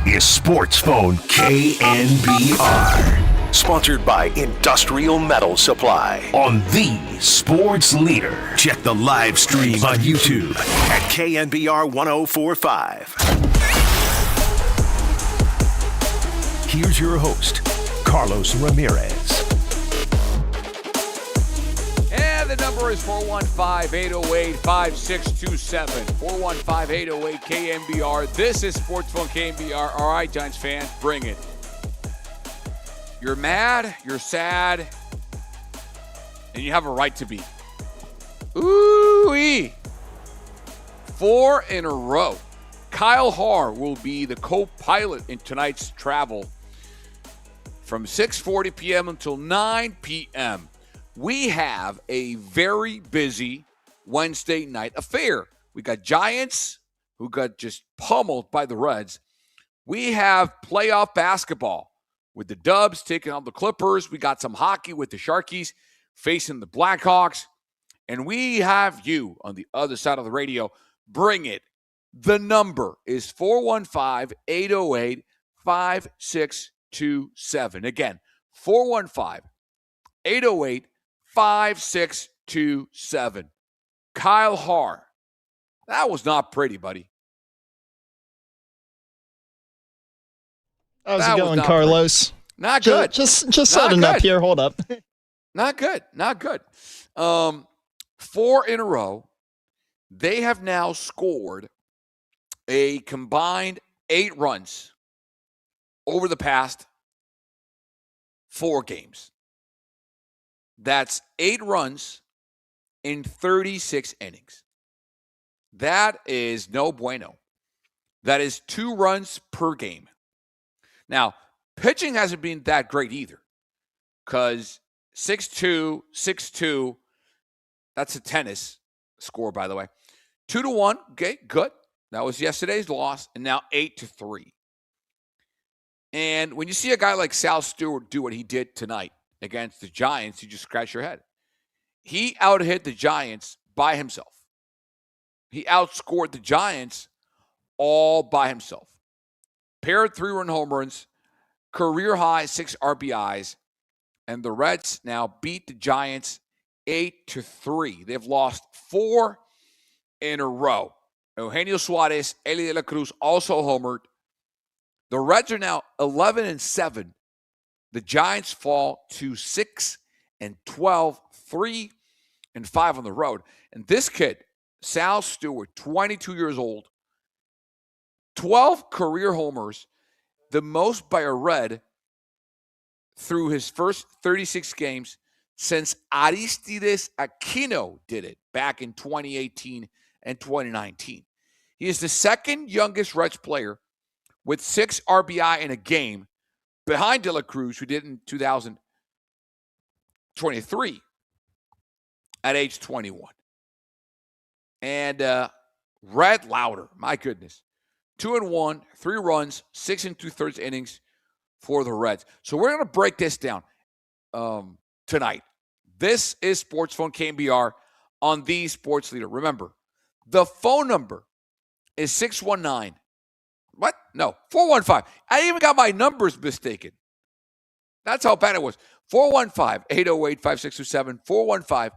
is Sports Phone KNBR. Sponsored by Industrial Metal Supply. On the Sports Leader. Check the live stream on YouTube At KNBR 1045. Here's your host, Carlos Ramirez. And the number is 415-808-5627. 415-808-KNBR. This is Sports Phone KNBR. All right, Giants fans, bring it. You're mad, you're sad, and you have a right to be. Ooh-wee. 4 in a row. Kyle Haar will be the co-pilot in tonight's travel from 6:40 p.m. until 9 p.m. We have a very busy Wednesday night affair. We got Giants who got just pummeled by the Reds. We have playoff basketball with the Dubs taking on the Clippers. We got some hockey with the Sharkies facing the Blackhawks. And we have you on the other side of the radio. Bring it. The number is 415-808-5627. Again, 415-808-5627. Kyle Haar. That was not pretty, buddy. How's it going, Carlos? Not good. Just setting up here. Hold up. Not good. 4 in a row. They have now scored a combined 8 runs over the past 4 games. That's 8 runs in 36 innings. That is no bueno. That is 2 runs per game. Now, pitching hasn't been that great either, because 6-2, 6-2, that's a tennis score, by the way. 2-1, okay, good. That was yesterday's loss, and now 8-3. And when you see a guy like Sal Stewart do what he did tonight against the Giants, you just scratch your head. He out-hit the Giants by himself. He outscored the Giants all by himself. Paired 3-run home runs, career high 6 RBIs, and the Reds now beat the Giants 8-3. They've lost 4 in a row. Eugenio Suarez, Eli de la Cruz also homered. The Reds are now 11-7. The Giants fall to 6-12, 3-5 on the road. And this kid, Sal Stewart, 22 years old, 12 career homers, the most by a Red through his first 36 games since Aristides Aquino did it back in 2018 and 2019. He is the second youngest Reds player with 6 RBI in a game behind De La Cruz, who did in 2023 at age 21. And Red Lauder, my goodness. 2-1, 3 runs, 6 2/3 innings for the Reds. So we're going to break this down tonight. This is Sports Phone KNBR on the Sports Leader. Remember, the phone number is 619. What? No, 415. I even got my numbers mistaken. That's how bad it was. 415-808-5627.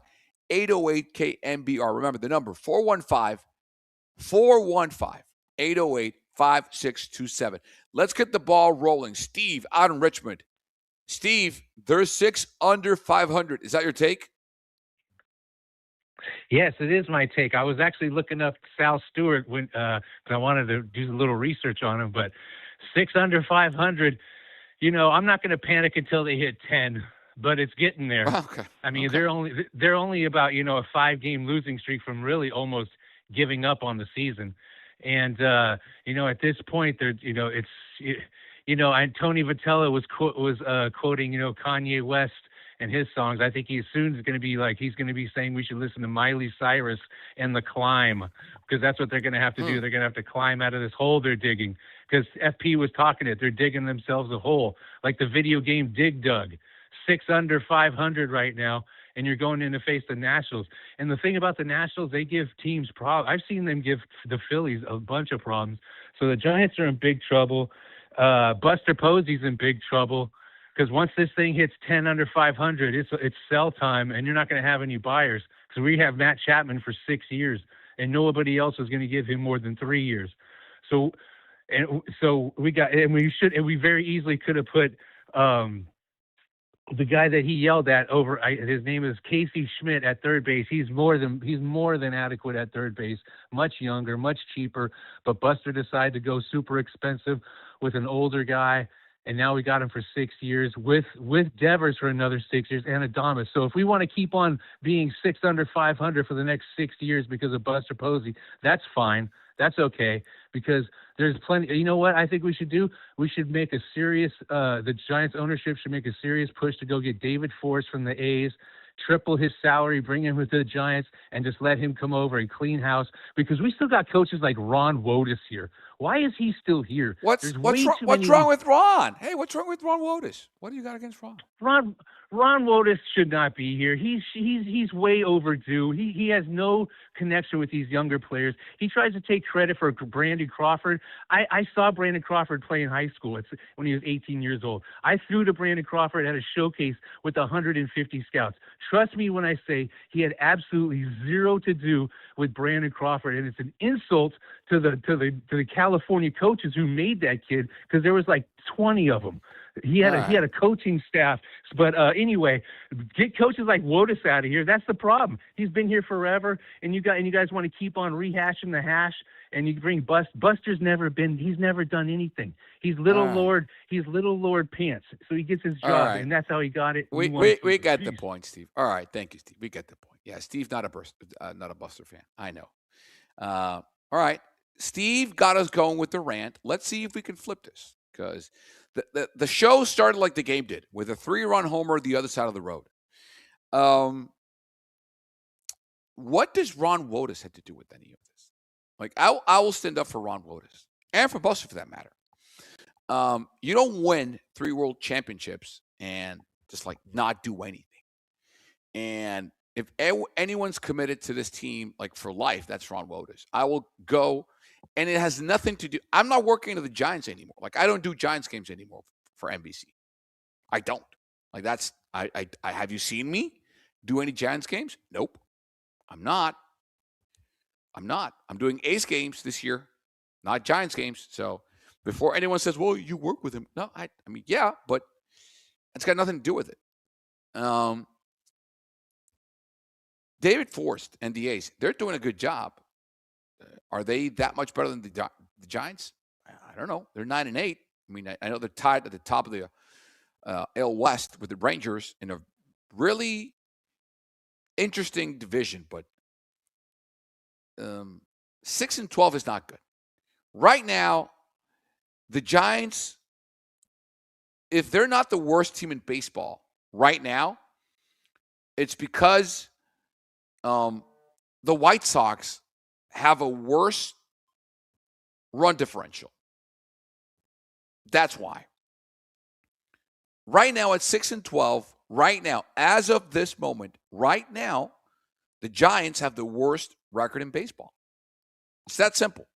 415-808-KNBR. Remember the number, 415-808-5627. Let's get the ball rolling. Steve out in Richmond. Steve, there's 6 under 500. Is that your take? Yes, it is my take. I was actually looking up Sal Stewart when because I wanted to do a little research on him, but 6 under 500, I'm not going to panic until they hit 10, but it's getting there. Okay. I mean, they're only about, a 5-game losing streak from really almost giving up on the season. And, at this point, and Tony Vitello was quoting, Kanye West and his songs. I think he's going to be saying we should listen to Miley Cyrus and The Climb, because that's what they're going to have to do. They're going to have to climb out of this hole they're digging, because FP was talking it. They're digging themselves a hole, like the video game Dig Dug. 6 under 500 right now, and you're going in to face the Nationals. And the thing about the Nationals, they give teams problems. I've seen them give the Phillies a bunch of problems. So the Giants are in big trouble. Buster Posey's in big trouble because once this thing hits 10 under 500, it's sell time, and you're not going to have any buyers because we have Matt Chapman for 6 years, and nobody else is going to give him more than 3 years. So we very easily could have put the guy that he yelled at over. His name is Casey Schmidt at third base. He's more than adequate at third base. Much younger, much cheaper. But Buster decided to go super expensive with an older guy, and now we got him for 6 years with Devers for another 6 years and Adames. So if we want to keep on being 6 under 500 for the next 6 years because of Buster Posey, that's fine. That's okay, because there's plenty. You know what I think we should do? We should make a serious, the Giants ownership should make a serious push to go get David Force from the A's, triple his salary, bring him with the Giants, and just let him come over and clean house, because we still got coaches like Ron Wotus here. Why is he still here? What's wrong with Ron? Hey, what's wrong with Ron Wotus? What do you got against Ron? Ron Wotus should not be here. He's way overdue. He has no connection with these younger players. He tries to take credit for Brandon Crawford. I saw Brandon Crawford play in high school when he was 18 years old. I threw to Brandon Crawford at a showcase with 150 scouts. Trust me when I say he had absolutely zero to do with Brandon Crawford, and it's an insult to the California coaches who made that kid, because there was like 20 of them. He had a coaching staff, but anyway, get coaches like Wotus out of here. That's the problem. He's been here forever, and you guys want to keep on rehashing the hash, and you bring Buster's he's never done anything. He's Little Lord Pants, so he gets his job, and that's how he got it. We got the point, Steve. All right, thank you, Steve. We get the point. Yeah, Steve's not a Buster fan. I know. All right, Steve got us going with the rant. Let's see if we can flip this, because the show started like the game did, with a 3-run homer the other side of the road. What does Ron Wotus have to do with any of this? Like, I will stand up for Ron Wotus, and for Buster for that matter. You don't win 3 world championships and just like not do anything. And if anyone's committed to this team like for life, that's Ron Wotus. I will go. And it has nothing to do. I'm not working to the Giants anymore. Like, I don't do Giants games anymore for NBC. I don't. Like, that's I have you seen me do any Giants games? Nope. I'm not. I'm doing A's games this year, not Giants games. So before anyone says, "Well, you work with him," no, I mean, yeah, but it's got nothing to do with it. David Forst and the A's, they're doing a good job. Are they that much better than the Giants? I don't know. They're 9-8. I mean, I know they're tied at the top of the AL West with the Rangers in a really interesting division, but 6-12 is not good. Right now, the Giants, if they're not the worst team in baseball right now, it's because the White Sox have a worse run differential. That's why. Right now at 6-12, right now, as of this moment, right now, the Giants have the worst record in baseball. It's that simple.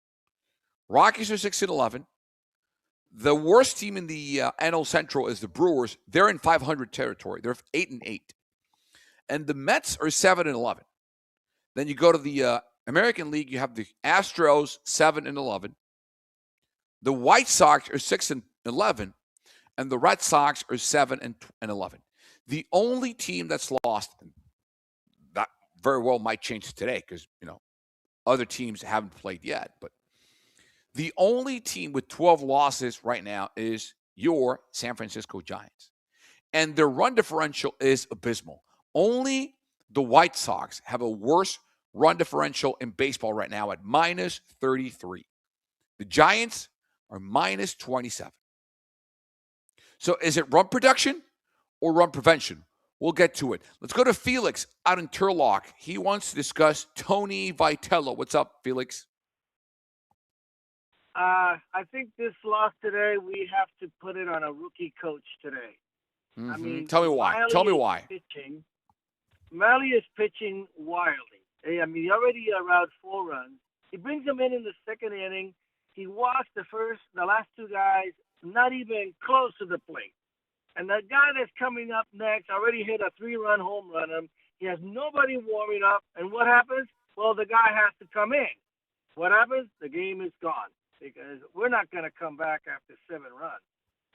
Rockies are 6-11. The worst team in the NL Central is the Brewers. They're in 500 territory. They're 8-8. And the Mets are 7-11. Then you go to the American League, you have the Astros 7-11. The White Sox are 6-11, and the Red Sox are 7-11. The only team that's lost, that very well might change today because other teams haven't played yet, but the only team with 12 losses right now is your San Francisco Giants, and their run differential is abysmal. Only the White Sox have a worse run differential in baseball right now at -33. The Giants are -27. So is it run production or run prevention? We'll get to it. Let's go to Felix out in Turlock. He wants to discuss Tony Vitello. What's up, Felix? I think this loss today, we have to put it on a rookie coach today. Mm-hmm. I mean, tell me why. Miley is pitching wildly. I mean, he already allowed 4 runs. He brings them in the second inning. He walks the last 2 guys, not even close to the plate. And the guy that's coming up next already hit a 3-run home run. He has nobody warming up. And what happens? Well, the guy has to come in. What happens? The game is gone because we're not going to come back after 7 runs.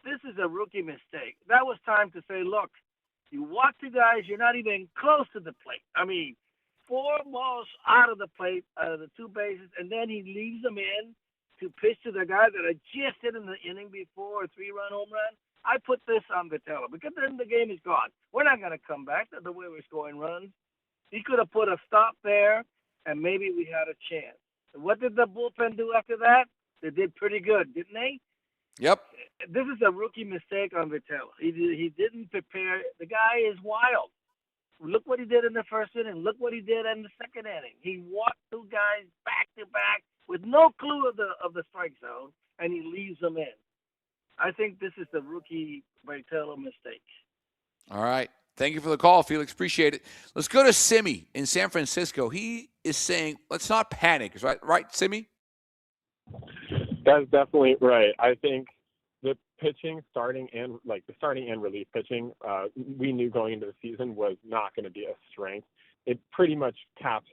This is a rookie mistake. That was time to say, look, you walk the guys, you're not even close to the plate. I mean, 4 balls out of the plate, out of the 2 bases, and then he leaves them in to pitch to the guy that had just hit in the inning before a 3-run home run. I put this on Vitello because then the game is gone. We're not going to come back to the way we're scoring runs. He could have put a stop there, and maybe we had a chance. What did the bullpen do after that? They did pretty good, didn't they? Yep. This is a rookie mistake on Vitello. He didn't prepare. The guy is wild. Look what he did in the first inning. Look what he did in the second inning. He walked 2 guys back to back with no clue of the strike zone, and he leaves them in. I think this is the rookie Vitello mistake. All right. Thank you for the call, Felix. Appreciate it. Let's go to Simi in San Francisco. He is saying, let's not panic. Right, Simi? That's definitely right. I think the pitching, the starting and relief pitching, we knew going into the season was not going to be a strength. It pretty much caps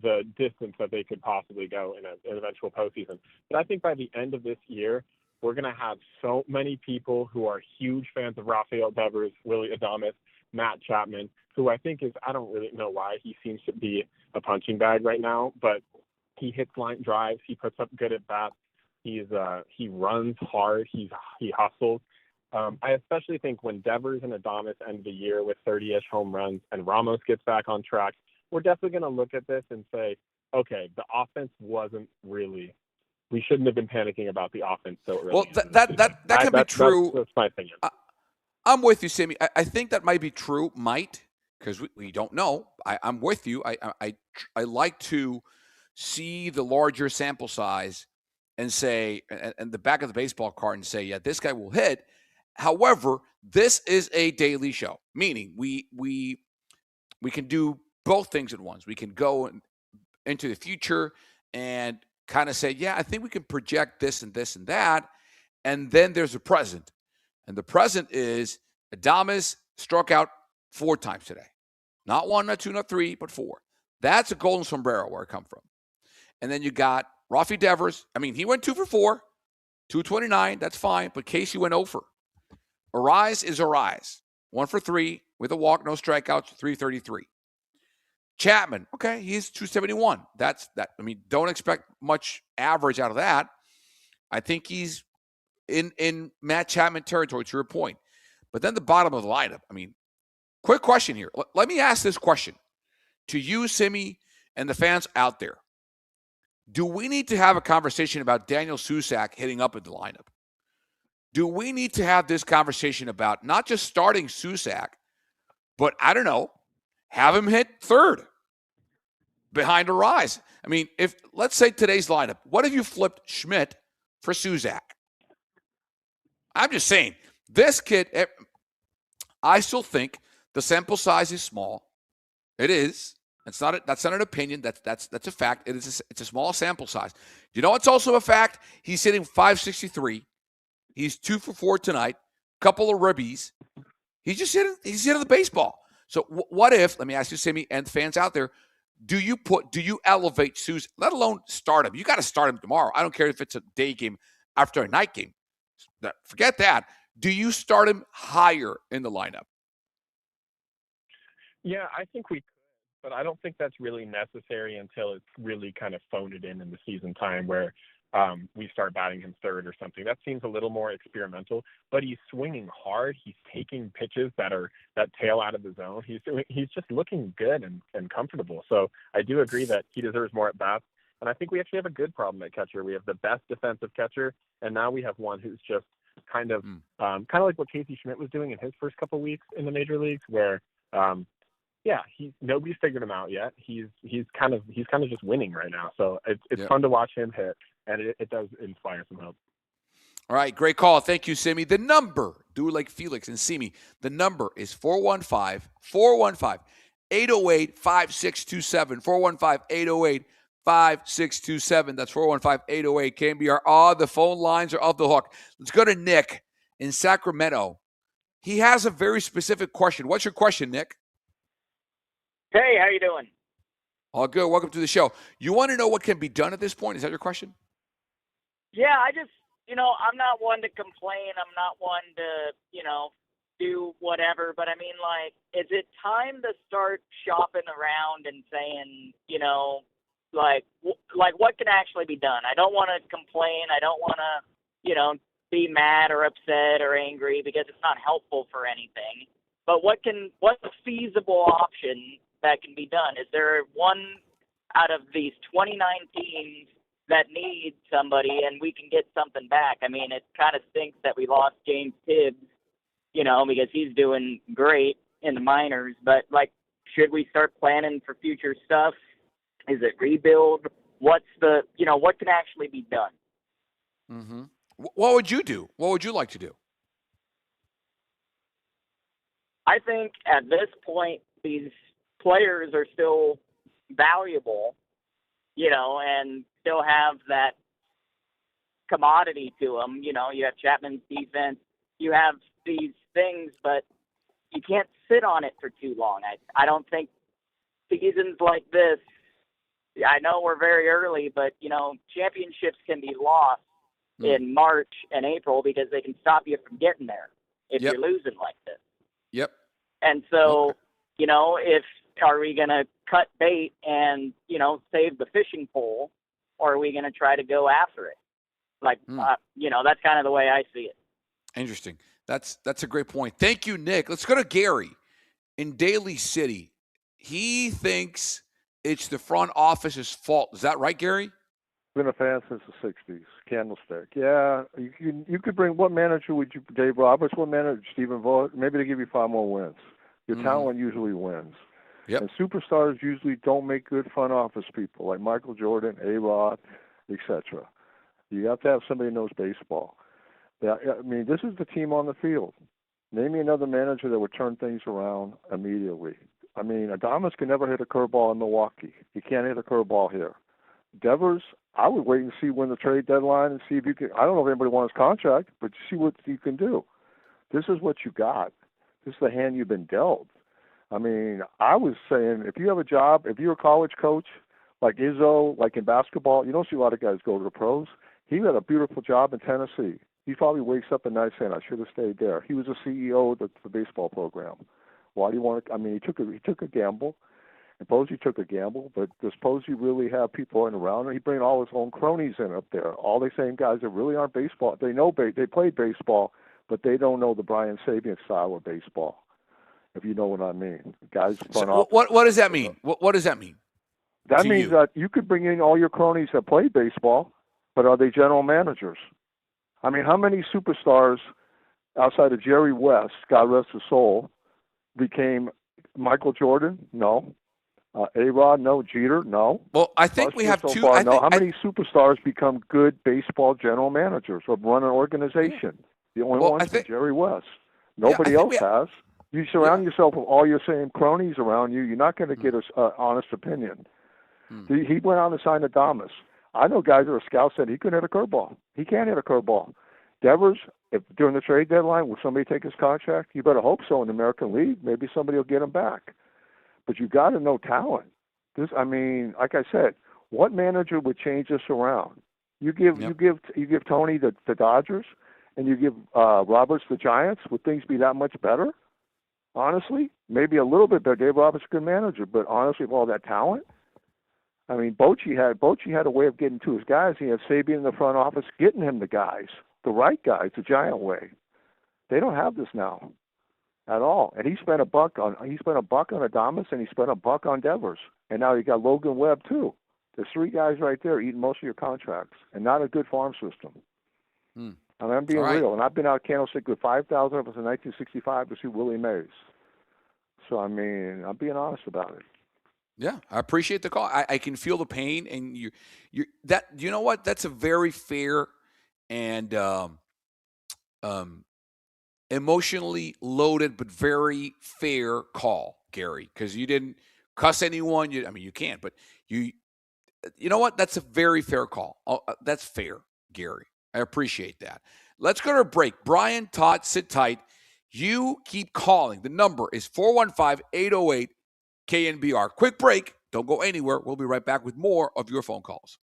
the distance that they could possibly go in an eventual postseason. But I think by the end of this year, we're going to have so many people who are huge fans of Rafael Devers, Willie Adames, Matt Chapman, who I think I don't really know why he seems to be a punching bag right now, but he hits line drives, he puts up good at bats, he runs hard, he hustles. I especially think when Devers and Adames end the year with 30-ish home runs and Ramos gets back on track, we're definitely going to look at this and say, okay, the offense wasn't really. We shouldn't have been panicking about the offense so early. Well, that can be true. That's my opinion. I'm with you, Sammy. I think that might be true, because we don't know. I'm with you. I like to see the larger sample size and say, and the back of the baseball card and say, yeah, this guy will hit. However, this is a daily show, meaning we can do both things at once. We can go into the future and kind of say, yeah, I think we can project this and this and that. And then there's a present. And the present is Adames struck out 4 times today. Not 1, not 2, not 3, but 4. That's a golden sombrero where it come from. And then you got Rafi Devers. I mean, he went 2 for 4, 229. That's fine. But Casey went 0 for. Arise is Arise. 1 for 3 with a walk, no strikeouts, 333. Chapman, okay, he's 271. That's that. I mean, don't expect much average out of that. I think he's in Matt Chapman territory, to your point. But then the bottom of the lineup. I mean, quick question here. Let me ask this question to you, Simi, and the fans out there. Do we need to have a conversation about Daniel Susac hitting up in the lineup? Do we need to have this conversation about not just starting Susac, but I don't know, have him hit 3rd behind Arise? I mean, if let's say today's lineup, what if you flipped Schmidt for Susac? I'm just saying, this kid, I still think the sample size is small. It is. That's not an opinion. That's a fact. It's a small sample size. You know what's also a fact? He's hitting .563. He's 2 for 4 tonight. Couple of ribbies. He's hitting the baseball. So what if, let me ask you, Sammy, and fans out there, do you elevate Susac, let alone start him? You got to start him tomorrow. I don't care if it's a day game after a night game. Forget that. Do you start him higher in the lineup? Yeah, I think we could, but I don't think that's really necessary until it's really kind of phoned in the season time where we start batting him 3rd or something. That seems a little more experimental, but he's swinging hard. He's taking pitches that tail out of the zone. He's just looking good and comfortable. So I do agree that he deserves more at bats. And I think we actually have a good problem at catcher. We have the best defensive catcher, and now we have one who's just kind of like what Casey Schmidt was doing in his first couple weeks in the major leagues, where nobody's figured him out yet. He's kind of just winning right now. So it's fun to watch him hit, and it does inspire some hope. All right, great call. Thank you, Simi. The number, do like Felix and Simi. The number is 415-808-5627. 5627. That's 415-808 KNBR. The phone lines are off the hook. Let's go to Nick in Sacramento. He has a very specific question. What's your question, Nick? Hey, how you doing? All good. Welcome to the show. You want to know what can be done at this point? Is that your question? Yeah, I just, I'm not one to complain. I'm not one to, do whatever. But I mean, like, is it time to start shopping around and saying, like what can actually be done? I don't want to complain. I don't want to, be mad or upset or angry because it's not helpful for anything. But what's a feasible option that can be done? Is there one out of these 29 teams that need somebody and we can get something back? I mean, it kind of stinks that we lost James Tibbs, because he's doing great in the minors. But, like, should we start planning for future stuff? Is it rebuild? What can actually be done? Mm-hmm. What would you do? What would you like to do? I think at this point, these players are still valuable, and still have that commodity to them. You have Chapman's defense, you have these things, but you can't sit on it for too long. I don't think seasons like this, I know we're very early, but, championships can be lost in March and April because they can stop you from getting there if you're losing like this. Yep. And so, are we going to cut bait and, save the fishing pole, or are we going to try to go after it? Like, that's kind of the way I see it. Interesting. That's a great point. Thank you, Nick. Let's go to Gary in Daly City. He thinks it's the front office's fault. Is that right, Gary? Been a fan since the 60s. Candlestick. Yeah, you could bring, what manager would you, Dave Roberts, what manager, Stephen Vogt? Maybe they give you 5 more wins. Your talent usually wins. Yep. And superstars usually don't make good front office people, like Michael Jordan, A-Rod, etc. You have to have somebody who knows baseball. Yeah, I mean, this is the team on the field. Name me another manager that would turn things around immediately. I mean, Adames can never hit a curveball in Milwaukee. He can't hit a curveball here. Devers, I would wait and see when the trade deadline and see if you can. I don't know if anybody wants his contract, but see what you can do. This is what you got. This is the hand you've been dealt. I mean, I was saying, if you have a job, if you're a college coach, like Izzo, like in basketball, you don't see a lot of guys go to the pros. He had a beautiful job in Tennessee. He probably wakes up at night saying, I should have stayed there. He was a CEO of the baseball program. Why do you want to? I mean, he took a gamble. And Posey took a gamble, but does Posey really have people in around him? He bring all his own cronies in up there, all the same guys that really aren't baseball. They know they played baseball, but they don't know the Brian Sabian style of baseball, if you know what I mean. Guys front office. What does that mean? What does that mean? That means that you could bring in all your cronies that played baseball, but are they general managers? I mean, how many superstars outside of Jerry West, God rest his soul, became Michael Jordan? No. A-Rod, no. Jeter, no. Well, I think we have so two. Far, no. How many superstars become good baseball general managers or run an organization? The only one's Jerry West. Nobody else has. You surround yourself with all your same cronies around you, you're not going to get an honest opinion. He went on to sign Adames. I know guys that are scouts said he couldn't hit a curveball. He can't hit a curveball. Devers, if during the trade deadline, will somebody take his contract? You better hope so in the American League. Maybe somebody will get him back. But you got to know talent. I mean, like I said, what manager would change this around? You give Tony the Dodgers, and you give Roberts the Giants. Would things be that much better? Honestly, maybe a little bit better. Dave Roberts is a good manager, but honestly, with all that talent, I mean, Bochy had a way of getting to his guys. He had Sabian in the front office getting him the guys, the right guys, the Giant way. They don't have this now. At all, and he spent $1 on Adames, and he spent $1 on Devers, and now you got Logan Webb too. There's 3 guys right there eating most of your contracts, and not a good farm system. I'm being real, and I've been out Candlestick with 5,000 of us in 1965 to see Willie Mays. So I mean, I'm being honest about it. Yeah, I appreciate the call. I can feel the pain, and you know what? That's a very fair and emotionally loaded but very fair call, Gary, because you didn't cuss anyone. You can't, but You know what? That's a very fair call. That's fair, Gary. I appreciate that. Let's go to a break. Brian, Todd, sit tight. You keep calling. The number is 415-808-KNBR. Quick break. Don't go anywhere. We'll be right back with more of your phone calls.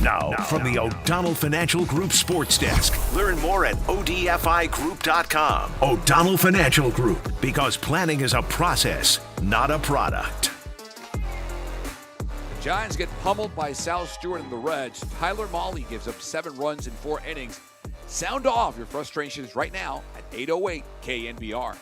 Now, from the O'Donnell Financial Group Sports Desk. Learn more at odfigroup.com. O'Donnell Financial Group, because planning is a process, not a product. The Giants get pummeled by Sal Stewart and the Reds. Tyler Mahle gives up 7 runs in 4 innings. Sound off your frustrations right now at 808 KNBR.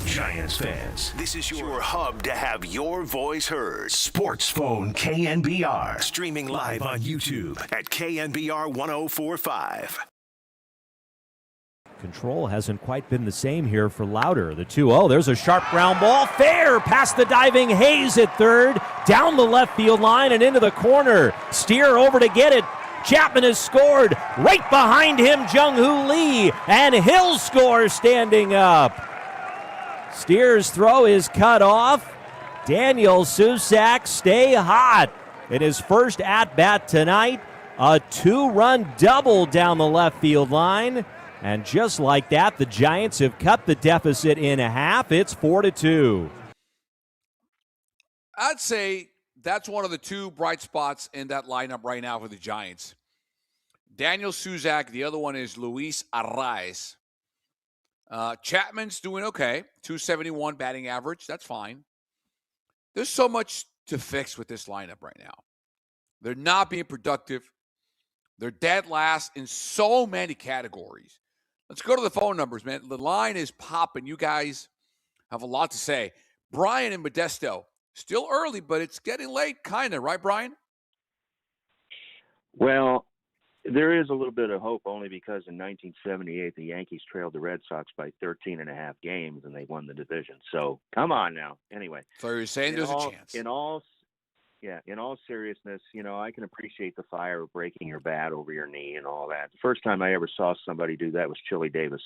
Giants fans, This is your hub to have your voice heard. Sports Phone KNBR. Streaming live on YouTube. at KNBR 1045. Control hasn't quite been the same here for Louder. The 2-0, there's a sharp ground ball. Fair past the diving Hayes at third. Down the left field line and into the corner. Steer over to get it. Chapman has scored. Right behind him, Jung-Hoo Lee. And he'll score standing up. Steer's throw is cut off. Daniel Susac stay hot in his first at-bat tonight. A 2-run double down the left field line. And just like that, the Giants have cut the deficit in half. It's 4-2. I'd say that's one of the two bright spots in that lineup right now for the Giants. Daniel Susac, the other one is Luis Arraez. Chapman's doing okay, 271 batting average. That's fine. There's so much to fix with this lineup right now. They're not being productive. They're dead last in so many categories. Let's go to the phone numbers, man. The line is popping. You guys have a lot to say. Brian in Modesto, still early, but it's getting late, kind of, right, Brian? Well, there is a little bit of hope only because in 1978, the Yankees trailed the Red Sox by 13 and a half games, and they won the division. So come on now. Anyway. So you're saying there's a chance. In all seriousness, I can appreciate the fire of breaking your bat over your knee and all that. The first time I ever saw somebody do that was Chili Davis.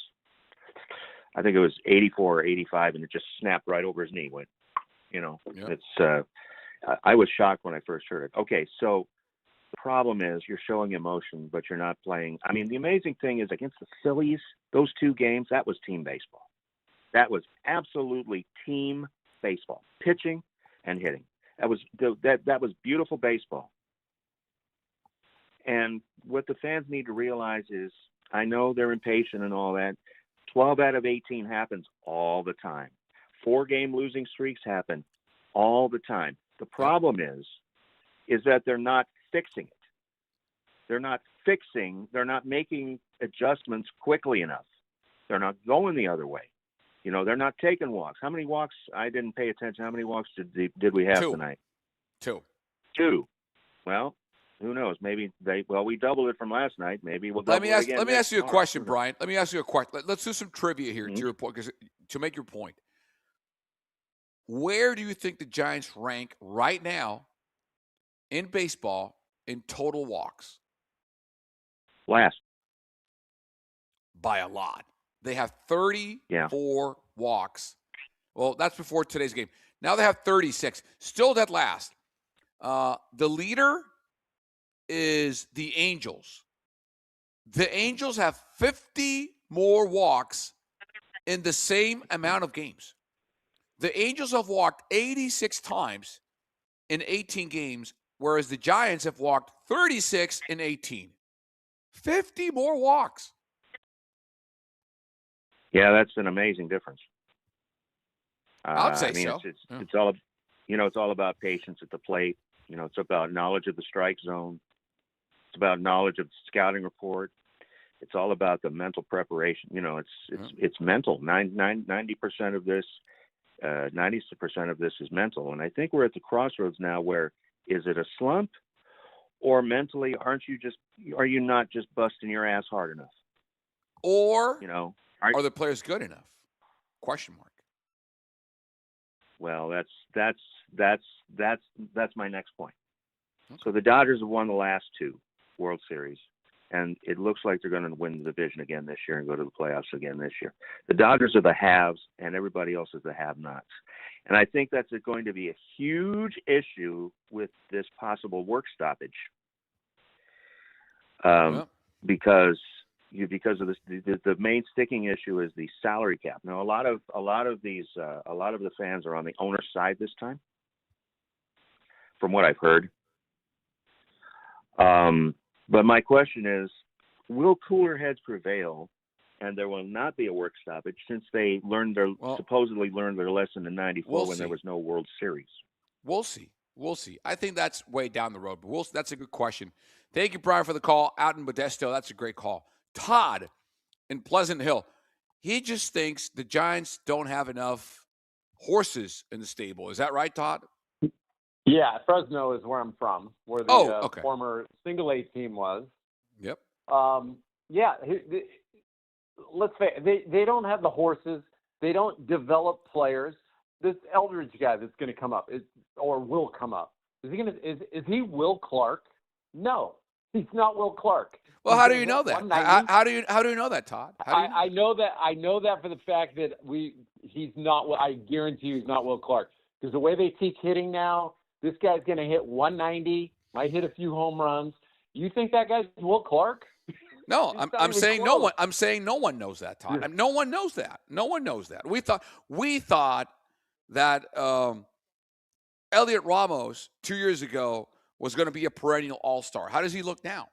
I think it was 84 or 85, and it just snapped right over his knee. I was shocked when I first heard it. Okay, so the problem is you're showing emotion, but you're not playing. I mean, the amazing thing is against the Phillies, those two games, that was team baseball. That was absolutely team baseball, pitching and hitting. That was beautiful baseball. And what the fans need to realize is, I know they're impatient and all that. 12 out of 18 happens all the time. 4-game losing streaks happen all the time. The problem is that they're not fixing it. They're not making adjustments quickly enough. They're not going the other way. They're not taking walks. How many walks? I didn't pay attention. How many walks did we have tonight? Two. Well, who knows? Maybe we doubled it from last night. Maybe we'll double it again. Let me ask you a question, Brian. Let me ask you a question. Let's do some trivia here to your point, to make your point. Where do you think the Giants rank right now in baseball in total walks? Last. By a lot. They have 34 walks. Well, that's before today's game. Now they have 36. Still dead last. The leader is the Angels. The Angels have 50 more walks in the same amount of games. The Angels have walked 86 times in 18 games, whereas the Giants have walked 36 in 18. 50 more walks. Yeah, that's an amazing difference. I'd say so. It's all, it's all about patience at the plate. It's about knowledge of the strike zone. It's about knowledge of the scouting report. It's all about the mental preparation. It's mental. 90% of this, 90% of this is mental. And I think we're at the crossroads now where, is it a slump, or mentally are you not just busting your ass hard enough? Or are the players good enough? question mark. Well, that's my next point. Okay. So the Dodgers have won the last 2 World Series, and it looks like they're going to win the division again this year and go to the playoffs again this year. The Dodgers are the haves, and everybody else is the have-nots. And I think that's going to be a huge issue with this possible work stoppage, because of this. The main sticking issue is the salary cap. Now, a lot of the fans are on the owner's side this time, from what I've heard. But my question is, will cooler heads prevail, and there will not be a work stoppage since they supposedly learned their lesson in '94 when there was no World Series? We'll see. I think that's way down the road, but that's a good question. Thank you, Brian, for the call. Out in Modesto, that's a great call. Todd in Pleasant Hill, he just thinks the Giants don't have enough horses in the stable. Is that right, Todd? Yeah, Fresno is where I'm from, where the former single A team was. Yep. Let's face it, they don't have the horses. They don't develop players. This Eldridge guy that's going to come up will come up. Is he Will Clark? No, he's not Will Clark. Well, how do you know that? How do you know that, Todd? I know that for the fact that he's not. I guarantee you he's not Will Clark, because the way they teach hitting now, this guy's going to hit 190, might hit a few home runs. You think that guy's Will Clark? No, I'm saying no one. I'm saying no one knows that, Todd. Yeah. No one knows that. No one knows that. We thought that Elliot Ramos 2 years ago was going to be a perennial all-star. How does he look now?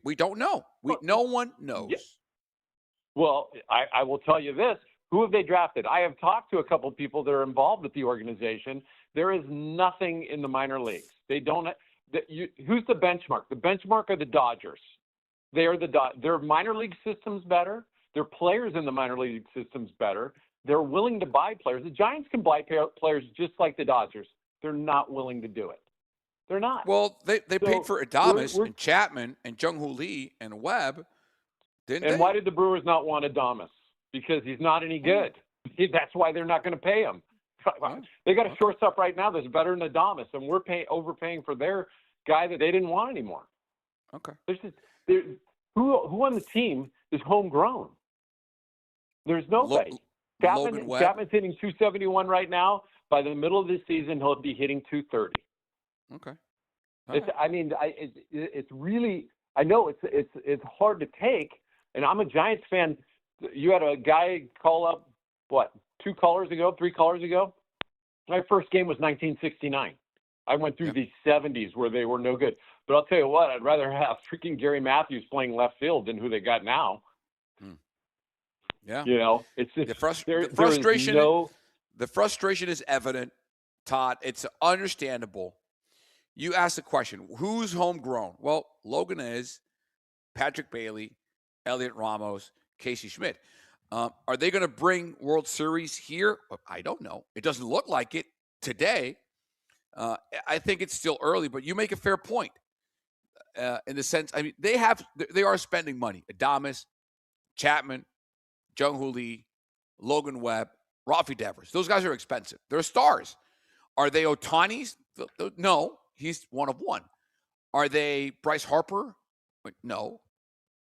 We don't know. No one knows. Yeah. Well, I will tell you this. Who have they drafted? I have talked to a couple of people that are involved with the organization. There is nothing in the minor leagues. They don't. Who's the benchmark? The benchmark are the Dodgers. They are their minor league system's better. Their players in the minor league system's better. They're willing to buy players. The Giants can buy players just like the Dodgers. They're not willing to do it. They're not. Well, they paid for Adames and Chapman and Jung-Hoo Lee and Webb, didn't they? And why did the Brewers not want Adames? Because he's not any good. That's why they're not going to pay him. They got a shortstop right now that's better than Adames, and we're overpaying for their guy that they didn't want anymore. Okay. Who on the team is homegrown? There's nobody. Chapman's hitting 271 right now. By the middle of this season, he'll be hitting 230. Okay. It's really. I know it's hard to take, and I'm a Giants fan. You had a guy call up 3 callers ago. My first game was 1969. I went through the 70s where they were no good. But I'll tell you what, I'd rather have freaking Gary Matthews playing left field than who they got now. Yeah. You know, it's just, the frustration. The frustration is evident, Todd. It's understandable. You asked the question, who's homegrown? Well, Logan is, Patrick Bailey, Elliot Ramos, Casey Schmidt. Are they going to bring World Series here? I don't know. It doesn't look like it today. I think it's still early, but you make a fair point in the sense, they are spending money. Adames, Chapman, Jung-Hoo Lee, Logan Webb, Rafi Devers. Those guys are expensive. They're stars. Are they Ohtani's? No, he's one of one. Are they Bryce Harper? No.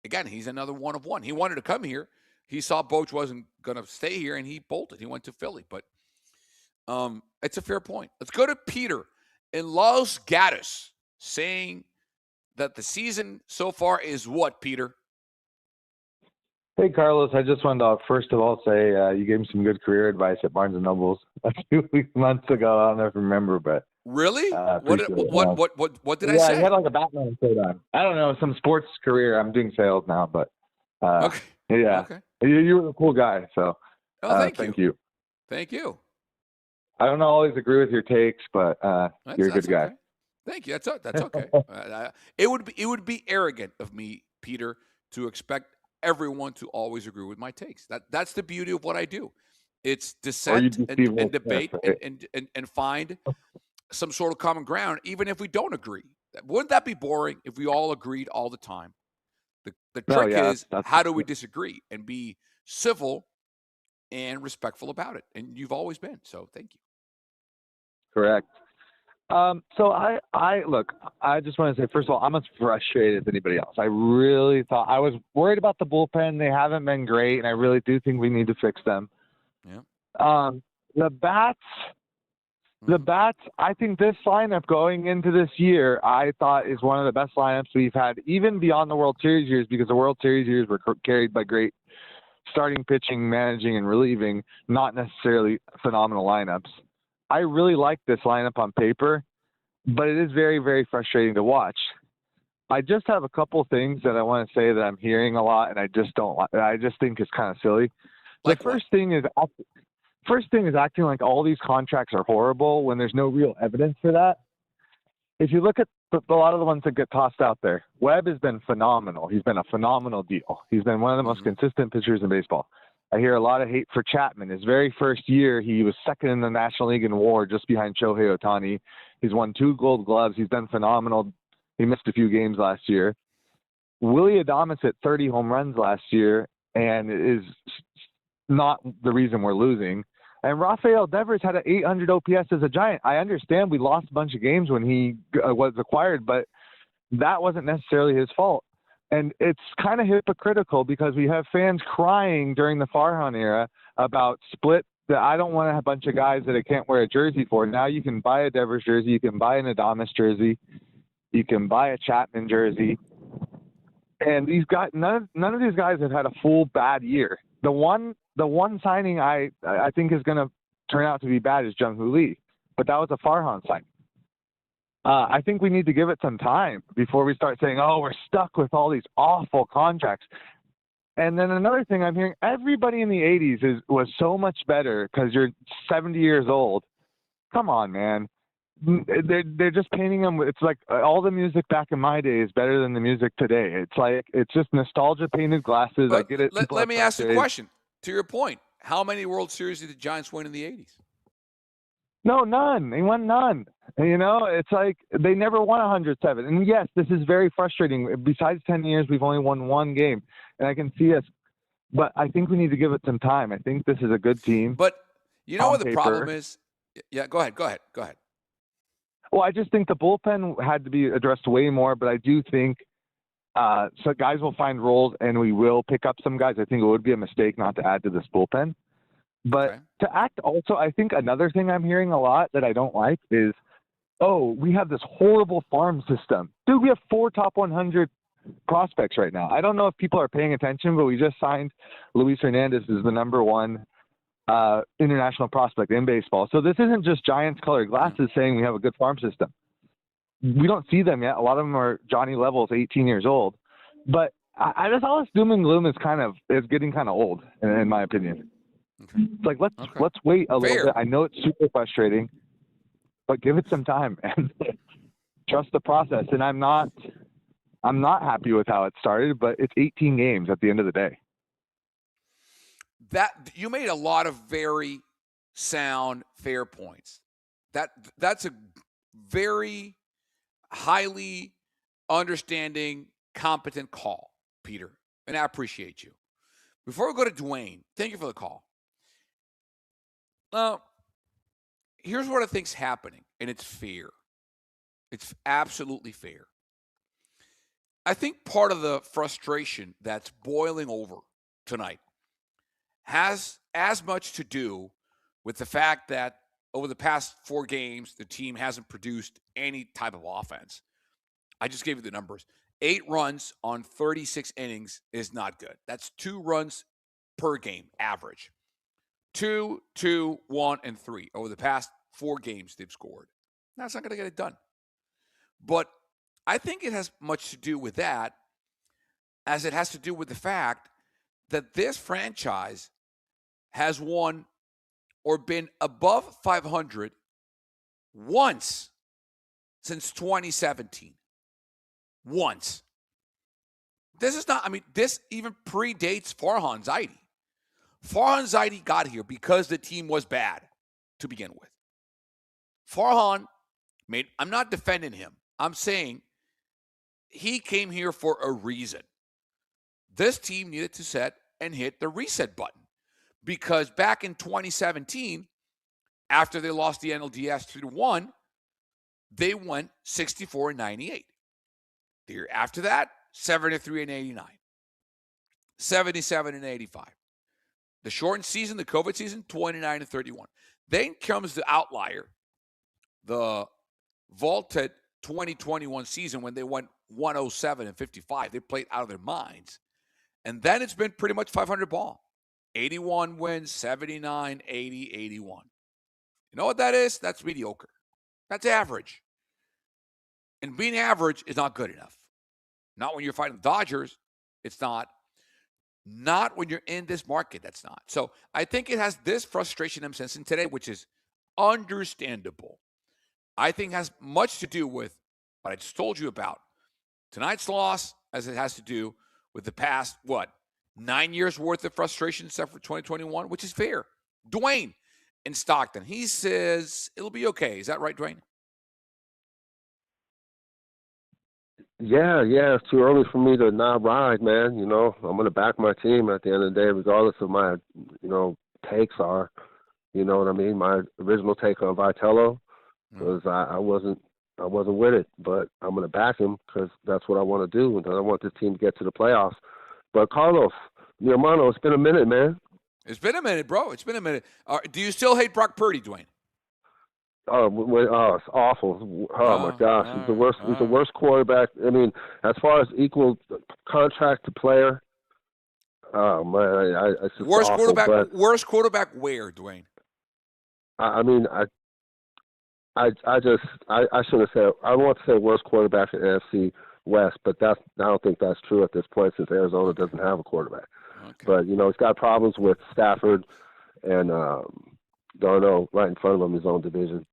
Again, he's another one of one. He wanted to come here. He saw Boch wasn't going to stay here, and he bolted. He went to Philly. But it's a fair point. Let's go to Peter in Los Gatos saying that the season so far is what, Peter? Hey, Carlos, I just wanted to first of all say you gave me some good career advice at Barnes & Noble's a few months ago. I'll never remember, but really? What did I say? Yeah, you had like a Batman coat on. I don't know, some sports career. I'm doing sales now, but okay. Yeah. Okay. You were a cool guy, so thank you. Thank you. I don't always agree with your takes, but you're a good guy. Okay. Thank you. That's okay. It would be arrogant of me, Peter, to expect everyone to always agree with my takes. That's the beauty of what I do. It's dissent and debate and find some sort of common ground, even if we don't agree. Wouldn't that be boring if we all agreed all the time? The trick is, how do we disagree and be civil and respectful about it. And you've always been. So thank you. Correct. So I just want to say, first of all, I'm as frustrated as anybody else. I really thought I was worried about the bullpen. They haven't been great, and I really do think we need to fix them. Yeah. The bats, I think this lineup going into this year, I thought is one of the best lineups we've had, even beyond the World Series years, because the World Series years were carried by great starting pitching, managing, and relieving, not necessarily phenomenal lineups. I really like this lineup on paper, but it is very, very frustrating to watch. I just have a couple things that I want to say that I'm hearing a lot, and I just don't like. I just think it's kind of silly. The first thing is acting like all these contracts are horrible when there's no real evidence for that. If you look at a lot of the ones that get tossed out there, Webb has been phenomenal. He's been a phenomenal deal. He's been one of the most consistent pitchers in baseball. I hear a lot of hate for Chapman. His very first year, he was second in the National League in WAR, just behind Shohei Ohtani. He's won 2 Gold Gloves. He's been phenomenal. He missed a few games last year. Willie Adames hit 30 home runs last year and is not the reason we're losing. And Rafael Devers had an 800 OPS as a Giant. I understand we lost a bunch of games when he was acquired, but that wasn't necessarily his fault. And it's kind of hypocritical because we have fans crying during the Farhan era about split. That I don't want to have a bunch of guys that I can't wear a jersey for. Now you can buy a Devers jersey, you can buy an Adames jersey, you can buy a Chapman jersey. And these guys, none of these guys have had a full bad year. The one signing I think is going to turn out to be bad is Jung-Hoo Lee, but that was a Farhan signing. I think we need to give it some time before we start saying, oh, we're stuck with all these awful contracts. And then another thing I'm hearing, everybody in the 80s was so much better because you're 70 years old. Come on, man. They're just painting them. It's like all the music back in my day is better than the music today. It's like it's just nostalgia painted glasses. But I get it. Let me ask you a question. To your point, how many World Series did the Giants win in the 80s? No, none. They won none. You know, it's like they never won 107. And yes, this is very frustrating. Besides 10 years, we've only won 1 game. And I can see us. But I think we need to give it some time. I think this is a good team. But you know what the problem is? Yeah, go ahead. Well, I just think the bullpen had to be addressed way more. But I do think so guys will find roles and we will pick up some guys. I think it would be a mistake not to add to this bullpen. But to act also, I think another thing I'm hearing a lot that I don't like is, oh, we have this horrible farm system. Dude, we have 4 top 100 prospects right now. I don't know if people are paying attention, but we just signed Luis Hernandez as the number 1 international prospect in baseball. So this isn't just Giants colored glasses saying we have a good farm system. We don't see them yet. A lot of them are Johnny Levels, 18 years old. But I just all this doom and gloom is getting kind of old, in my opinion. It's like let's wait a little bit. I know it's super frustrating, but give it some time and trust the process. And I'm not happy with how it started, but it's 18 games at the end of the day. That you made a lot of very sound, fair points. That's a very highly understanding, competent call, Peter, and I appreciate you. Before we go to Dwayne, thank you for the call. Here's what I think's happening, and it's fair. It's absolutely fair. I think part of the frustration that's boiling over tonight has as much to do with the fact that over the past 4 games, the team hasn't produced any type of offense. I just gave you the numbers. 8 runs on 36 innings is not good. That's 2 runs per game average. 2, 2, 1, and 3 over the past 4 games they've scored. That's not going to get it done. But I think it has much to do with that as it has to do with the fact that this franchise has won or been above 500 once since 2017. Once. This is not, this even predates Farhan Zaidi. Farhan Zaidi got here because the team was bad to begin with. Farhan I'm not defending him. I'm saying he came here for a reason. This team needed to set and hit the reset button because back in 2017, after they lost the NLDS 2-1, they went 64-98. The year after that, 73-89, 77-85. The shortened season, the COVID season, 29-31. Then comes the outlier, the vaulted 2021 season when they went 107-55. They played out of their minds. And then it's been pretty much 500 ball. 81 wins, 79, 80, 81. You know what that is? That's mediocre. That's average. And being average is not good enough. Not when you're fighting the Dodgers. It's not. Not when you're in this market. That's not. So I think it has this frustration I'm sensing today, which is understandable. I think has much to do with what I just told you about tonight's loss, as it has to do with the past, 9 years worth of frustration except for 2021, which is fair. Dwayne in Stockton, he says it'll be okay. Is that right, Dwayne? Yeah, it's too early for me to not ride, man. I'm going to back my team at the end of the day, regardless of my, takes are. You know what I mean? My original take on Vitello was I wasn't with it, but I'm going to back him because that's what I want to do, and I want this team to get to the playoffs. But Carlos, mi hermano, it's been a minute, man. It's been a minute, bro. It's been a minute. Do you still hate Brock Purdy, Dwayne? It's awful. Oh my gosh, he's the worst. He's the worst quarterback. I mean, as far as equal contract to player, oh man, it's just worst awful, quarterback. Worst quarterback where, Dwayne? I shouldn't say. I want to say worst quarterback in NFC West, but I don't think that's true at this point since Arizona doesn't have a quarterback. Okay. But he's got problems with Stafford and Darno right in front of him, his own division.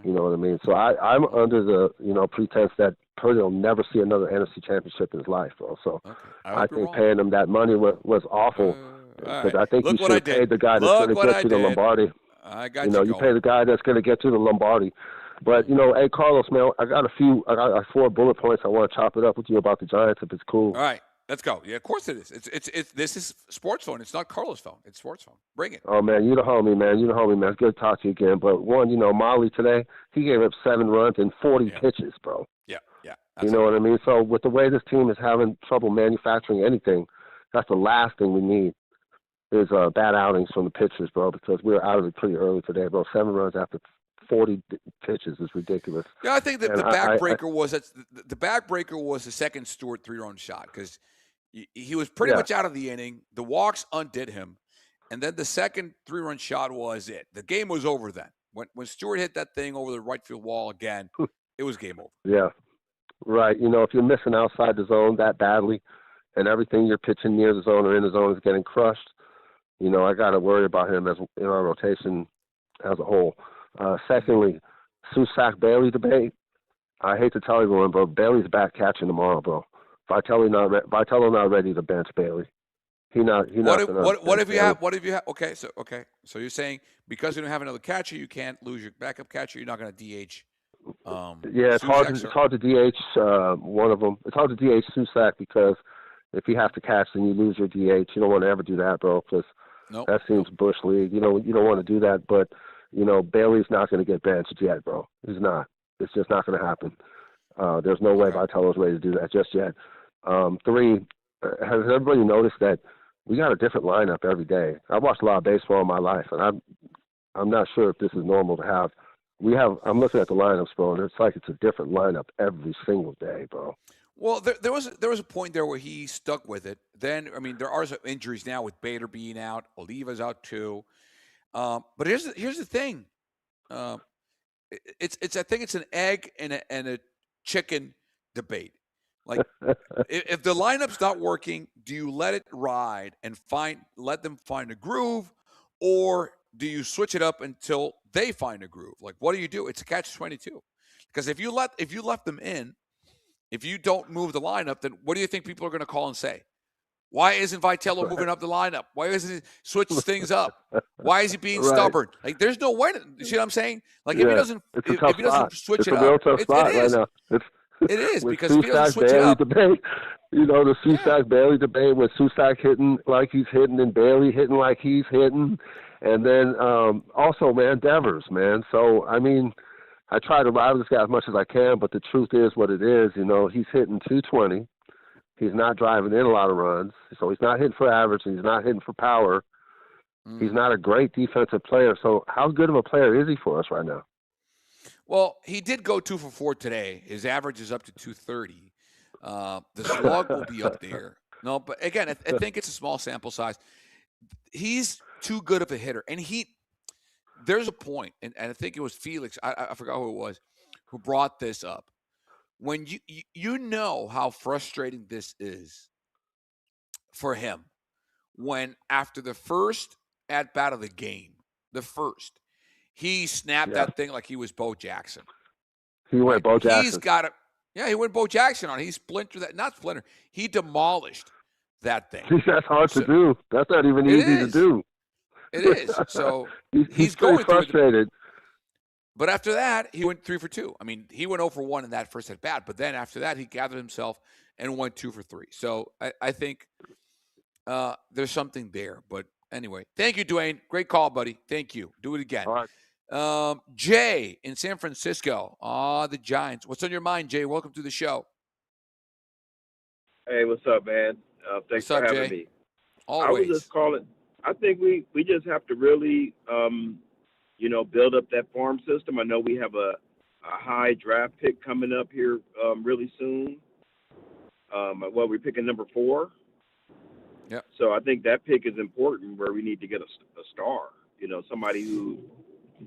You know what I mean? So I'm under the pretense that Purdy will never see another NFC championship in his life, bro. So I think paying him that money was awful because I think you should have paid the guy that's going to get you the Lombardi. I got you. You pay the guy that's going to get you the Lombardi. But hey, Carlos, man, I got 4 bullet points. I want to chop it up with you about the Giants if it's cool. All right. Let's go. Yeah, of course it is. It's this is Sports Phone. It's not Carlos Phone. It's Sports Phone. Bring it. Oh man, you the homie, man. It's good to talk to you again. But one, Molly today, he gave up 7 runs and 40 pitches, bro. Yeah. You know what I mean? So with the way this team is having trouble manufacturing anything, that's the last thing we need is bad outings from the pitchers, bro. Because we were out of it pretty early today, bro. 7 runs after 40 pitches is ridiculous. Yeah, I think that the backbreaker was the second Stewart 3-run shot because he was pretty much out of the inning. The walks undid him, and then the second 3-run shot was it. The game was over then. When Stewart hit that thing over the right field wall again, it was game over. Yeah, right. If you're missing outside the zone that badly, and everything you're pitching near the zone or in the zone is getting crushed, I got to worry about him as in our rotation as a whole. Secondly, Susac Bailey debate. I hate to tell everyone, but Bailey's back catching tomorrow, bro. Vitello not ready to bench Bailey. What if you have? Okay, so you're saying because you don't have another catcher, you can't lose your backup catcher. You're not going to DH. It's hard to DH one of them. It's hard to DH Susac because if you have to catch, then you lose your DH. You don't want to ever do that, bro, because that seems bush league. You don't want to do that, but Bailey's not going to get benched yet, bro. He's not. It's just not going to happen. There's no way Vitello's ready to do that just yet. 3, has everybody noticed that we got a different lineup every day? I've watched a lot of baseball in my life, and I'm not sure if this is normal to have. I'm looking at the lineups, bro, and it's like it's a different lineup every single day, bro. Well, there was a point there where he stuck with it. Then, there are some injuries now with Bader being out. Oliva's out too. But here's the thing. I think it's an egg and a chicken debate. Like, if the lineup's not working, do you let it ride and let them find a groove, or do you switch it up until they find a groove? Like, what do you do? It's a catch-22. Because if you left them in, if you don't move the lineup, then what do you think people are going to call and say? Why isn't Vitello moving up the lineup? Why isn't he switch things up? Why is he being stubborn? Like, there's no way. You see what I'm saying? Like, if he doesn't switch it up, it's a real tough spot right now. It is with because if he doesn't Susac switch it Bailey up. debate. You know, the Susac Bailey debate with Susac hitting like he's hitting and Bailey hitting like he's hitting. And then also, man, Devers, man. So, I mean, I try to ride with this guy as much as I can, but the truth is what it is. You know, he's hitting 220. He's not driving in a lot of runs. So he's not hitting for average and he's not hitting for power. He's not a great defensive player. So how good of a player is he for us right now? Well, he did go 2 for 4 today. His average is up to 230. The slug will be up there. No, but again, I think it's a small sample size. He's too good of a hitter. And there's a point, and I think it was Felix, I forgot who it was, who brought this up. When you know how frustrating this is for him when after the first at-bat of the game, he snapped that thing like he was Bo Jackson. He went Bo Jackson. He's got he went Bo Jackson on it. He splintered that, not splinter. He demolished that thing. That's hard to do. That's not even easy to do. It is. So he's going frustrated. But after that, he went 3 for 2. I mean, he went 0 for 1 in that first at bat. But then after that, he gathered himself and went 2 for 3. So I think there's something there. But anyway, thank you, Dwayne. Great call, buddy. Thank you. Do it again. All right. Jay in San Francisco. The Giants. What's on your mind, Jay? Welcome to the show. Hey, what's up, man? Thanks for having me. Always. I was just calling. I think we just have to really, build up that farm system. I know we have a high draft pick coming up here really soon. We're picking number 4. Yeah. So I think that pick is important where we need to get a star. You know, somebody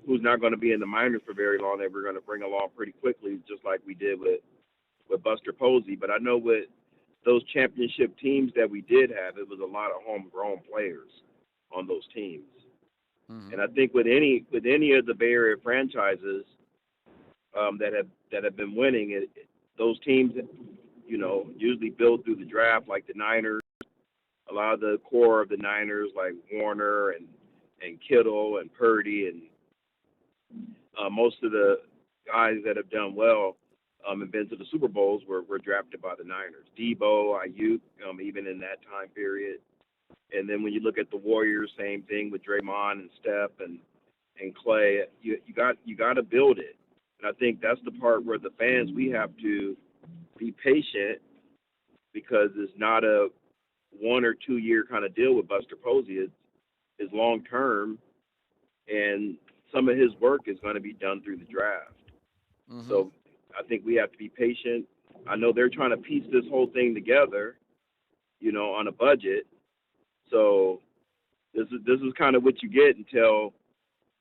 who's not going to be in the minors for very long that we're going to bring along pretty quickly, just like we did with Buster Posey. But I know with those championship teams that we did have, it was a lot of homegrown players on those teams. Mm-hmm. And I think with any of the Bay Area franchises that have been winning, those teams, usually build through the draft, like the Niners. A lot of the core of the Niners, like Warner and Kittle and Purdy, and most of the guys that have done well and been to the Super Bowls were drafted by the Niners. Debo, Ayuk, even in that time period. And then when you look at the Warriors, same thing with Draymond and Steph and Clay. You got to build it. And I think that's the part where the fans, we have to be patient, because it's not a 1 or 2 year kind of deal with Buster Posey. It's long term, and some of his work is going to be done through the draft. Mm-hmm. So I think we have to be patient. I know they're trying to piece this whole thing together, on a budget. So this is kind of what you get until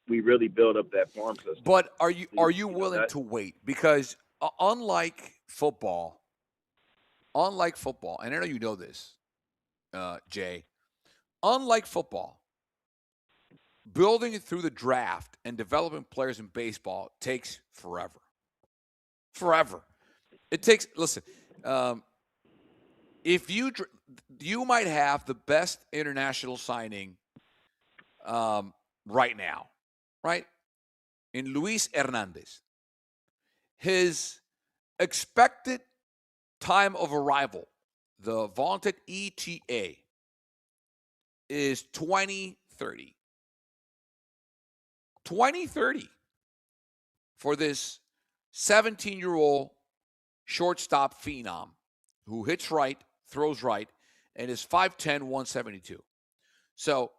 we really build up that farm system. But are you willing to wait? Because unlike football, and I know you know this, Jay, unlike football, building it through the draft and developing players in baseball takes forever. Forever. It takes, listen, if you might have the best international signing right now, right? In Luis Hernandez. His expected time of arrival, the vaunted ETA, is 2030. 2030 for this 17-year-old shortstop phenom who hits right, throws right, and is 5'10", 172. So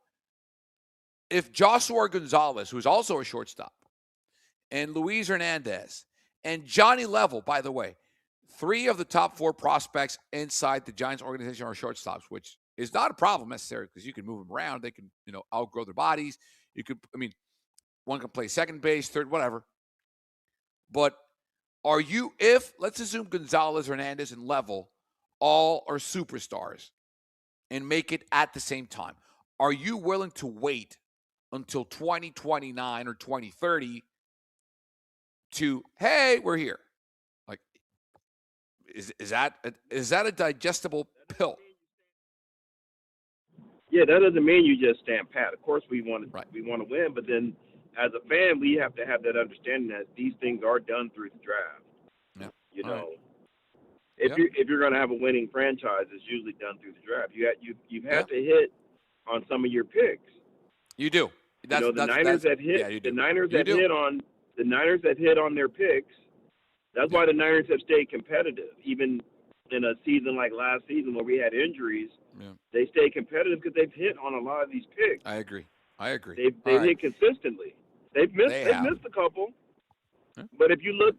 if Joshua Gonzalez, who's also a shortstop, and Luis Hernandez, and Johnny Level, by the way, 3 of the top 4 prospects inside the Giants organization are shortstops, which is not a problem necessarily because you can move them around. They can, outgrow their bodies. One can play second base, third, whatever. But let's assume Gonzalez, Hernandez, and Level all are superstars and make it at the same time, are you willing to wait until 2029 or 2030 to, hey, we're here? Like, is that a digestible pill? Yeah, that doesn't mean you just stand pat. Of course, we want to win, but then as a fan, we have to have that understanding that these things are done through the draft. Yeah. if you're going to have a winning franchise, it's usually done through the draft. You've had to hit on some of your picks. You do. The Niners that hit. Yeah, you do. The Niners You that do. hit on their picks. That's why the Niners have stayed competitive, even in a season like last season where we had injuries. Yeah. They stay competitive because they've hit on a lot of these picks. I agree. They've hit consistently. They've missed a couple, but if you look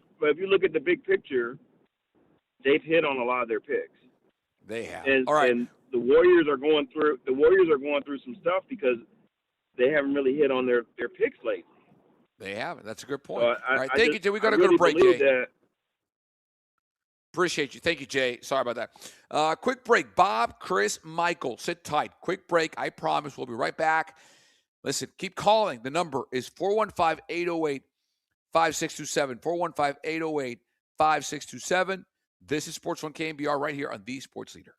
at the big picture, they've hit on a lot of their picks. They have. And, All right. and the Warriors are going through some stuff because they haven't really hit on their picks lately. They haven't. That's a good point. So All right. Thank you, Jay. We got to go to break, Jay. Appreciate you. Thank you, Jay. Sorry about that. Quick break. Bob, Chris, Michael, sit tight. Quick break. I promise we'll be right back. Listen, keep calling. The number is 415-808-5627. 415-808-5627. This is Sports on KNBR right here on The Sports Leader.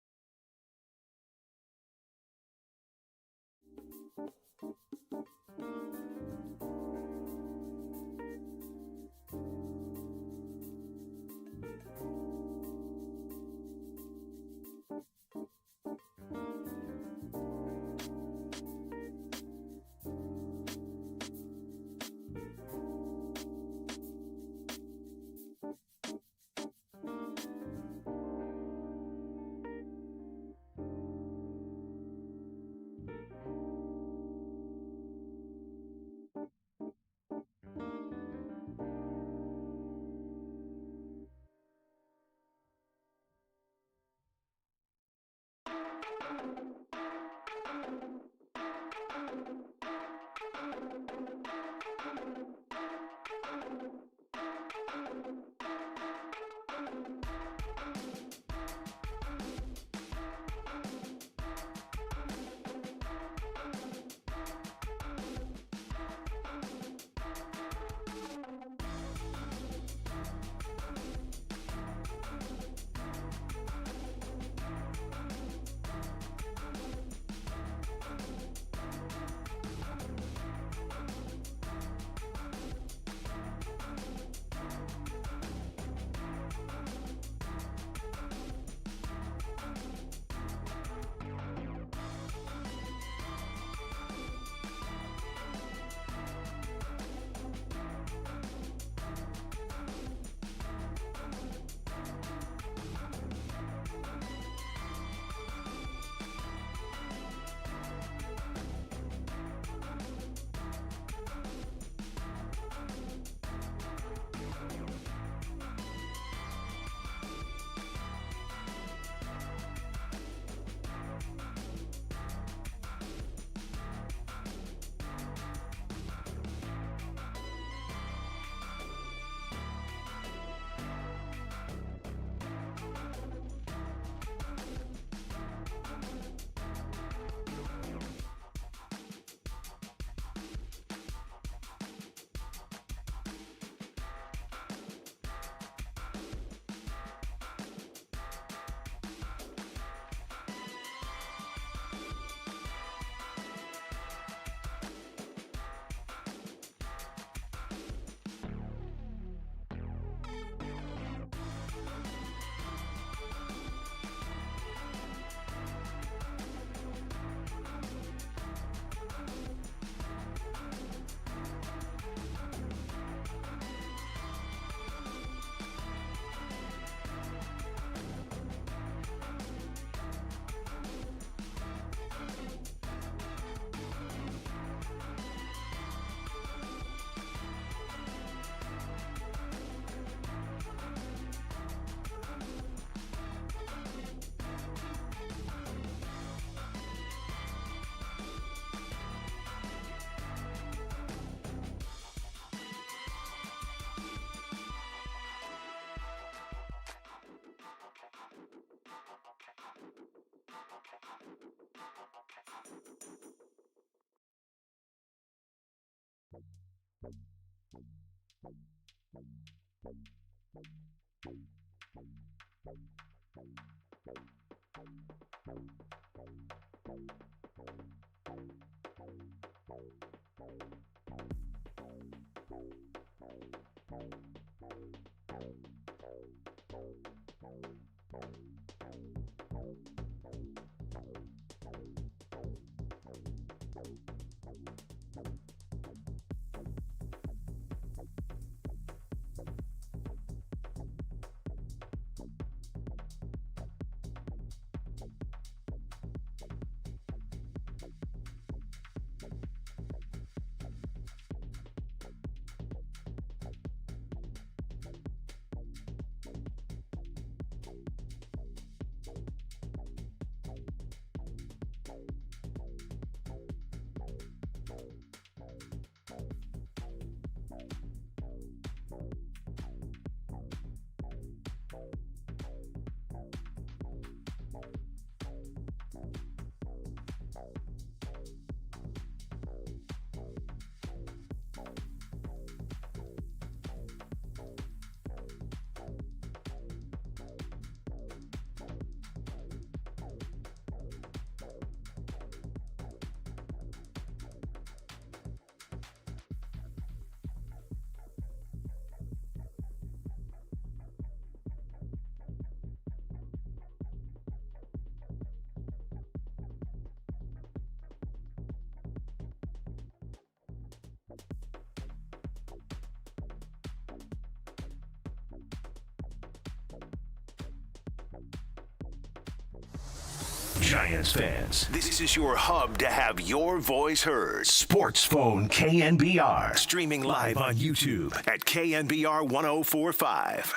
Giants fans, This is your hub to have your voice heard. Sports Phone KNBR. Streaming live on YouTube At KNBR 1045.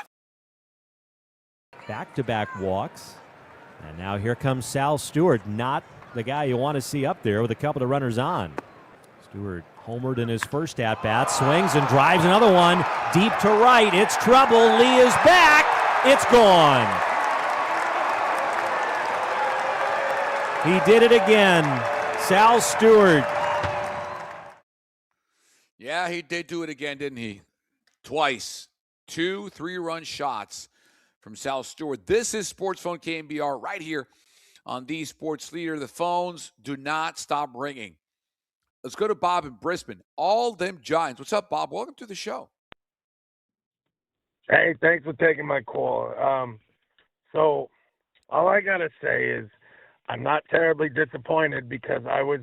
Back-to-back walks. And now here comes Sal Stewart, not the guy you want to see up there with a couple of runners on. Stewart homered in his first at-bat, swings and drives another one deep to right. It's trouble. Lee is back. It's gone. He did it again. Sal Stewart. Yeah, he did do it again, didn't he? Twice. 2 3-run shots from Sal Stewart. This is Sports Phone KNBR right here on the Sports Leader. The phones do not stop ringing. Let's go to Bob in Brisbane. All them Giants. What's up, Bob? Welcome to the show. Hey, thanks for taking my call. So all I got to say is I'm not terribly disappointed because I was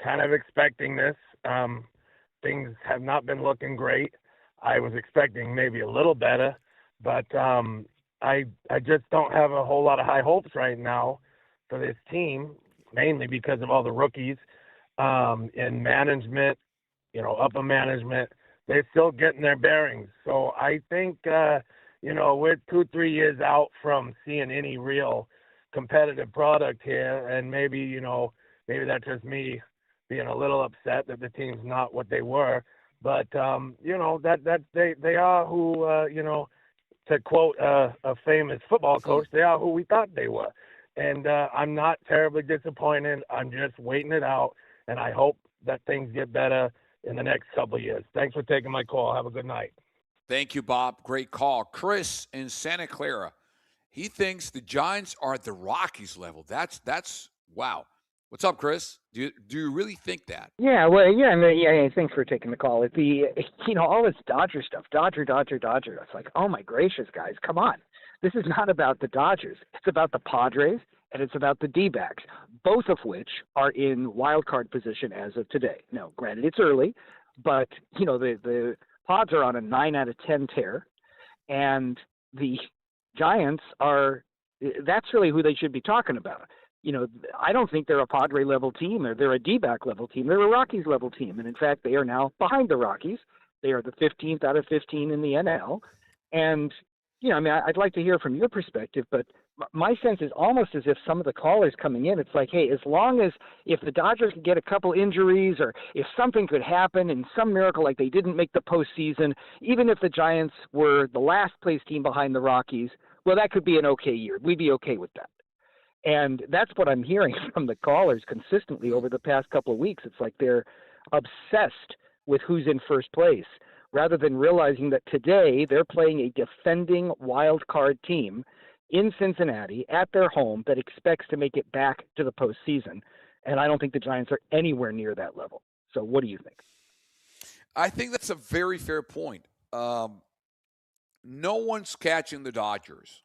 kind of expecting this. Things have not been looking great. I was expecting maybe a little better, but I just don't have a whole lot of high hopes right now for this team, mainly because of all the rookies in management, upper management. They're still getting their bearings. So I think, we're 2-3 years out from seeing any real competitive product here, and maybe that's just me being a little upset that the team's not what they were. But they are who to quote a famous football coach, they are who we thought they were. And I'm not terribly disappointed. I'm just waiting it out, and I hope that things get better in the next couple of years. Thanks for taking my call. Have a good night. Thank you, Bob. Great call. Chris in Santa Clara. He thinks the Giants are at the Rockies level. That's wow. What's up, Chris? Do you really think that? Yeah, well, yeah. Thanks for taking the call. All this Dodger stuff, Dodger. It's like, oh my gracious, guys, come on. This is not about the Dodgers. It's about the Padres and it's about the D-backs, both of which are in wild card position as of today. Now, granted, it's early, but the Pods are on a 9 out of 10 tear, and the Giants that's really who they should be talking about. I don't think they're a Padre level team or they're a D-back level team. They're a Rockies level team. And in fact, they are now behind the Rockies. They are the 15th out of 15 in the NL. And, I'd like to hear from your perspective, but my sense is almost as if some of the callers coming in, it's like, hey, as long as if the Dodgers could get a couple injuries or if something could happen in some miracle like they didn't make the postseason, even if the Giants were the last place team behind the Rockies, well, that could be an okay year. We'd be okay with that. And that's what I'm hearing from the callers consistently over the past couple of weeks. It's like they're obsessed with who's in first place rather than realizing that today they're playing a defending wild card team in Cincinnati at their home that expects to make it back to the postseason. And I don't think the Giants are anywhere near that level. So what do you think? I think that's a very fair point. No one's catching the Dodgers.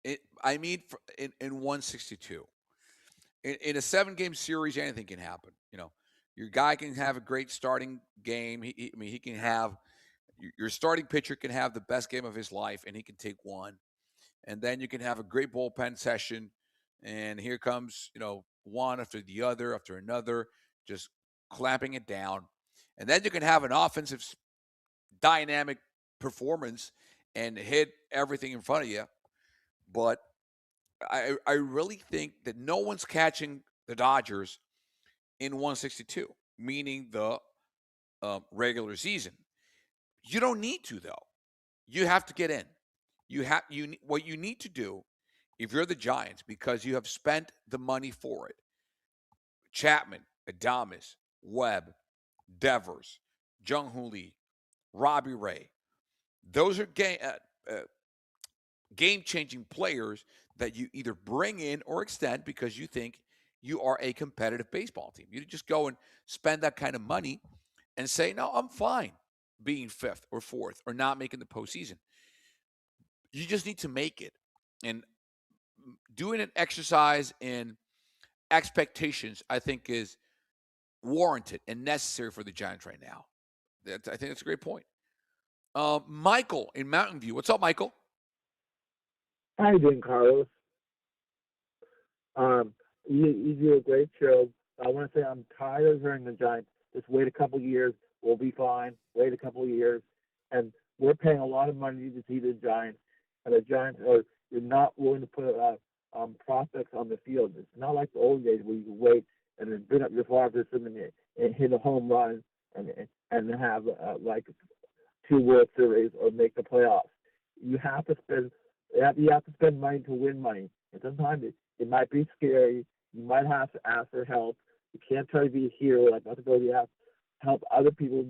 In 162. In a 7-game series, anything can happen. Your guy can have a great starting game. He can have your starting pitcher can have the best game of his life, and he can take one. And then you can have a great bullpen session, and here comes one after the other after another, just clamping it down. And then you can have an offensive dynamic performance and hit everything in front of you. But I really think that no one's catching the Dodgers in 162, meaning the regular season. You don't need to, though. You have to get in. What you need to do, if you're the Giants, because you have spent the money for it, Chapman, Adames, Webb, Devers, Jung-Hoo Lee, Robbie Ray, those are game-changing players that you either bring in or extend because you think you are a competitive baseball team. You just go and spend that kind of money and say, no, I'm fine being 5th or 4th or not making the postseason. You just need to make it. And doing an exercise in expectations, I think, is warranted and necessary for the Giants right now. I think that's a great point. Michael in Mountain View. What's up, Michael? How you doing, Carlos? You do a great show. I want to say I'm tired of hearing the Giants. Just wait a couple years. We'll be fine. Wait a couple of years. And we're paying a lot of money to see the Giants. And the Giants are not willing to put prospects on the field. It's not like the old days where you can wait and then bring up your farm system and hit a home run and have like 2 World Series or make the playoffs. You have to spend money to win money. And sometimes it might be scary. You might have to ask for help. You can't try to be a hero like not to go. You have to help other people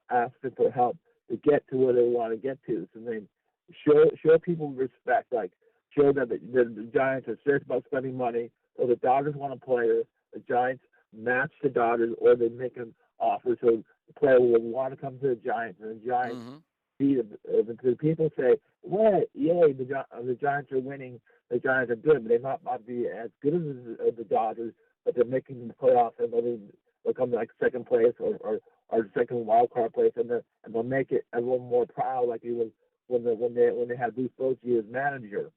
ask for help to get to where they want to get to. So then show people respect. Like show them that the Giants are serious about spending money. Or the Dodgers want a player, the Giants match the Dodgers, or they make an offer so the player will want to come to the Giants, and the Giants. The people say, "Well, yay, the Giants are winning. The Giants are good, but they might not be as good as the Dodgers, but they're making the playoffs, and they'll come to like second place or second wild card place, and they'll make it a little more proud, like it was when they had Bruce Bochy as manager.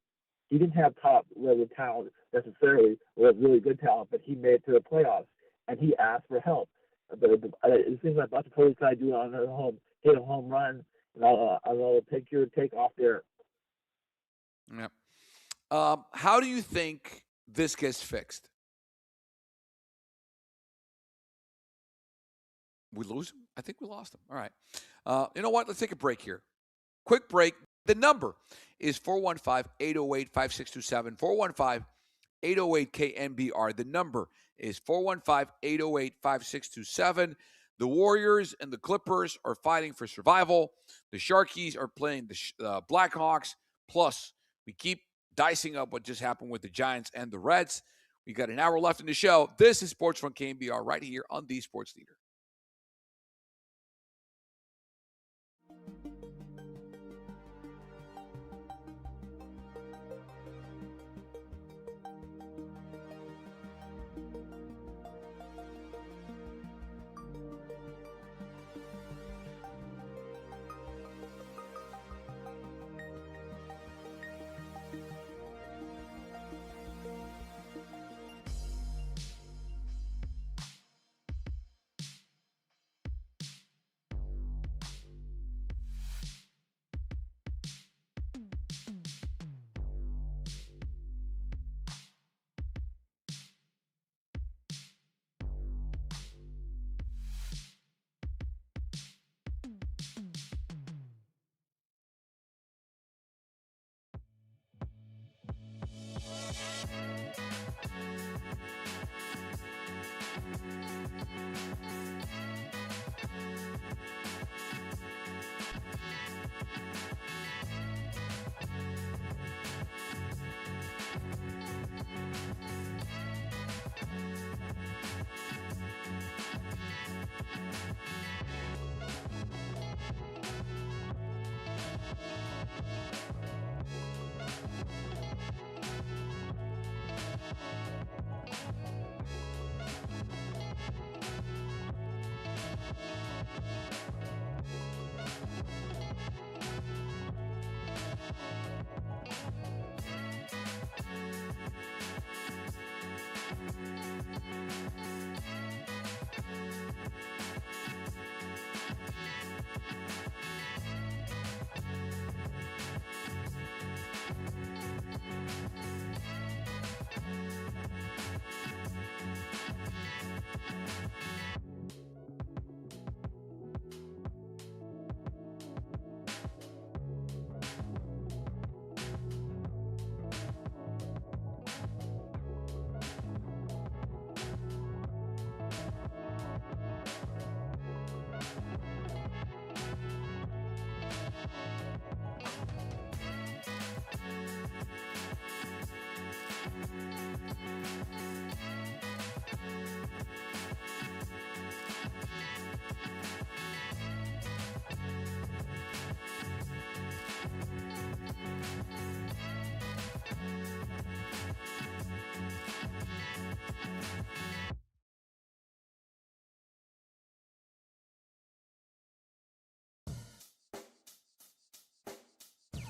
He didn't have top level talent necessarily, or really good talent, but he made it to the playoffs, and he asked for help. It seems like Buster Posey tried to do it on their home, hit a home run. And I'll take your take off there. Yeah. How do you think this gets fixed? We lose him? I think we lost him. All right. You know what? Let's take a break here. Quick break. The number is 415-808-5627. 415-808-KNBR. The number is 415-808-5627. The Warriors and the Clippers are fighting for survival. The Sharkies are playing the Blackhawks. Plus, we keep dicing up what just happened with the Giants and the Reds. We got an hour left in the show. This is Sports from KNBR right here on the Sports Leader.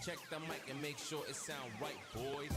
Check the mic and make sure it sound right, boys.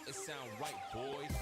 It sound right, boys.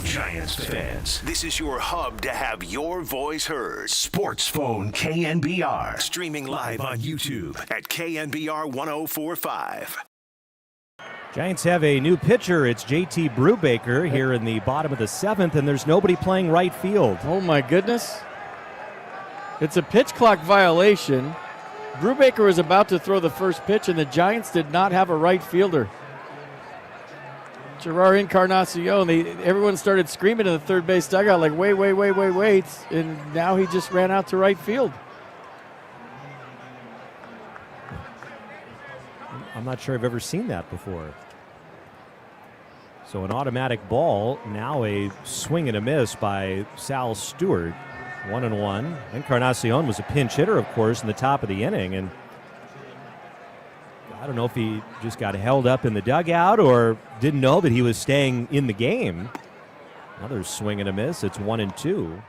Giants fans, This is your hub to have your voice heard. Sports Phone KNBR. Streaming live on YouTube at KNBR 1045. Giants have a new pitcher. It's JT Brubaker here in the bottom of the seventh, and there's nobody playing right field. Oh, my goodness. It's a pitch clock violation. Brubaker was about to throw the first pitch, and the Giants did not have a right fielder. Gerard Encarnacion, everyone started screaming in the third base dugout like, wait, and now he just ran out to right field. I'm not sure I've ever seen that before. So an automatic ball, now a swing and a miss by Sal Stewart. 1-1. Encarnacion was a pinch hitter, of course, in the top of the inning, and I don't know if he just got held up in the dugout or didn't know that he was staying in the game. Another swing and a miss. It's 1-2.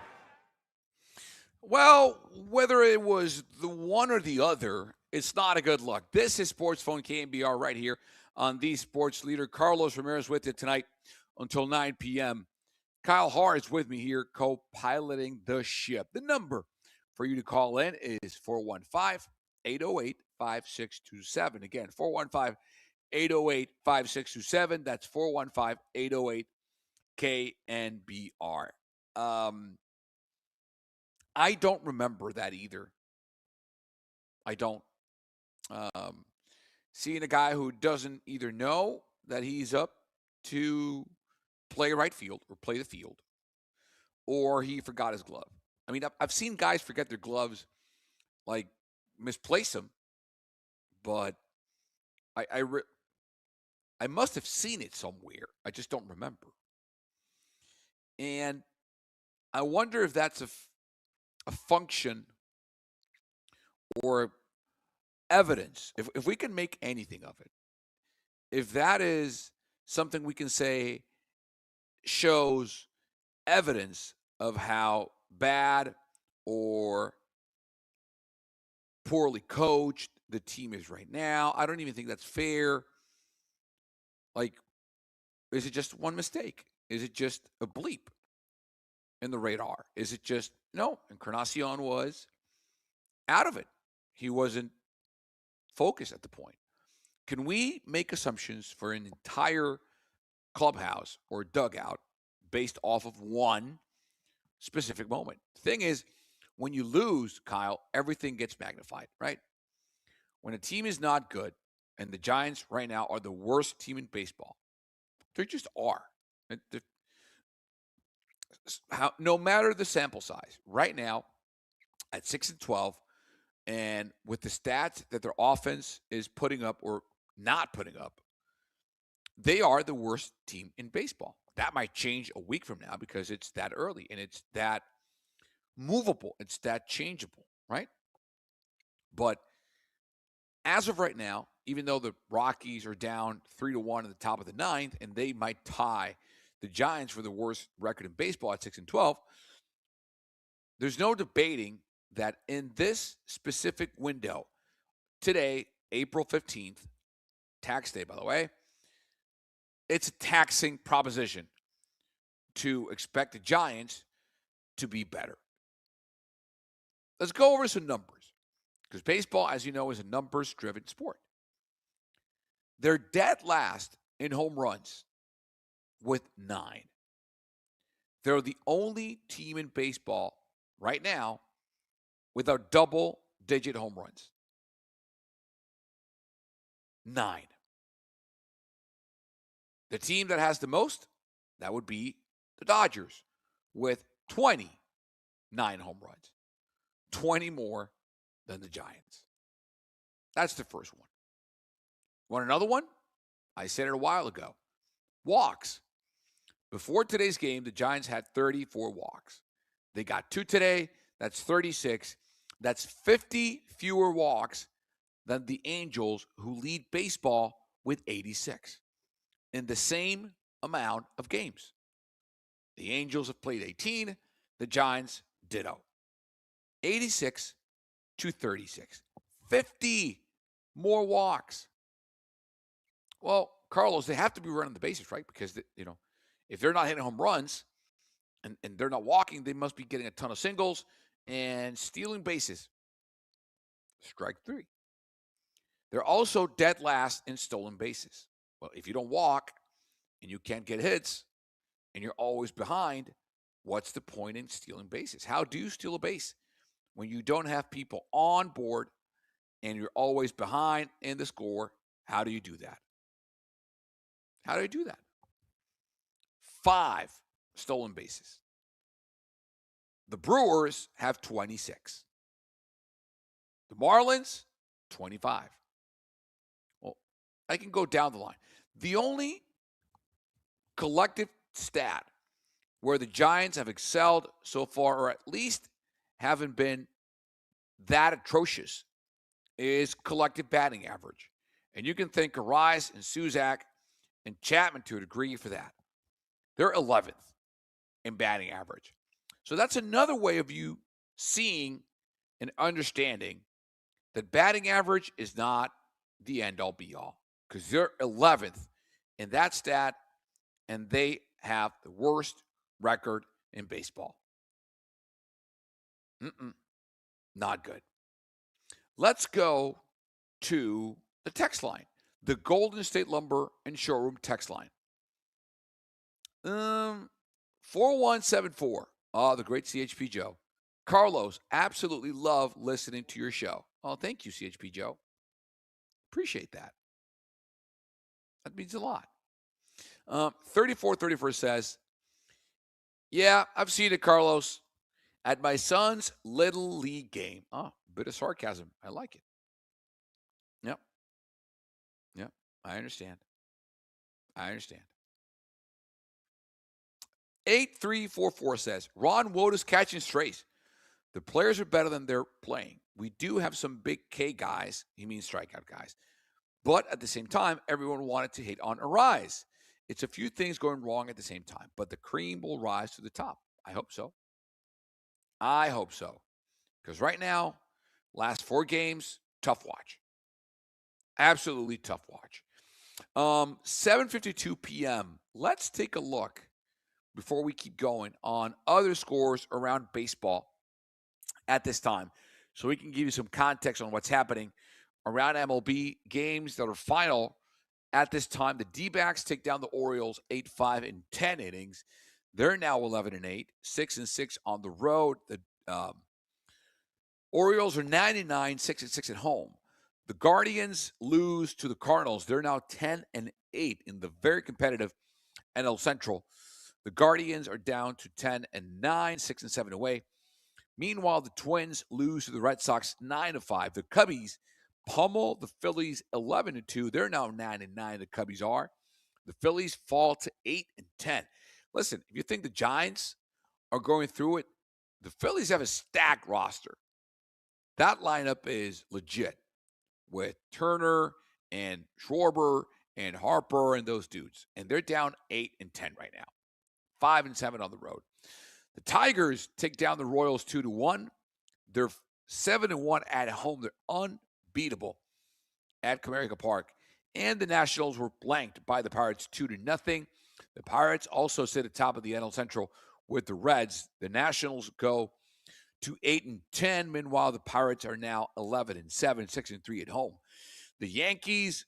Well, whether it was the one or the other, it's not a good look. This is Sports Phone KNBR right here on the Sports Leader. Carlos Ramirez with you tonight until 9 p.m. Kyle Haar is with me here co-piloting the ship. The number for you to call in is 415-808-5627. Again, 415-808-5627. That's 415-808-KNBR. I don't remember that either. I don't. Seeing a guy who doesn't either know that he's up to play right field or play the field, or he forgot his glove. I mean, I've seen guys forget their gloves, like misplace them, but I must have seen it somewhere. I just don't remember. And I wonder if that's a function or evidence, if we can make anything of it, if that is something we can say shows evidence of how bad or poorly coached the team is right now. I don't even think that's fair. Like, is it just one mistake? Is it just a bleep in the radar? Is it just, no, Encarnacion was out of it. He wasn't focused at the point. Can we make assumptions for an entire clubhouse or dugout based off of one specific moment? The thing is, when you lose, Kyle, everything gets magnified, right? When a team is not good, and the Giants right now are the worst team in baseball, they just are. No matter the sample size, right now at 6-12, and with the stats that their offense is putting up or not putting up, they are the worst team in baseball. That might change a week from now because it's that early and it's that movable. It's that changeable, right? But as of right now, even though the Rockies are down 3-1 at the top of the ninth, and they might tie the Giants for the worst record in baseball at 6-12, there's no debating that in this specific window, today, April 15th, tax day, by the way, it's a taxing proposition to expect the Giants to be better. Let's go over some numbers, because baseball, as you know, is a numbers-driven sport. They're dead last in home runs with 9. They're the only team in baseball right now without double-digit home runs. 9. The team that has the most, that would be the Dodgers with 29 home runs. 20 more than the Giants. That's the first one. Want another one? I said it a while ago. Walks. Before today's game, the Giants had 34 walks. They got 2 today. That's 36. That's 50 fewer walks than the Angels, who lead baseball with 86 in the same amount of games. The Angels have played 18. The Giants, ditto. 86 to 36. 50 more walks. Well, Carlos, they have to be running the bases, right? Because, if they're not hitting home runs and they're not walking, they must be getting a ton of singles and stealing bases. Strike 3. They're also dead last in stolen bases. Well, if you don't walk and you can't get hits and you're always behind, what's the point in stealing bases? How do you steal a base when you don't have people on board and you're always behind in the score? How do you do that? How do you do that? 5 stolen bases. The Brewers have 26. The Marlins, 25. Well, I can go down the line. The only collective stat where the Giants have excelled so far, or at least haven't been that atrocious, is collective batting average. And you can thank Arise and Suzak and Chapman to a degree for that. They're 11th in batting average. So that's another way of you seeing and understanding that batting average is not the end-all, be-all, because they're 11th in that stat, and they have the worst record in baseball. Not good. Let's go to the text line, the Golden State Lumber and Showroom text line. 4174. Oh, the great CHP Joe. Carlos, absolutely love listening to your show. Oh, thank you, CHP Joe. Appreciate that. That means a lot. 3434 says, yeah, I've seen it, Carlos, at my son's Little League game. Oh, bit of sarcasm. I like it. Yep. I understand. 8344 says, Ron Wood is catching strays. The players are better than they're playing. We do have some big K guys. He means strikeout guys. But at the same time, everyone wanted to hit on Arise. It's a few things going wrong at the same time, but the cream will rise to the top. I hope so. Because right now, last 4 games, tough watch. Absolutely tough watch. 7:52 p.m. Let's take a look before we keep going on other scores around baseball at this time, so we can give you some context on what's happening around MLB games that are final at this time. The D-backs take down the Orioles 8-5 in 10 innings. They're now 11-8, 6-6 on the road. The Orioles are 99, 6-6 at home. The Guardians lose to the Cardinals. They're now 10-8 in the very competitive NL Central. The Guardians are down to 10-9, 6-7 away. Meanwhile, the Twins lose to the Red Sox 9-5. The Cubbies pummel the Phillies 11-2. They're now 9-9. The Cubbies are. The Phillies fall to 8-10. Listen, if you think the Giants are going through it, the Phillies have a stacked roster. That lineup is legit with Turner and Schwarber and Harper and those dudes. And they're down 8-10 right now. 5-7 on the road. The Tigers take down the Royals 2-1. They're 7-1 at home. They're unbeatable at Comerica Park. And the Nationals were blanked by the Pirates 2-0. The Pirates also sit atop of the NL Central with the Reds. The Nationals go to 8-10. Meanwhile, the Pirates are now 11-7, 6-3 at home. The Yankees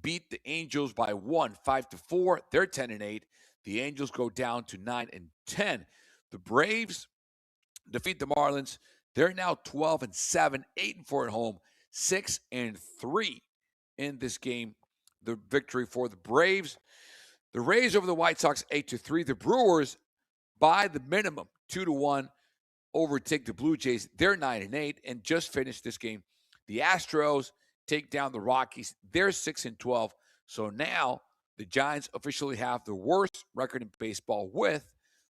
beat the Angels by 5-4. They're 10-8. The Angels go down to 9-10. The Braves defeat the Marlins. They're now 12-7, 8-4 at home, 6-3 in this game. The victory for the Braves. The Rays over the White Sox 8-3. The Brewers, by the minimum, 2-1, overtake the Blue Jays. They're 9-8 and just finished this game. The Astros take down the Rockies. They're 6-12. So now the Giants officially have the worst record in baseball with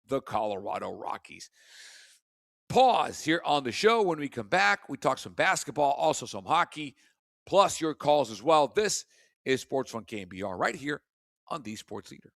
the Colorado Rockies. Pause here on the show. When we come back, we talk some basketball, also some hockey, plus your calls as well. This is Sports Fun KNBR right here on the Sports Leader.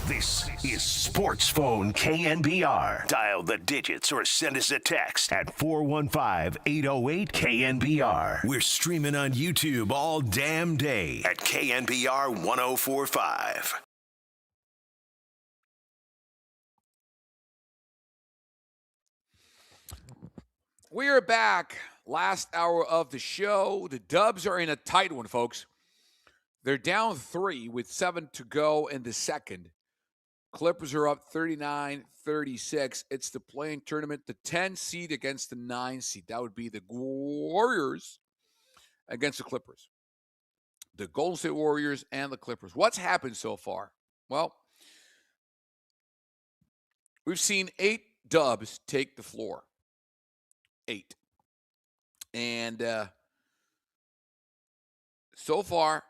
This is Sports Phone KNBR. Dial the digits or send us a text at 415-808-KNBR. We're streaming on YouTube all damn day at KNBR 1045. We are back. Last hour of the show. The Dubs are in a tight one, folks. They're down 3 with 7 to go in the second. Clippers are up 39-36. It's the play-in tournament, the 10 seed against the 9 seed. That would be the Warriors against the Clippers. The Golden State Warriors and the Clippers. What's happened so far? Well, we've seen 8 Dubs take the floor. 8. And so far,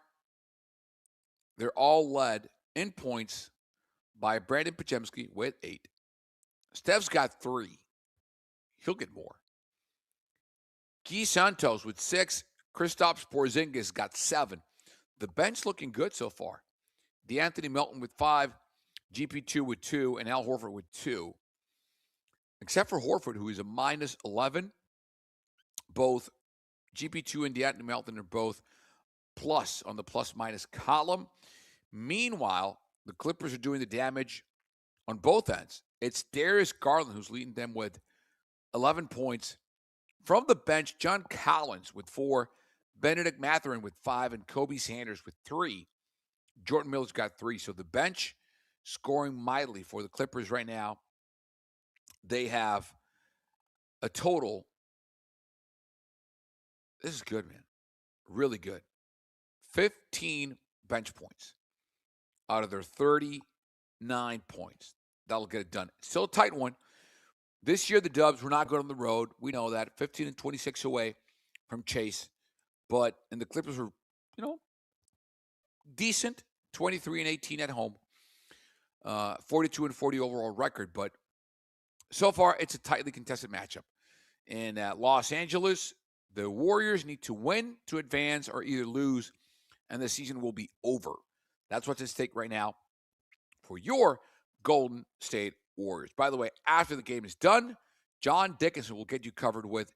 they're all led in points by Brandon Podziemski with 8. Steph's got 3. He'll get more. Guy Santos with 6. Kristaps Porzingis got 7. The bench looking good so far. DeAnthony Melton with 5. GP2 with 2. And Al Horford with 2. Except for Horford, who is a minus 11. Both GP2 and DeAnthony Melton are both plus on the plus-minus column. Meanwhile, the Clippers are doing the damage on both ends. It's Darius Garland who's leading them with 11 points. From the bench, John Collins with 4, Benedict Mathurin with 5, and Kobe Sanders with 3. Jordan Miller's got 3. So the bench scoring mightily for the Clippers right now. They have a total. This is good, man. Really good. 15 bench points out of their 39 points. That'll get it done. Still a tight one. This year, the Dubs were not good on the road. We know that. 15-26 away from Chase. And the Clippers were, decent. 23-18 at home. 42-40 overall record. But so far, it's a tightly contested matchup. In Los Angeles, the Warriors need to win to advance or either lose, and the season will be over. That's what's at stake right now for your Golden State Warriors. By the way, after the game is done, John Dickinson will get you covered with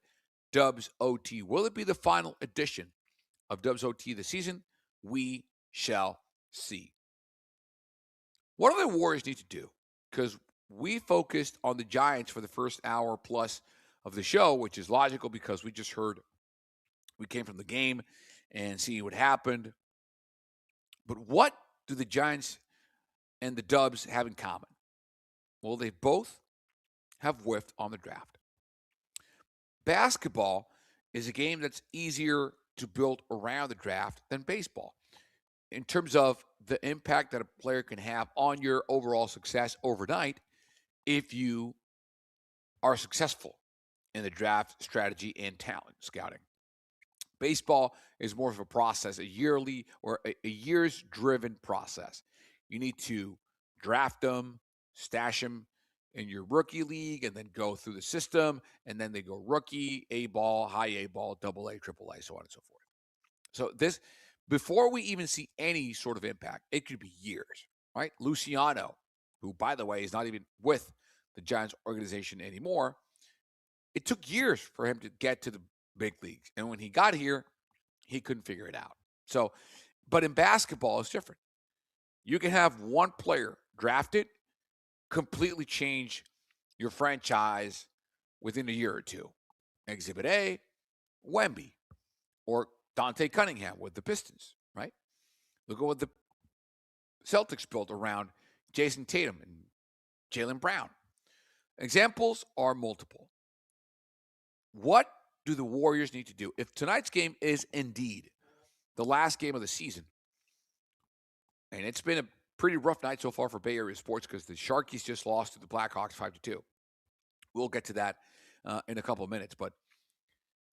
Dubs OT. Will it be the final edition of Dubs OT this season? We shall see. What do the Warriors need to do? Because we focused on the Giants for the first hour plus of the show, which is logical because we just heard, we came from the game and see what happened. But what do the Giants and the Dubs have in common? Well, they both have whiffed on the draft. Basketball is a game that's easier to build around the draft than baseball in terms of the impact that a player can have on your overall success overnight if you are successful in the draft strategy and talent scouting. Baseball is more of a process, a yearly or a years-driven process. You need to draft them, stash them in your rookie league, and then go through the system, and then they go rookie, A-ball, high A-ball, double A, triple A, so on and so forth. So this, before we even see any sort of impact, it could be years, right? Luciano, who, by the way, is not even with the Giants organization anymore, it took years for him to get to the big leagues. And when he got here, he couldn't figure it out. So, but in basketball, it's different. You can have one player drafted, completely change your franchise within a year or two. Exhibit A, Wemby or Dante Cunningham with the Pistons, right? Look at what the Celtics built around Jason Tatum and Jaylen Brown. Examples are multiple. What do the Warriors need to do? If tonight's game is indeed the last game of the season, and it's been a pretty rough night so far for Bay Area sports because the Sharkies just lost to the Blackhawks 5-2. We'll get to that in a couple of minutes. But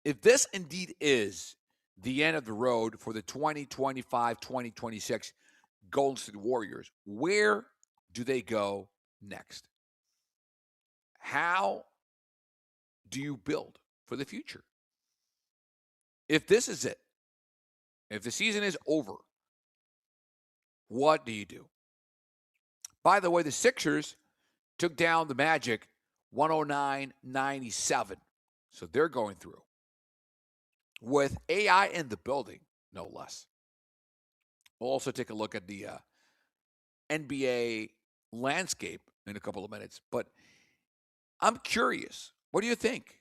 if this indeed is the end of the road for the 2025-2026 Golden State Warriors, where do they go next? How do you build for the future? If this is it, if the season is over, what do you do? By the way, the Sixers took down the Magic 109-97. So they're going through. With AI in the building, no less. We'll also take a look at the NBA landscape in a couple of minutes. But I'm curious. What do you think?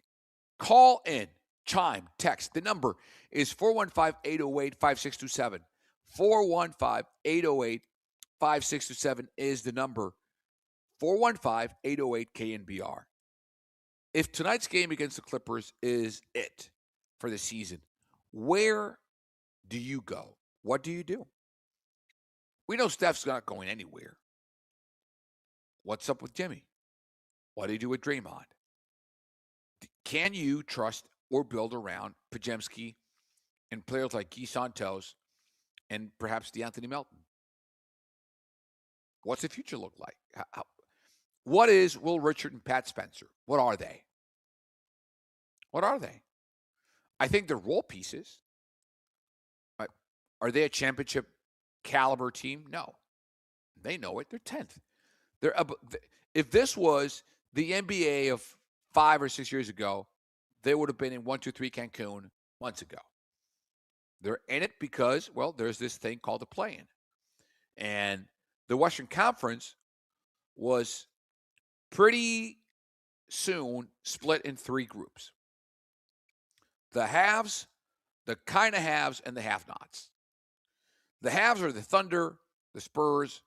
Call in, chime, text. The number is 415-808-5627. 415-808-5627 is the number. 415-808-KNBR. If tonight's game against the Clippers is it for the season, where do you go? What do you do? We know Steph's not going anywhere. What's up with Jimmy? What do you do with Draymond? Can you trust or build around Podziemski and players like Guy Santos and perhaps DeAnthony Melton? What's the future look like? What is Will Richard and Pat Spencer? What are they? What are they? I think they're role pieces. Are they a championship caliber team? No. They know it. They're 10th. If this was the NBA of 5 or 6 years ago, they would have been in 1-2-3 Cancun months ago. They're in it because, well, there's this thing called the play-in. And the Western Conference was pretty soon split in 3 groups. The haves, the kind of haves, and the have-nots. The haves are the Thunder, the Spurs,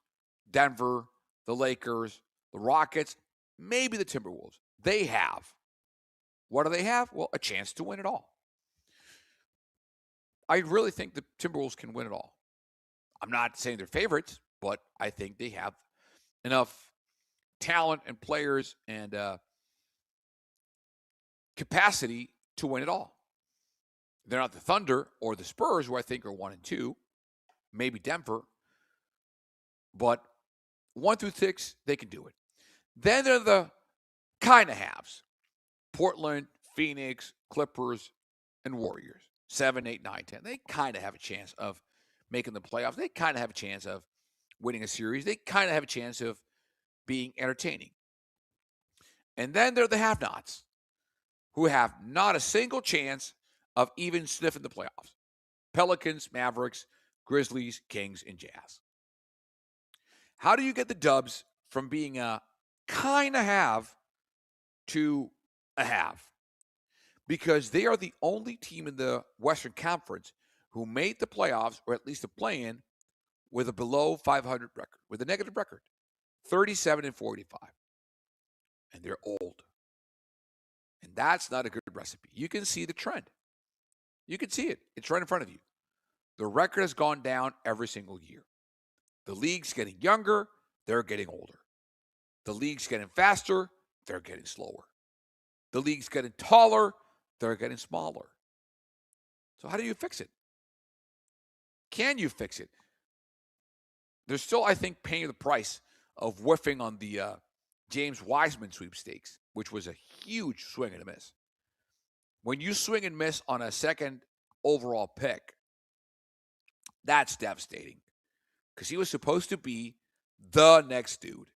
Denver, the Lakers, the Rockets, maybe the Timberwolves. They have. What do they have? Well, a chance to win it all. I really think the Timberwolves can win it all. I'm not saying they're favorites, but I think they have enough talent and players and capacity to win it all. They're not the Thunder or the Spurs, who I think are 1 and 2, maybe Denver, but 1 through 6, they can do it. Then they're the kind of halves. Portland, Phoenix, Clippers, and Warriors. 7, 8, 9, 10. They kind of have a chance of making the playoffs. They kind of have a chance of winning a series. They kind of have a chance of being entertaining. And then they're the have-nots, who have not a single chance of even sniffing the playoffs. Pelicans, Mavericks, Grizzlies, Kings, and Jazz. How do you get the Dubs from being a kind of have to a have? Because they are the only team in the Western Conference who made the playoffs, or at least the play-in, with a below 500 record, with a negative record, 37-45. And they're old. And that's not a good recipe. You can see the trend. You can see it. It's right in front of you. The record has gone down every single year. The league's getting younger, they're getting older. The league's getting faster, they're getting slower. The league's getting taller, they're getting smaller. So how do you fix it? Can you fix it? They're still, I think, paying the price of whiffing on the James Wiseman sweepstakes, which was a huge swing and a miss. When you swing and miss on a second overall pick, that's devastating. Because he was supposed to be the next dude.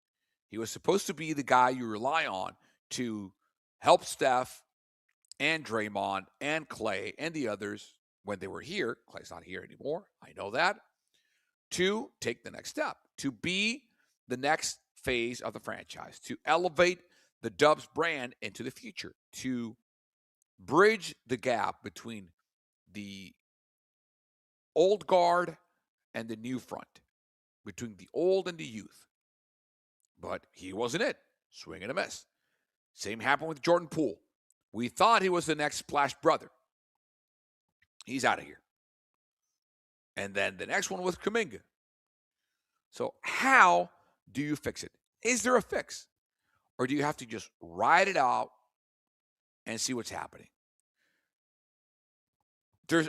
He was supposed to be the guy you rely on to help Steph and Draymond and Clay and the others when they were here. Clay's not here anymore. I know that. To take the next step, to be the next phase of the franchise, to elevate the Dubs brand into the future, to bridge the gap between the old guard and the new front, between the old and the youth. But he wasn't it. Swing and a miss. Same happened with Jordan Poole. We thought he was the next Splash brother. He's out of here. And then the next one was Kuminga. So how do you fix it? Is there a fix? Or do you have to just ride it out and see what's happening?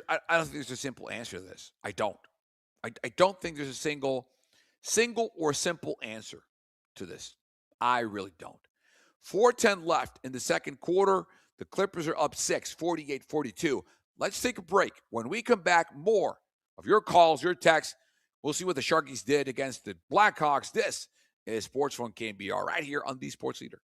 I don't think there's a simple answer to this. I don't. I don't think there's a single or simple answer to this. I really don't. 4:10 left in the second quarter. The Clippers are up 6, 48-42. Let's take a break. When we come back, more of your calls, your texts. We'll see what the Sharkies did against the Blackhawks. This is Sports Phone KNBR right here on the Sports Leader.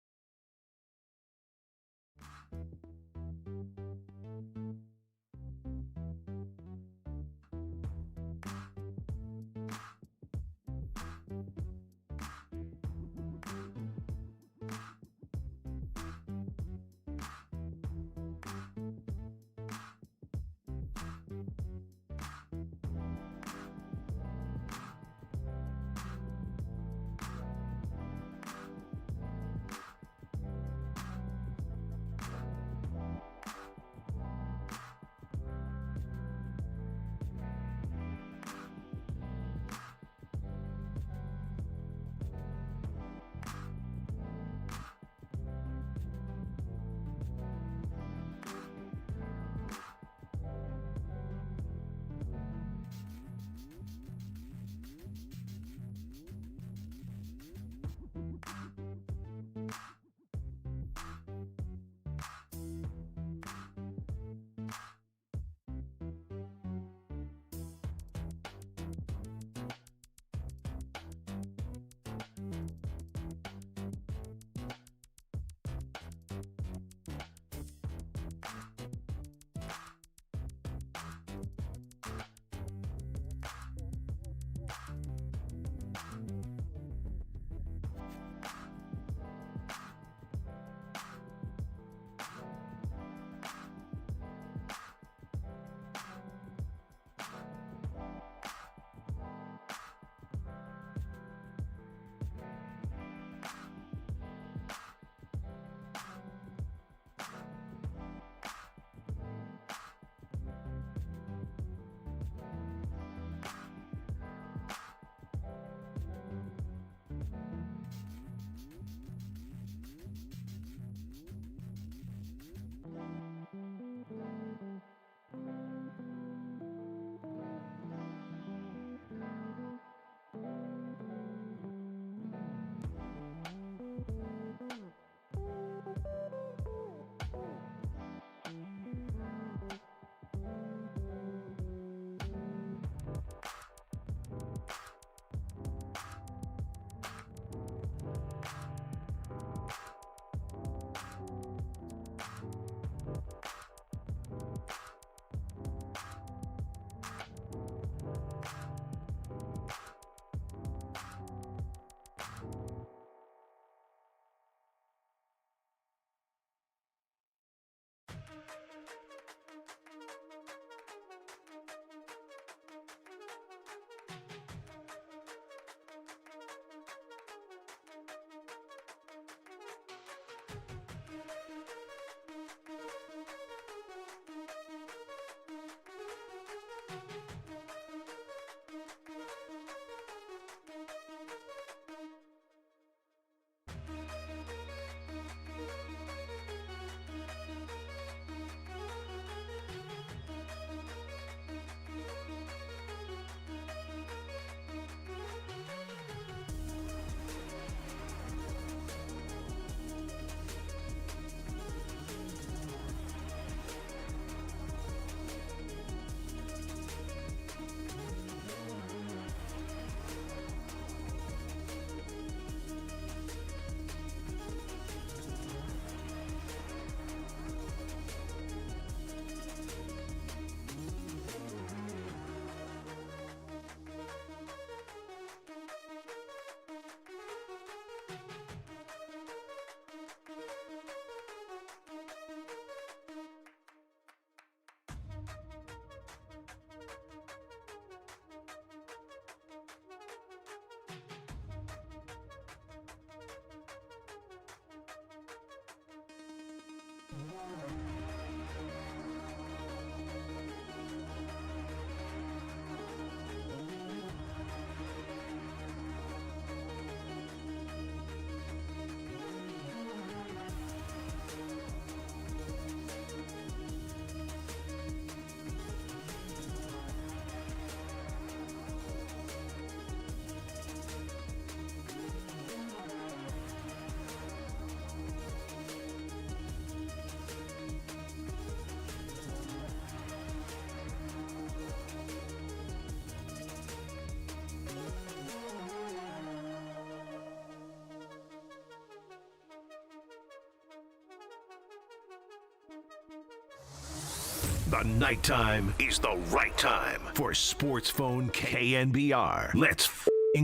The nighttime is the right time for Sports Phone KNBR. Let's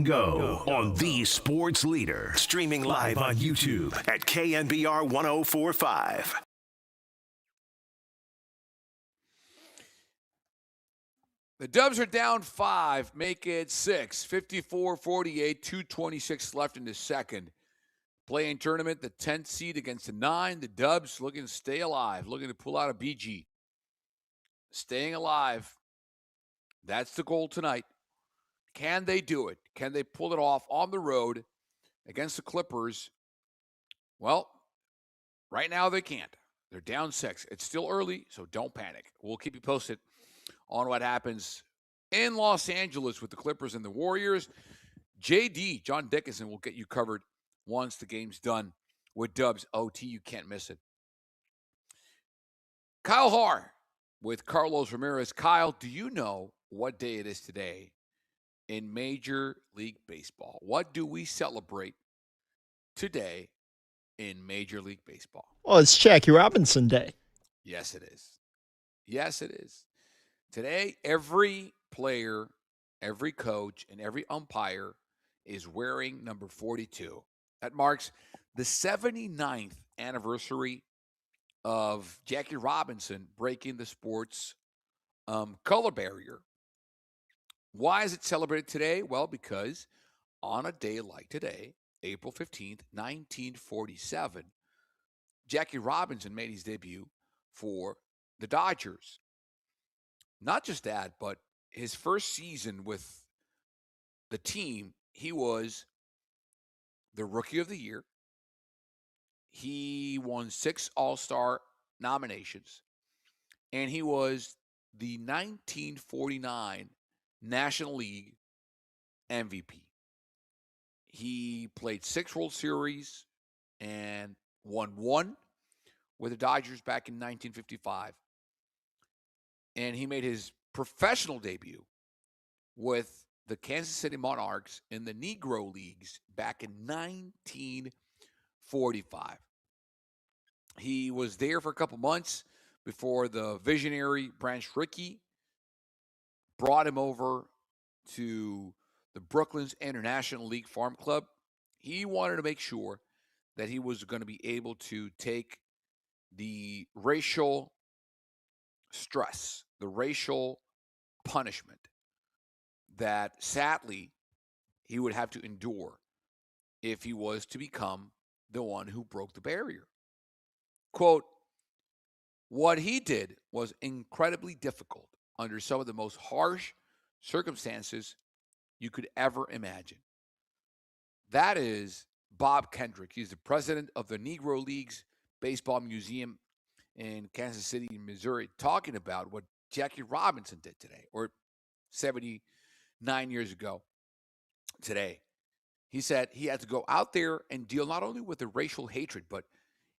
go on the sports leader. Streaming live on YouTube at KNBR 1045. The Dubs are down 5, make it 6. 54-48, 2:26 left in the second. Play-in tournament, the 10th seed against the 9. The Dubs looking to stay alive, looking to pull out a BG. Staying alive. That's the goal tonight. Can they do it? Can they pull it off on the road against the Clippers? Well, right now they can't. They're down 6. It's still early, so don't panic. We'll keep you posted on what happens in Los Angeles with the Clippers and the Warriors. JD, John Dickinson, will get you covered once the game's done with Dubs OT. You can't miss it. Kyle Haar with Carlos Ramirez. Kyle, do you know what day it is today in Major League Baseball? What do we celebrate today in Major League Baseball? Well, it's Jackie Robinson Day. Yes, it is. Yes, it is. Today, every player, every coach, and every umpire is wearing number 42. That marks the 79th anniversary of Jackie Robinson breaking the sports color barrier. Why is it celebrated today? Well, because on a day like today, April 15th, 1947, Jackie Robinson made his debut for the Dodgers. Not just that, but his first season with the team, he was the Rookie of the Year. He won 6 All-Star nominations, and he was the 1949 National League MVP. He played 6 World Series and won 1 with the Dodgers back in 1955. And he made his professional debut with the Kansas City Monarchs in the Negro Leagues back in 1945. He was there for a couple months before the visionary Branch Rickey brought him over to the Brooklyn's International League Farm Club. He wanted to make sure that he was going to be able to take the racial stress, the racial punishment that sadly he would have to endure if he was to become the one who broke the barrier. Quote, what he did was incredibly difficult under some of the most harsh circumstances you could ever imagine. That is Bob Kendrick. He's the president of the Negro Leagues Baseball Museum in Kansas City, Missouri, talking about what Jackie Robinson did today, or 79 years ago today. He said he had to go out there and deal not only with the racial hatred, but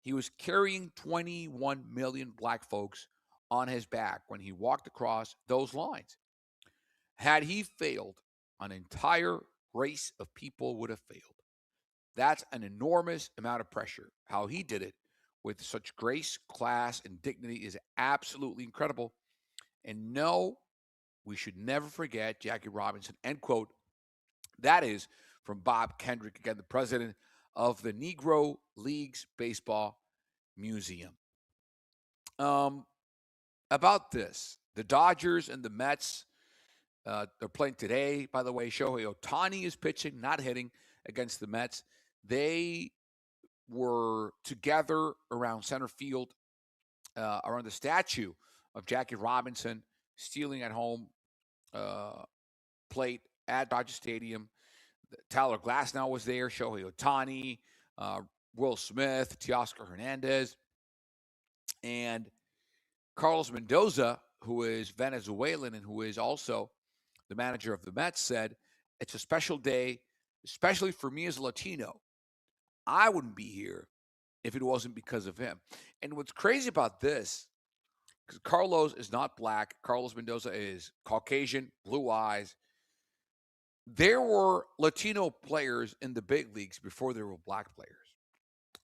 he was carrying 21 million black folks on his back when he walked across those lines. Had he failed, an entire race of people would have failed. That's an enormous amount of pressure. How he did it with such grace, class, and dignity is absolutely incredible. And no, we should never forget Jackie Robinson, end quote. That is from Bob Kendrick, again, the president of the Negro Leagues Baseball Museum. About this, the Dodgers and the Mets, they're playing today, by the way. Shohei Ohtani is pitching, not hitting, against the Mets. They were together around center field around the statue of Jackie Robinson stealing at home plate at Dodger Stadium. Tyler Glasnow was there, Shohei Ohtani, Will Smith, Teoscar Hernandez, and Carlos Mendoza, who is Venezuelan and who is also the manager of the Mets, said, "It's a special day, especially for me as a Latino. I wouldn't be here if it wasn't because of him." And what's crazy about this, because Carlos is not black, Carlos Mendoza is Caucasian, blue eyes. There were Latino players in the big leagues before there were black players.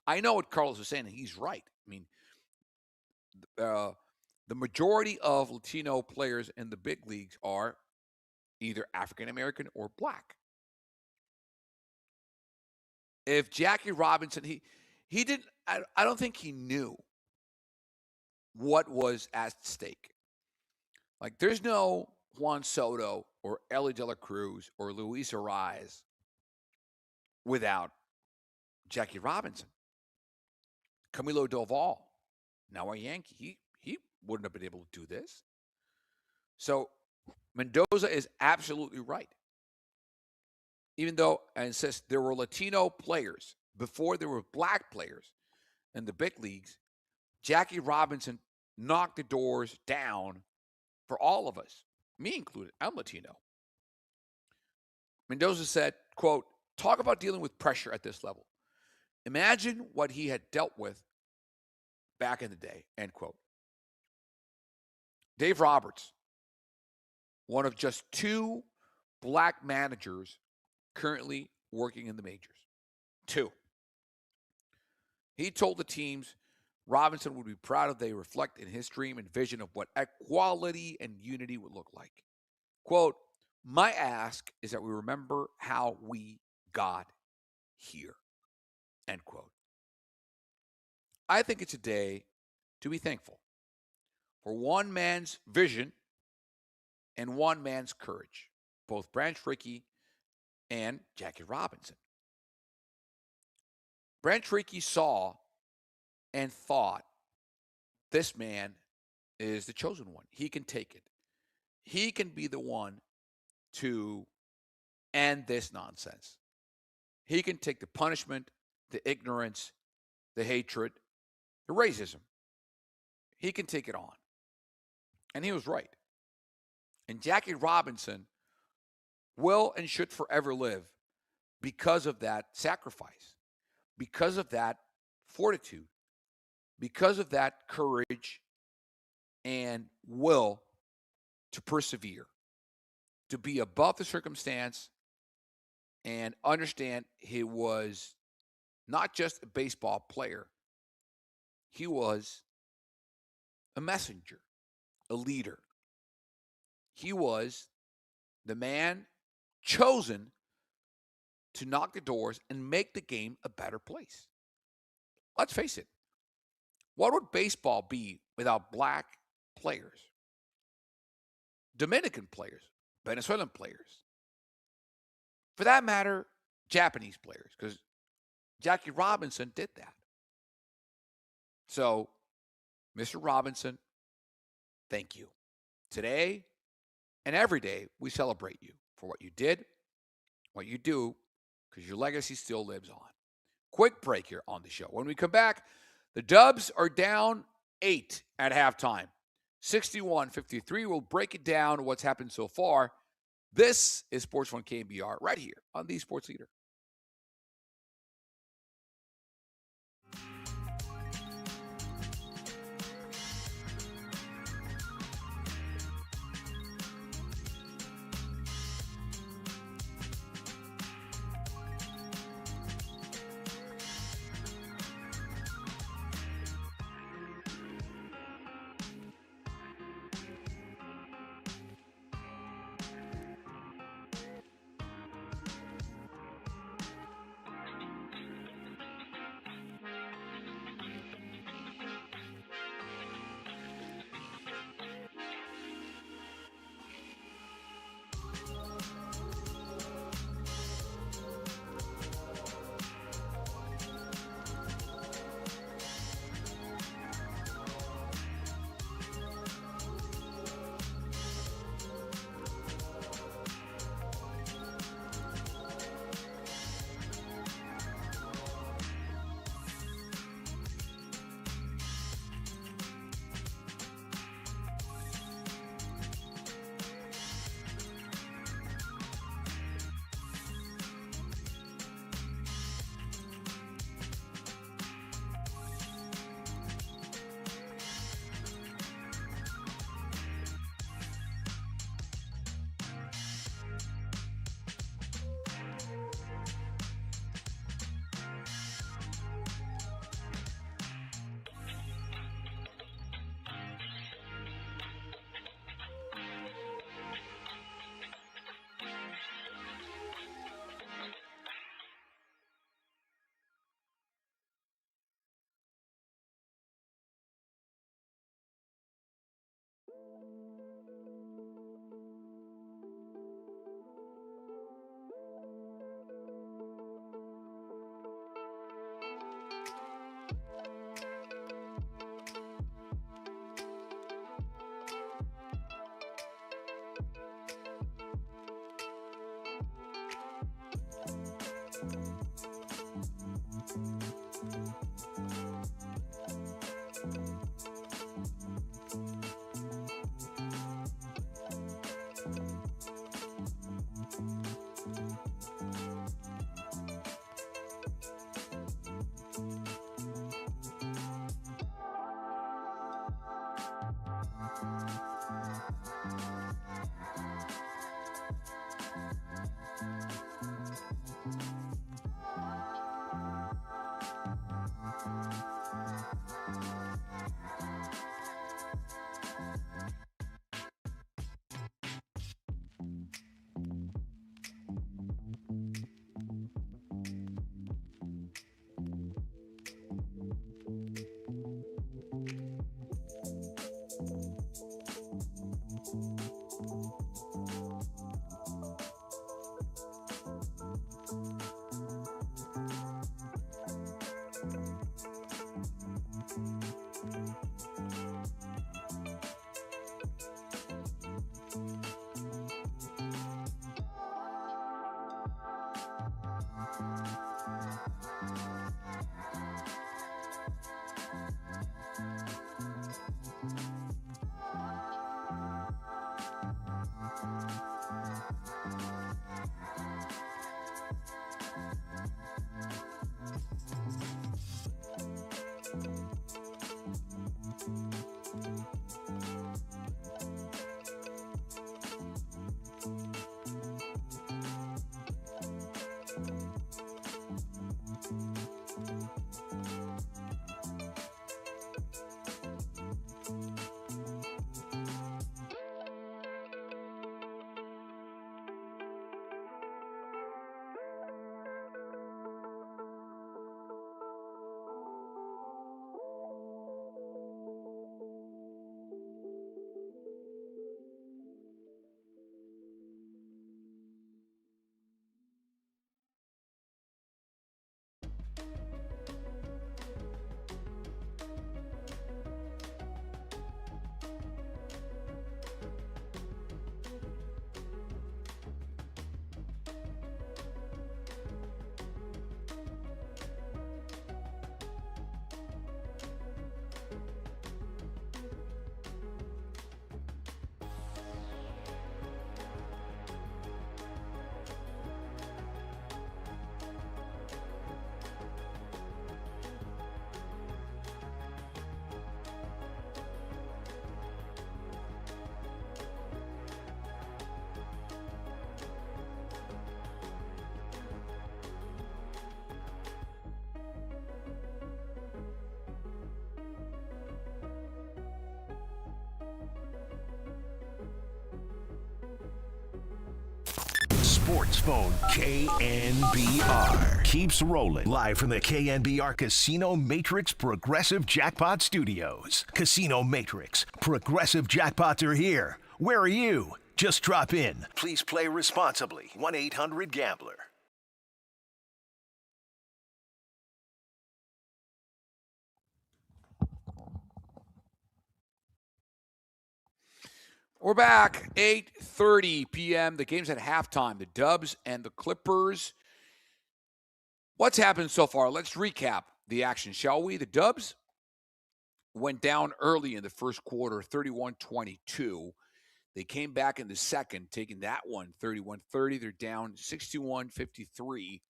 I know what Carlos is saying, and he's right. I mean, the majority of Latino players in the big leagues are either African American or black. If Jackie Robinson, he didn't, I don't think he knew what was at stake. Like, there's no Juan Soto or Ellie De La Cruz or Luis Ariz without Jackie Robinson. Camilo Doval, now a Yankee, he wouldn't have been able to do this. So Mendoza is absolutely right. Even though I insist there were Latino players before there were black players in the big leagues, Jackie Robinson knocked the doors down for all of us, me included. I'm Latino. Mendoza said, quote, "Talk about dealing with pressure at this level. Imagine what he had dealt with back in the day," end quote. Dave Roberts, one of just 2 black managers currently working in the majors. 2. He told the teams Robinson would be proud if they reflect in his dream and vision of what equality and unity would look like. Quote, "My ask is that we remember how we got here," end quote. I think it's a day to be thankful for one man's vision and one man's courage, both Branch Rickey and Jackie Robinson. Branch Rickey saw and thought, this man is the chosen one. He can take it. He can be the one to end this nonsense. He can take the punishment, the ignorance, the hatred, the racism. He can take it on. And he was right. And Jackie Robinson will and should forever live because of that sacrifice, because of that fortitude, because of that courage and will to persevere, to be above the circumstance and understand he was not just a baseball player. He was a messenger, a leader. He was the man chosen to knock the doors and make the game a better place. Let's face it. What would baseball be without black players? Dominican players, Venezuelan players. For that matter, Japanese players, because Jackie Robinson did that. So, Mr. Robinson, thank you. Today and every day, we celebrate you for what you did, what you do, because your legacy still lives on. Quick break here on the show. When we come back, the Dubs are down 8 at halftime. 61-53. We'll break it down, what's happened so far. This is Sports Phone KNBR right here on the Sports Leader. Sports Phone KNBR keeps rolling live from the KNBR Casino Matrix Progressive Jackpot Studios. Casino Matrix Progressive Jackpots are here. Where are you? Just drop in. Please play responsibly. 1-800-GAMBLER. We're back, 8:30 p.m. The game's at halftime. The Dubs and the Clippers. What's happened so far? Let's recap the action, shall we? The Dubs went down early in the first quarter, 31-22. They came back in the second, taking that one 31-30. They're down 61-53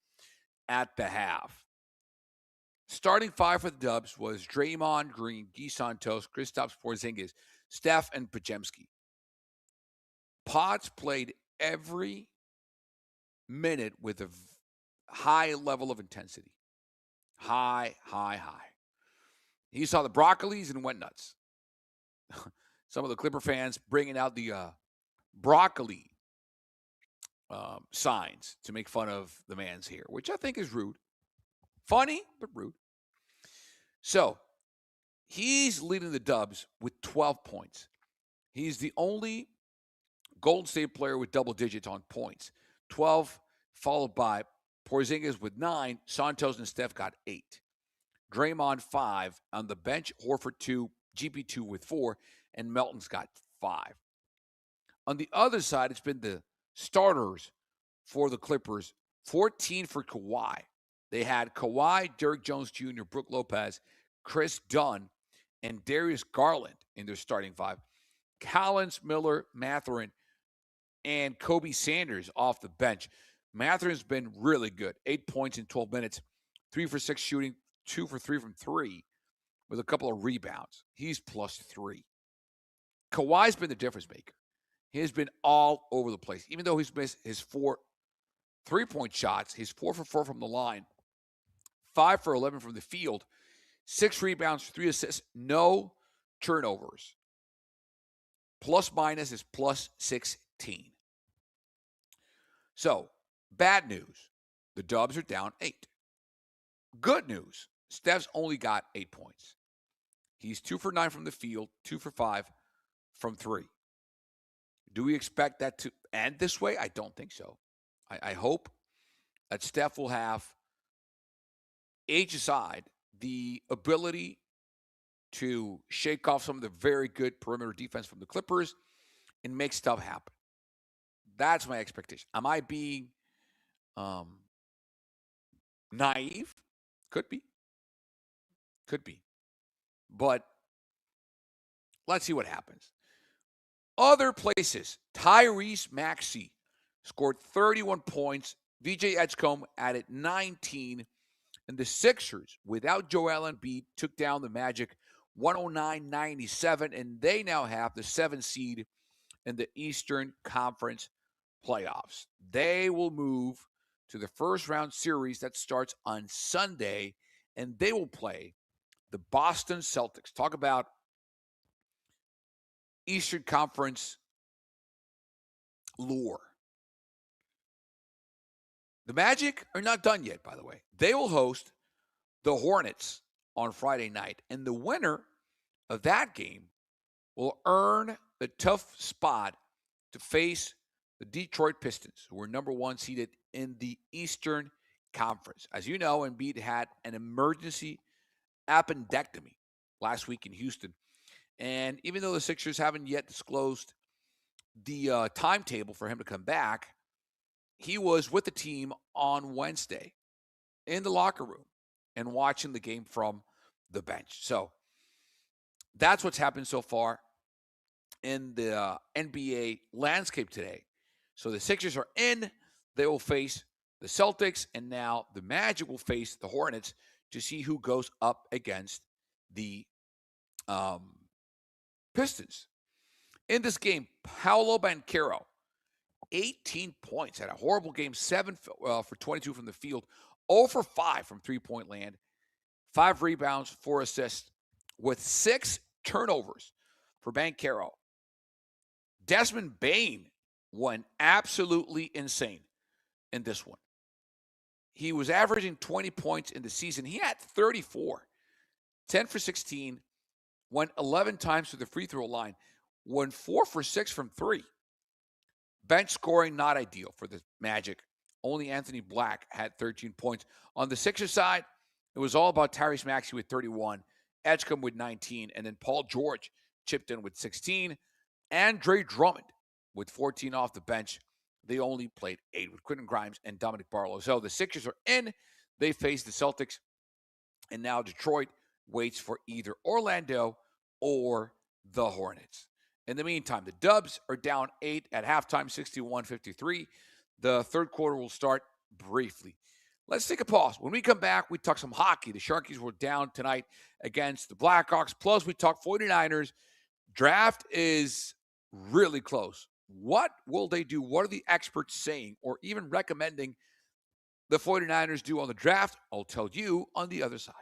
at the half. Starting five for the Dubs was Draymond Green, Guy Santos, Kristaps Porzingis, Steph, and Podziemski. Potts played every minute with a high level of intensity. High. He saw the broccolis and went nuts. Some of the Clipper fans bringing out the broccoli signs to make fun of the man's hair, which I think is rude. Funny, but rude. So, he's leading the Dubs with 12 points. He's the only Golden State player with double digits on points. 12, followed by Porzingis with 9. Santos and Steph got 8. Draymond 5. On the bench, Horford 2. GP2 with 4. And Melton's got 5. On the other side, it's been the starters for the Clippers. 14 for Kawhi. They had Kawhi, Derrick Jones Jr., Brook Lopez, Chris Dunn, and Darius Garland in their starting five. Collins, Miller, Mathurin, and Kobe Sanders off the bench. Mathurin's been really good. 8 points in 12 minutes, 3 for 6 shooting, 2 for 3 from 3, with a couple of rebounds. He's +3. Kawhi's been the difference maker. He has been all over the place. Even though he's missed his 4 3-point shots, he's 4 for 4 from the line, 5 for 11 from the field, 6 rebounds, 3 assists, no turnovers. Plus minus is +16. So, bad news, the Dubs are down 8. Good news, Steph's only got 8 points. He's 2 for 9 from the field, 2 for 5 from 3. Do we expect that to end this way? I don't think so. I hope that Steph will have, age aside, the ability to shake off some of the very good perimeter defense from the Clippers and make stuff happen. That's my expectation. Am I being naive? Could be. But let's see what happens. Other places, Tyrese Maxey scored 31 points. VJ Edgecombe added 19. And the Sixers, without Joel Embiid, took down the Magic 109-97, and they now have the 7th seed in the Eastern Conference playoffs. They will move to the first-round series that starts on Sunday, and they will play the Boston Celtics. Talk about Eastern Conference lore. The Magic are not done yet, by the way. They will host the Hornets on Friday night, and the winner of that game will earn the tough spot to face the Detroit Pistons, who are number 1 seeded in the Eastern Conference. As you know, Embiid had an emergency appendectomy last week in Houston, and even though the Sixers haven't yet disclosed the timetable for him to come back, he was with the team on Wednesday in the locker room and watching the game from the bench. So that's what's happened so far in the NBA landscape today. So the Sixers are in. They will face the Celtics, and now the Magic will face the Hornets to see who goes up against the Pistons. In this game, Paolo Banchero, 18 points, had a horrible game, 7 for 22 from the field, 0 for 5 from three-point land, 5 rebounds, 4 assists, with 6 turnovers for Banchero. Desmond Bane went absolutely insane. in this one. He was averaging 20 points in the season. He had 34, 10 for 16, went 11 times to the free throw line, went 4 for 6 from 3. Bench scoring, not ideal for the Magic. Only Anthony Black had 13 points. On the Sixers side, it was all about Tyrese Maxey with 31, Edgecombe with 19, and then Paul George chipped in with 16. Andre Drummond with 14 off the bench. They only played 8 with Quentin Grimes and Dominic Barlow. So the Sixers are in. They face the Celtics. And now Detroit waits for either Orlando or the Hornets. In the meantime, the Dubs are down 8 at halftime, 61-53. The third quarter will start briefly. Let's take a pause. When we come back, we talk some hockey. The Sharkies were down tonight against the Blackhawks. Plus, we talk 49ers. Draft is really close. What will they do? What are the experts saying or even recommending the 49ers do on the draft? I'll tell you on the other side.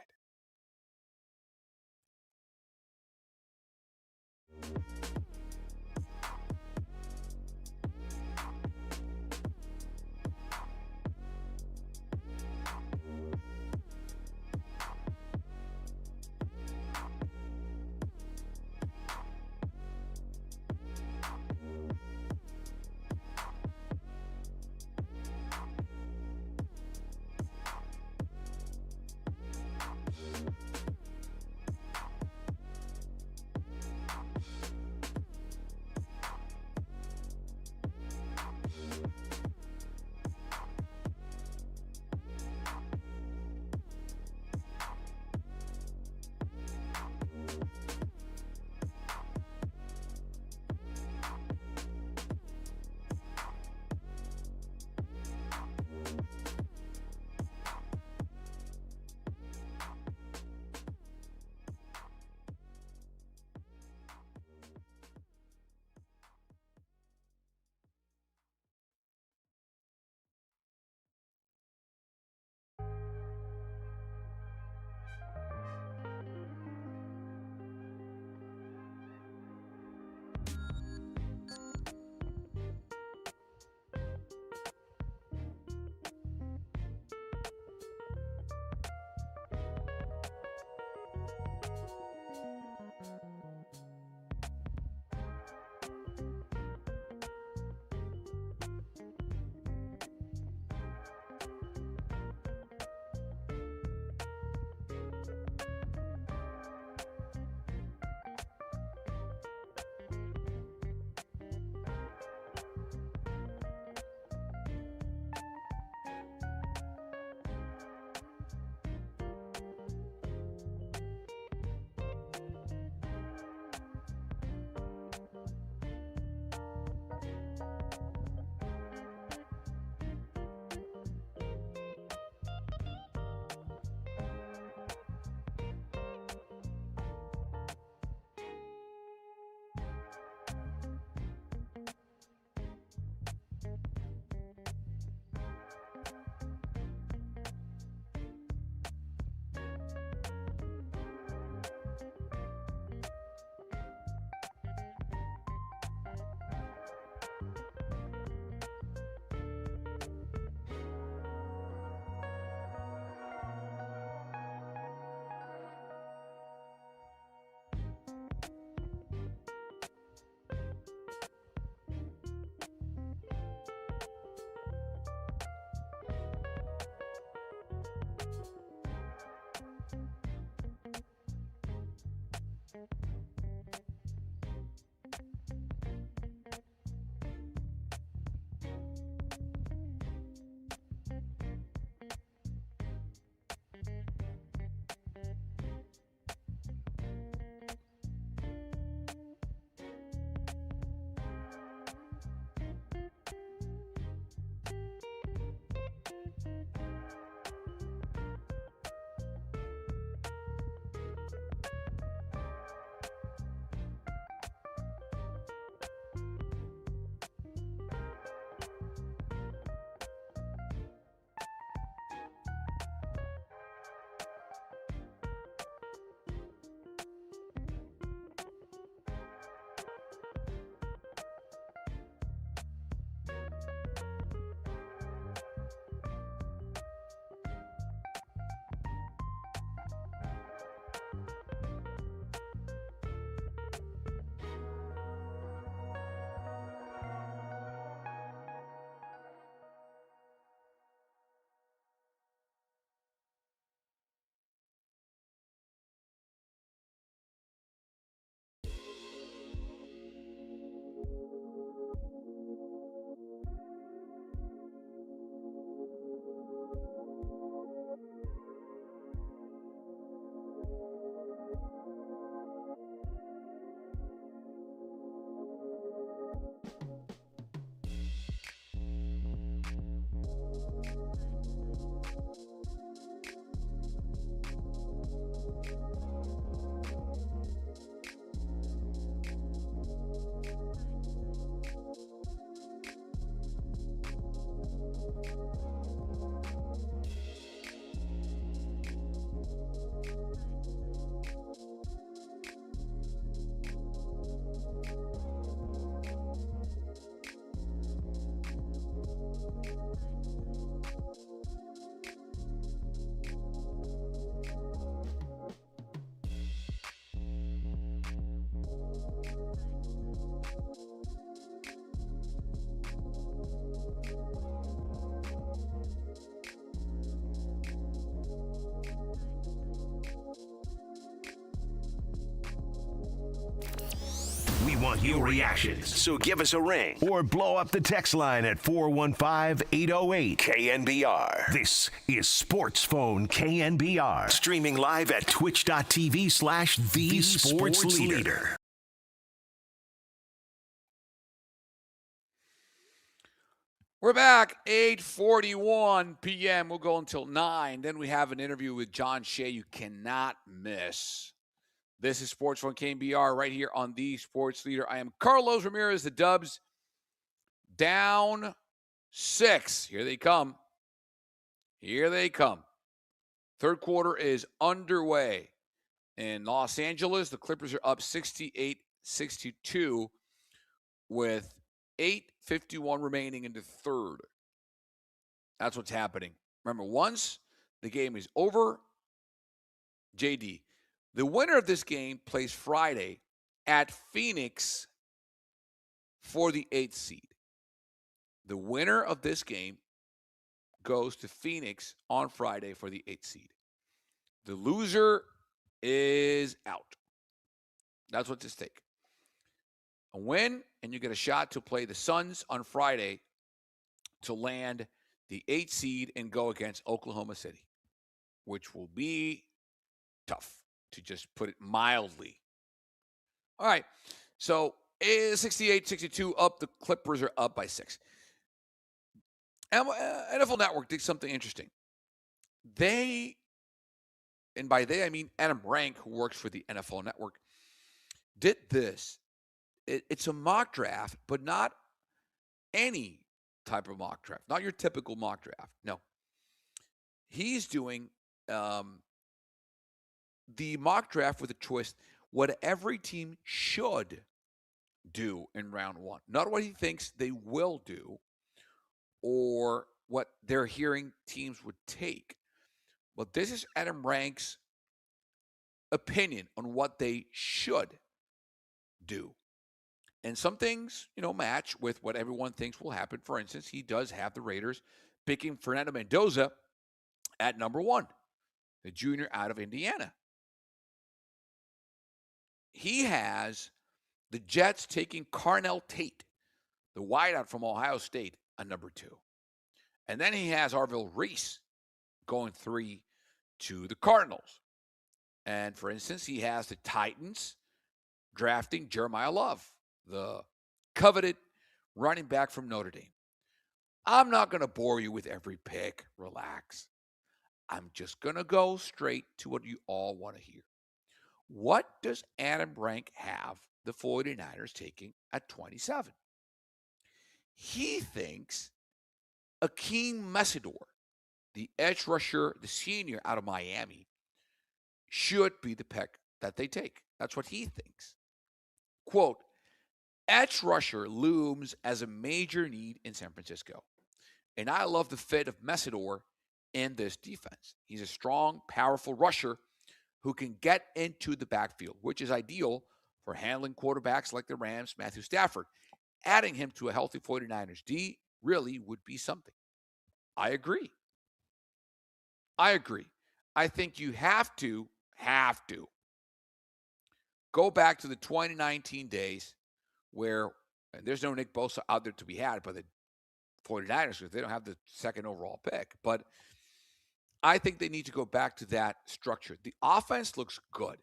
want your reactions. So give us a ring or blow up the text line at 415-808-KNBR. This is Sports Phone KNBR. Streaming live at twitch.tv/The Sports Leader. We're back, 8:41 p.m. We'll go until 9. Then we have an interview with John Shay you cannot miss. This is Sports Phone KNBR right here on The Sports Leader. I am Carlos Ramirez. The Dubs down 6. Here they come. Here they come. Third quarter is underway. In Los Angeles, the Clippers are up 68-62 with 8:51 remaining in the third. That's what's happening. Remember, once the game is over, JD, the winner of this game plays Friday at Phoenix for the 8th seed. The winner of this game goes to Phoenix on Friday for the 8th seed. The loser is out. That's what's at stake. A win, and you get a shot to play the Suns on Friday to land the 8th seed and go against Oklahoma City, which will be tough, to just put it mildly. All right, so 68-62 up. The Clippers are up by 6. NFL Network did something interesting. They, and by they I mean Adam Rank, who works for the NFL Network, did this. It's a mock draft, but not any type of mock draft. Not your typical mock draft. No. He's doing the mock draft with a twist, what every team should do in round 1. Not what he thinks they will do or what they're hearing teams would take. But this is Adam Rank's opinion on what they should do. And some things, match with what everyone thinks will happen. For instance, he does have the Raiders picking Fernando Mendoza at number 1, the junior out of Indiana. He has the Jets taking Carnell Tate, the wideout from Ohio State, at number 2. And then he has Arvil Reese going 3 to the Cardinals. And, for instance, he has the Titans drafting Jeremiah Love, the coveted running back from Notre Dame. I'm not going to bore you with every pick. Relax. I'm just going to go straight to what you all want to hear. What does Adam Rank have the 49ers taking at 27? He thinks Akeem Messidor, the edge rusher, the senior out of Miami, should be the pick that they take. That's what he thinks. Quote, edge rusher looms as a major need in San Francisco. And I love the fit of Messidor in this defense. He's a strong, powerful rusher who can get into the backfield, which is ideal for handling quarterbacks like the Rams' Matthew Stafford. Adding him to a healthy 49ers D really would be something. I agree. I think you have to go back to the 2019 days where there's no Nick Bosa out there to be had by the 49ers because they don't have the second overall pick. But I think they need to go back to that structure. The offense looks good.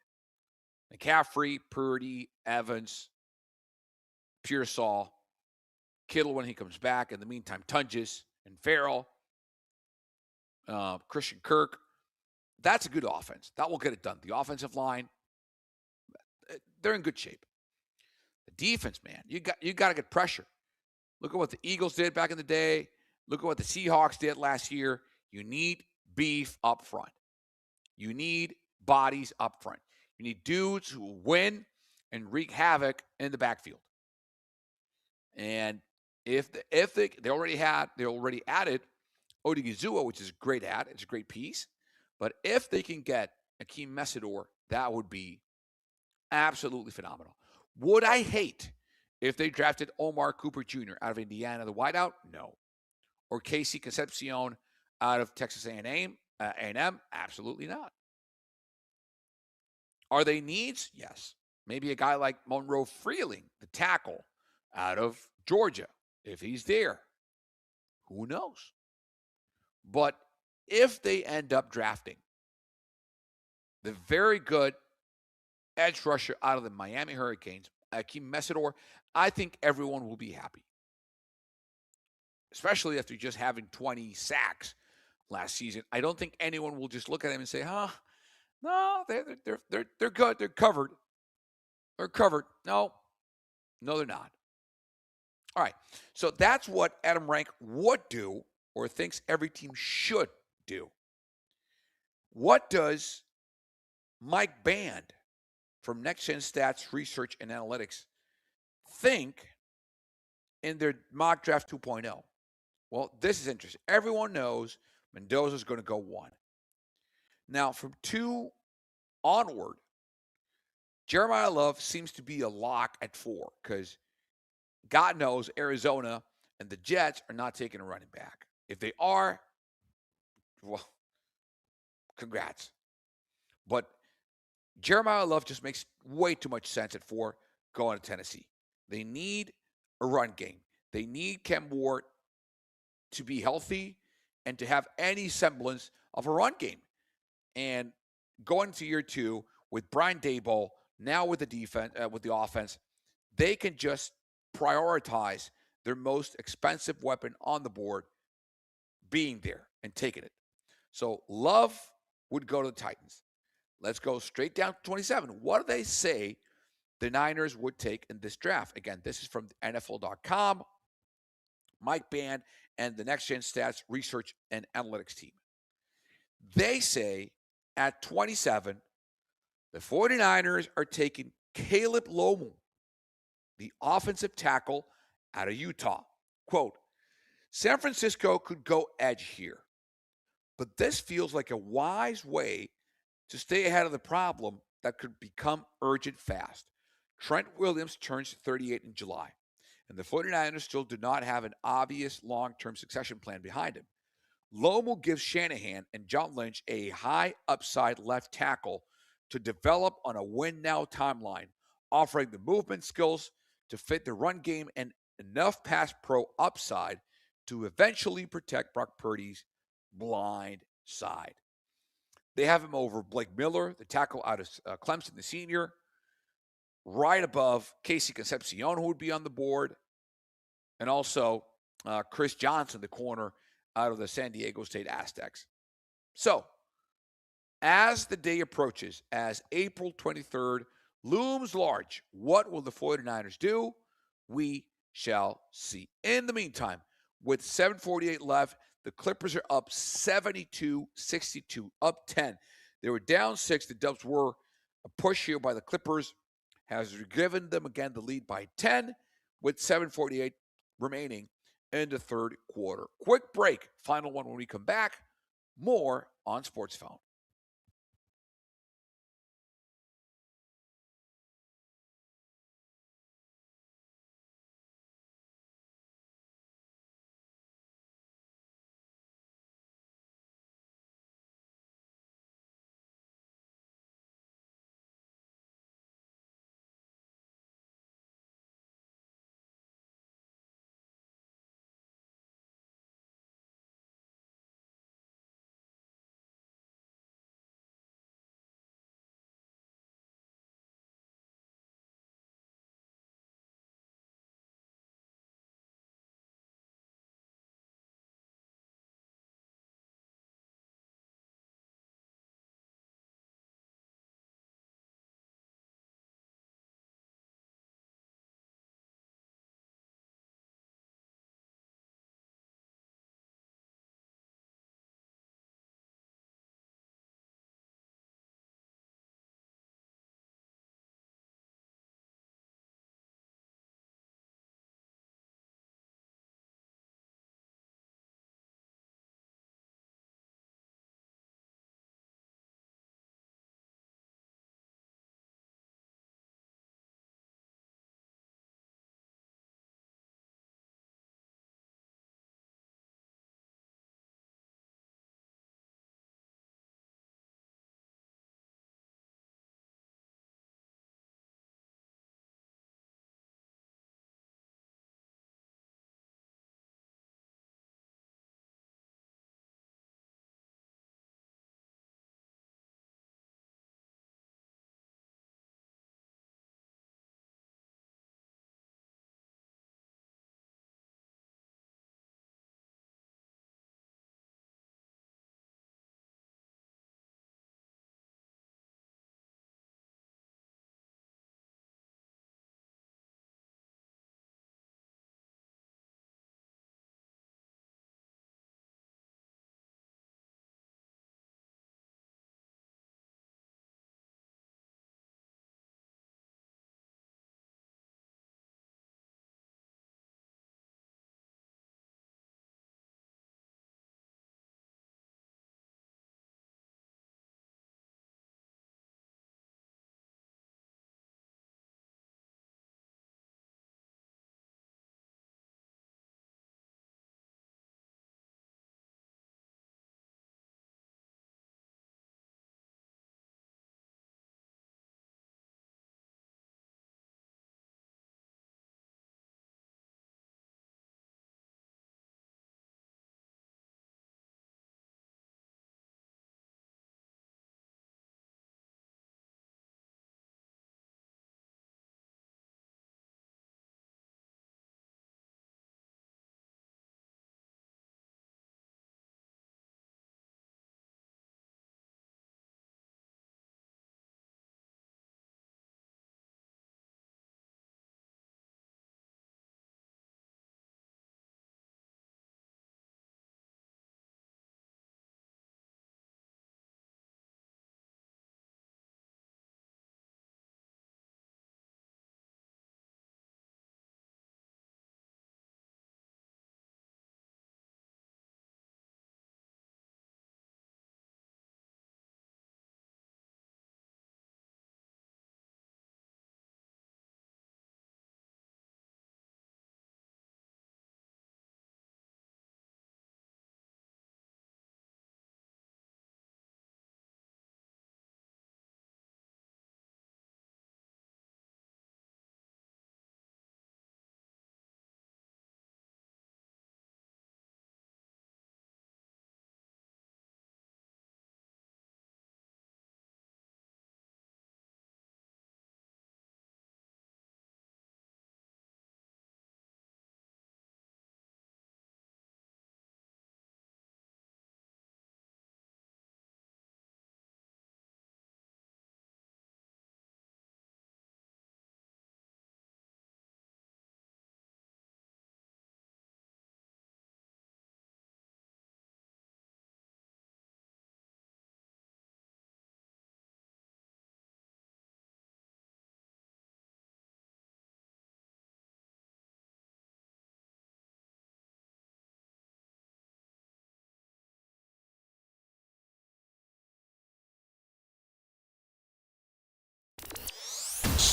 McCaffrey, Purdy, Evans, Pearsall, Kittle when he comes back. In the meantime, Tunges and Farrell, Christian Kirk. That's a good offense. That will get it done. The offensive line, they're in good shape. The defense, man, you got to get pressure. Look at what the Eagles did back in the day. Look at what the Seahawks did last year. You need beef up front. You need bodies up front. You need dudes who will win and wreak havoc in the backfield. And if they already added Odigizua, which is a great add. It's a great piece. But if they can get Akeem Messidor, that would be absolutely phenomenal. Would I hate if they drafted Omar Cooper Jr. out of Indiana, the wideout? No. Or Casey Concepcion out of Texas A&M? Absolutely not. Are they needs? Yes. Maybe a guy like Monroe Freeling, the tackle out of Georgia, if he's there. Who knows? But if they end up drafting the very good edge rusher out of the Miami Hurricanes, Akeem Messidor, I think everyone will be happy. Especially after just having 20 sacks last season. I don't think anyone will just look at him and say, no, they're good. They're covered. They're covered. No, they're not. All right. So that's what Adam Rank would do or thinks every team should do. What does Mike Band from Next Gen Stats Research and Analytics think in their mock draft 2.0? Well, this is interesting. Everyone knows Mendoza's going to go 1. Now, from 2 onward, Jeremiah Love seems to be a lock at 4 because God knows Arizona and the Jets are not taking a running back. If they are, well, congrats. But Jeremiah Love just makes way too much sense at 4 going to Tennessee. They need a run game. They need Ken Ward to be healthy and to have any semblance of a run game. And going to year 2 with Brian Daboll, now with the defense, with the offense, they can just prioritize their most expensive weapon on the board being there and taking it. So Love would go to the Titans. Let's go straight down to 27. What do they say the Niners would take in this draft? Again, this is from NFL.com, Mike Band, and the Next Gen Stats Research and Analytics team. They say at 27, the 49ers are taking Caleb Lomu, the offensive tackle out of Utah. Quote, San Francisco could go edge here, but this feels like a wise way to stay ahead of the problem that could become urgent fast. Trent Williams turns 38 in July, and the 49ers still do not have an obvious long-term succession plan behind him. Lomu gives Shanahan and John Lynch a high upside left tackle to develop on a win-now timeline, offering the movement skills to fit the run game and enough pass pro upside to eventually protect Brock Purdy's blind side. They have him over Blake Miller, the tackle out of Clemson, the senior, right above Casey Concepcion, who would be on the board, and also Chris Johnson, the corner out of the San Diego State Aztecs. So, as the day approaches, as April 23rd looms large, what will the 49ers do? We shall see. In the meantime, with 7:48 left, the Clippers are up 72-62, up 10. They were down 6. The Dubs were a push here by the Clippers, has given them again the lead by 10 with 7:48 remaining in the third quarter. Quick break. Final one when we come back. More on Sports Phone.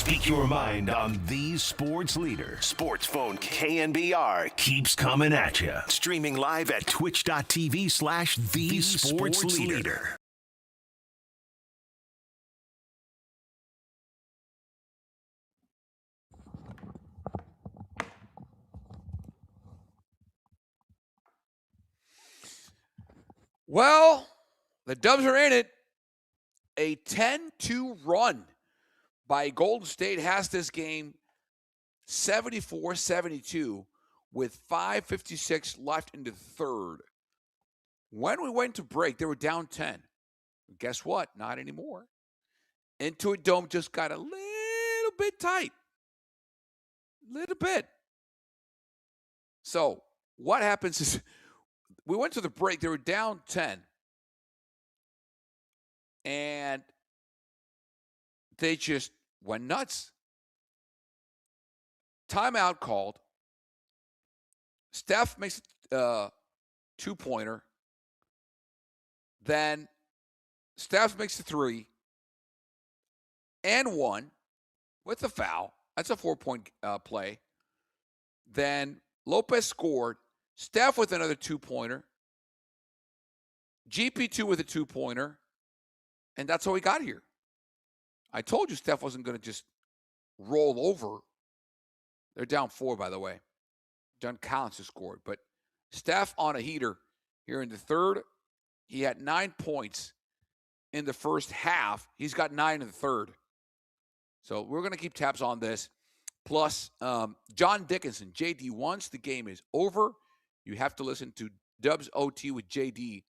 Speak your mind on the sports leader. Sports phone KNBR keeps coming at you. Streaming live at twitch.tv/the sports leader. Well, the Dubs are in it. A 10-2 run by Golden State has this game 74-72 with 5:56 left in the third. When we went to break, they were down 10. Guess what? Not anymore. Intuit Dome just got a little bit tight. Little bit. So what happens is we went to the break. They were down 10. And they just went nuts. Timeout called. Steph makes a two-pointer. Then Steph makes a three and one with the foul. That's a 4-point play. Then Lopez scored. Steph with another two-pointer. GP2 with a two-pointer. And that's how we got here. I told you Steph wasn't going to just roll over. They're down 4, by the way. John Collins has scored. But Steph on a heater here in the third. He had 9 points in the first half. He's got 9 in the third. So we're going to keep tabs on this. Plus, John Dickinson, JD, once the game is over, you have to listen to Dubs OT with JD,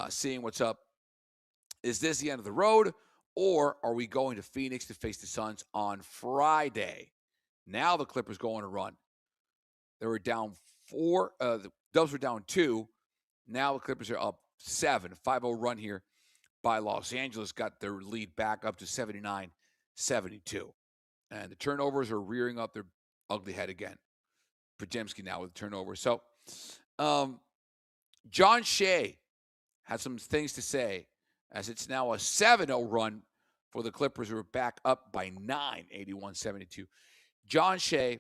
seeing what's up. Is this the end of the road, or are we going to Phoenix to face the Suns on Friday? Now the Clippers go on a run. They were down 4. The Dubs were down 2. Now the Clippers are up 7. 5-0 run here by Los Angeles. Got their lead back up to 79-72. And the turnovers are rearing up their ugly head again. Podziemski now with the turnover. So John Shay has some things to say, as it's now a 7-0 run for the Clippers, who are back up by 9, 81-72. John Shay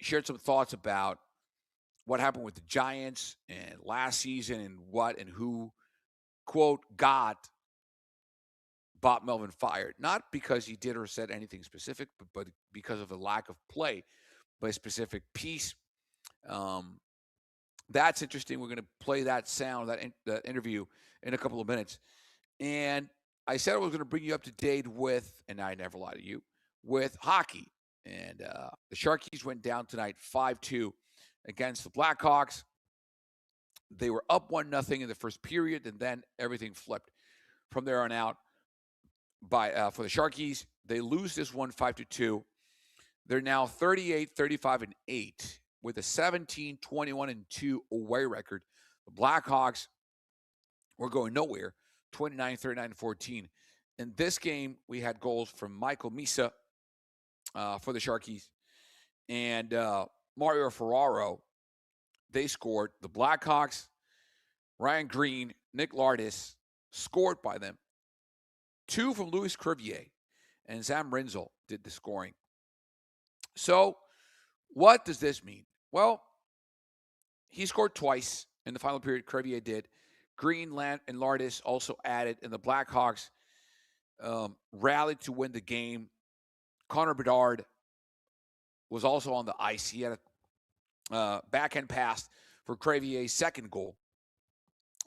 shared some thoughts about what happened with the Giants and last season and what and who, quote, got Bob Melvin fired. Not because he did or said anything specific, but because of a lack of play by a specific piece. That's interesting. We're going to play that sound, that interview, in a couple of minutes. And I said I was going to bring you up to date with, and I never lie to you, with hockey. And the Sharkies went down tonight 5-2 against the Blackhawks. They were up 1-0 in the first period, and then everything flipped from there on out. For the Sharkies, they lose this one 5-2. They're now 38-35-8 with a 17-21-2 away record. The Blackhawks were going nowhere, 29-39-14. In this game, we had goals from Michael Misa for the Sharkies and Mario Ferraro. They scored. The Blackhawks, Ryan Green, Nick Lardis scored by them. 2 from Louis Crevier, and Sam Rinzel did the scoring. So what does this mean? Well, he scored twice in the final period. Crevier did. Green, Land, and Lardis also added, and the Blackhawks rallied to win the game. Connor Bedard was also on the ice. He had a backhand pass for Crevier's second goal.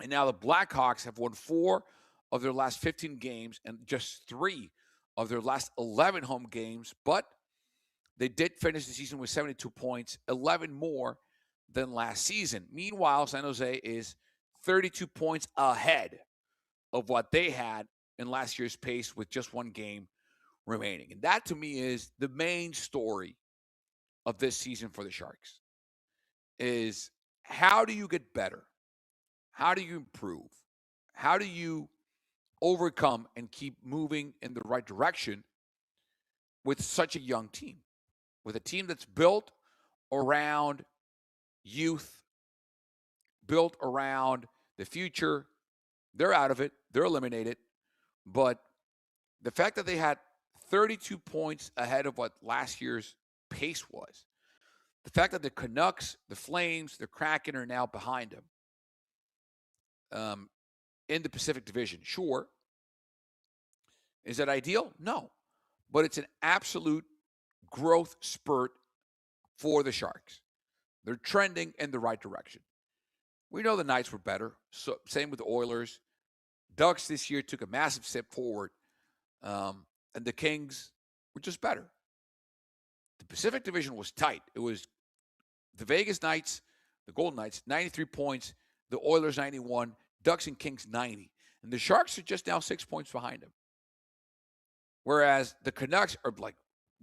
And now the Blackhawks have won 4 of their last 15 games and just 3 of their last 11 home games. But they did finish the season with 72 points, 11 more than last season. Meanwhile, San Jose is 32 points ahead of what they had in last year's pace with just 1 game remaining. And that, to me, is the main story of this season for the Sharks, is how do you get better? How do you improve? How do you overcome and keep moving in the right direction with such a young team? With a team that's built around youth, built around the future. They're out of it. They're eliminated. But the fact that they had 32 points ahead of what last year's pace was. The fact that the Canucks, the Flames, the Kraken are now behind them in the Pacific Division, sure. Is that ideal? No. But it's an absolute growth spurt for the Sharks. They're trending in the right direction. We know the Knights were better. So same with the Oilers. Ducks this year took a massive step forward. And the Kings were just better. The Pacific Division was tight. It was the Vegas Knights, the Golden Knights, 93 points. The Oilers, 91. Ducks and Kings, 90. And the Sharks are just now 6 points behind them. Whereas the Canucks are like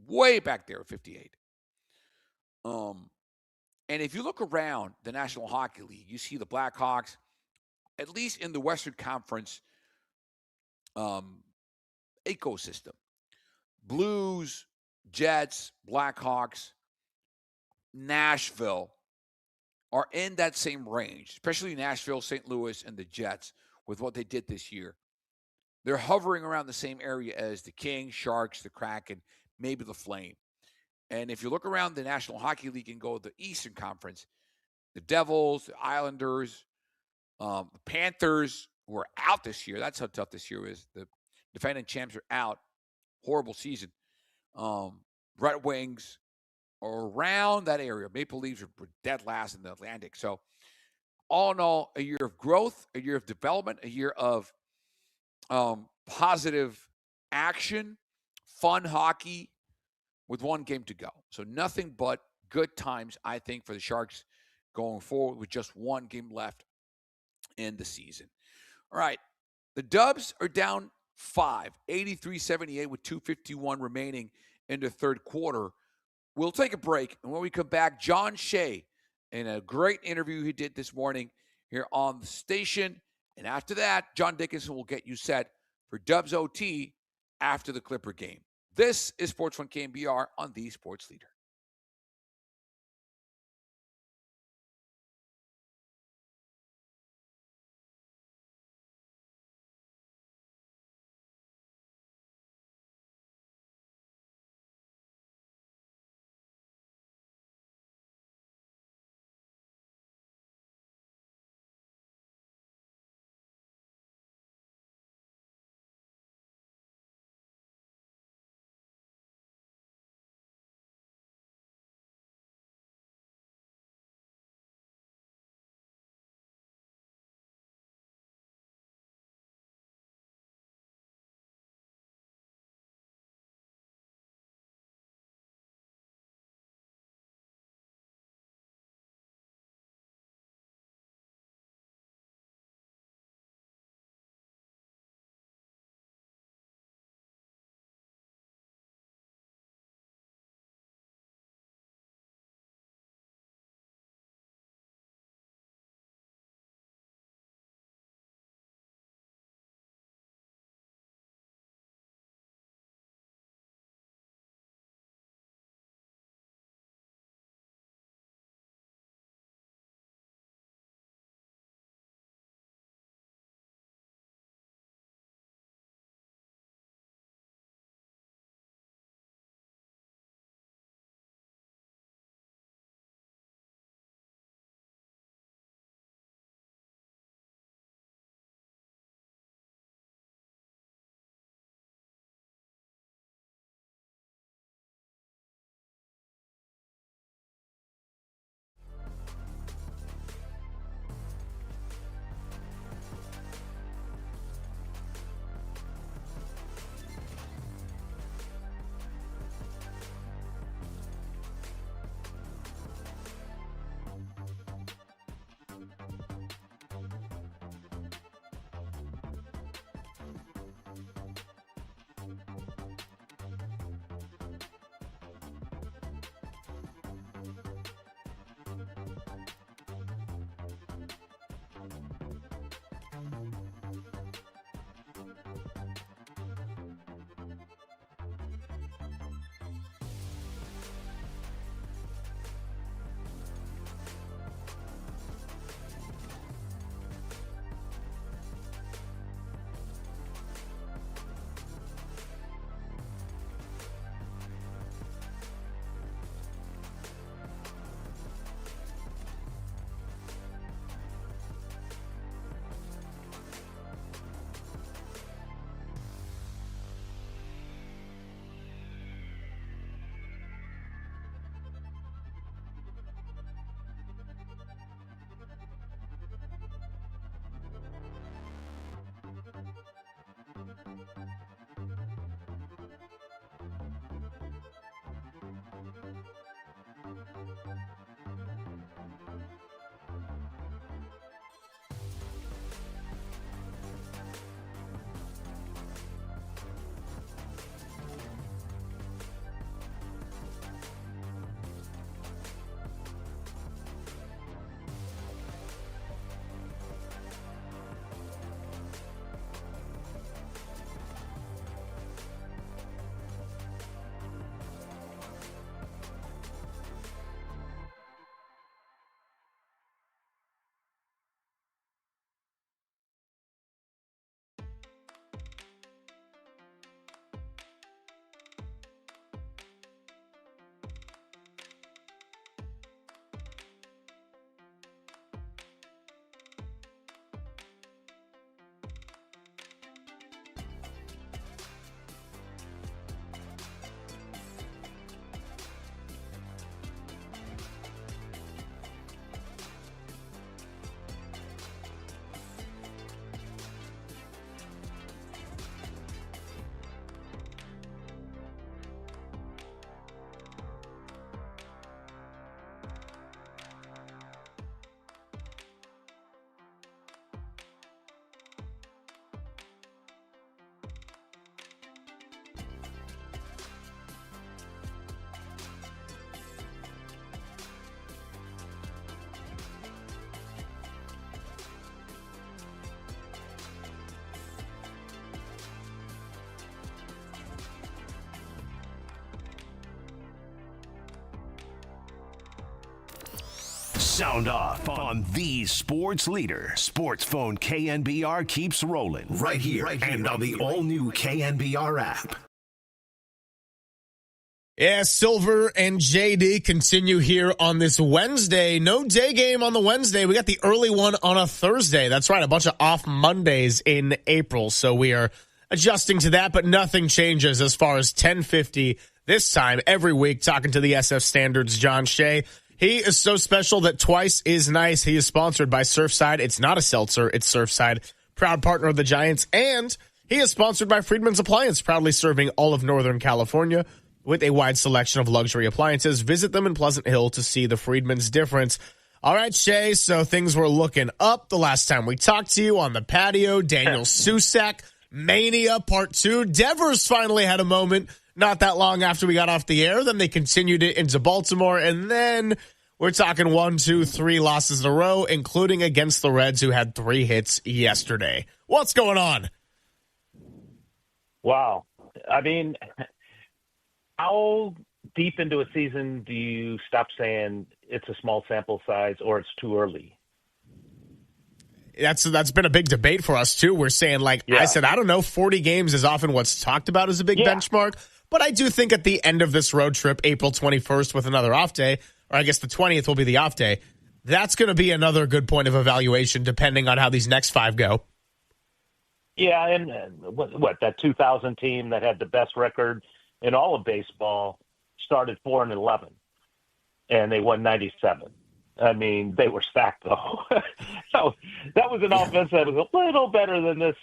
way back there at 58. And if you look around the National Hockey League, you see the Blackhawks, at least in the Western Conference ecosystem. Blues, Jets, Blackhawks, Nashville are in that same range, especially Nashville, St. Louis, and the Jets with what they did this year. They're hovering around the same area as the Kings, Sharks, the Kraken, maybe the Flame. And if you look around the National Hockey League and go to the Eastern Conference, the Devils, the Islanders, the Panthers, who are out this year. That's how tough this year is. The defending champs are out. Horrible season. Red Wings are around that area. Maple Leafs are dead last in the Atlantic. So all in all, a year of growth, a year of development, a year of positive action, fun hockey with one game to go. So nothing but good times, I think, for the Sharks going forward with just one game left in the season. All right. The Dubs are down 5, 83-78 with 2:51 remaining in the third quarter. We'll take a break. And when we come back, John Shay in a great interview he did this morning here on the station. And after that, John Dickinson will get you set for Dubs OT after the Clipper game. This is Sports Fun KNBR on the Sports Leader. Sound off on the sports leader. Sports phone KNBR keeps rolling right here and on the all-new KNBR app. Yeah, Silver and JD continue here on this Wednesday. No day game on the Wednesday. We got the early one on a Thursday. That's right, a bunch of off Mondays in April. So we are adjusting to that, but nothing changes as far as 10:50 this time every week. Talking to the SF Standards, John Shay. He is so special that twice is nice. He is sponsored by Surfside. It's not a seltzer, it's Surfside, proud partner of the Giants. And he is sponsored by Friedman's Appliance, proudly serving all of Northern California with a wide selection of luxury appliances. Visit them in Pleasant Hill to see the Friedman's difference. All right, Shay, so things were looking up the last time we talked to you on the patio. Daniel Susak, Mania Part 2. Devers finally had a moment not that long after we got off the air. Then they continued it into Baltimore, and then we're talking 1, 2, 3 losses in a row, including against the Reds, who had 3 hits yesterday. What's going on? Wow. I mean, how deep into a season do you stop saying it's a small sample size or it's too early? That's been a big debate for us, too. We're saying, I said, I don't know, 40 games is often what's talked about as a big benchmark. But I do think at the end of this road trip, April 21st with another off day, or I guess the 20th will be the off day, that's going to be another good point of evaluation depending on how these next 5 go. Yeah, and what that 2000 team that had the best record in all of baseball started 4-11, and they won 97. I mean, they were stacked, though. So that was an offense that was a little better than this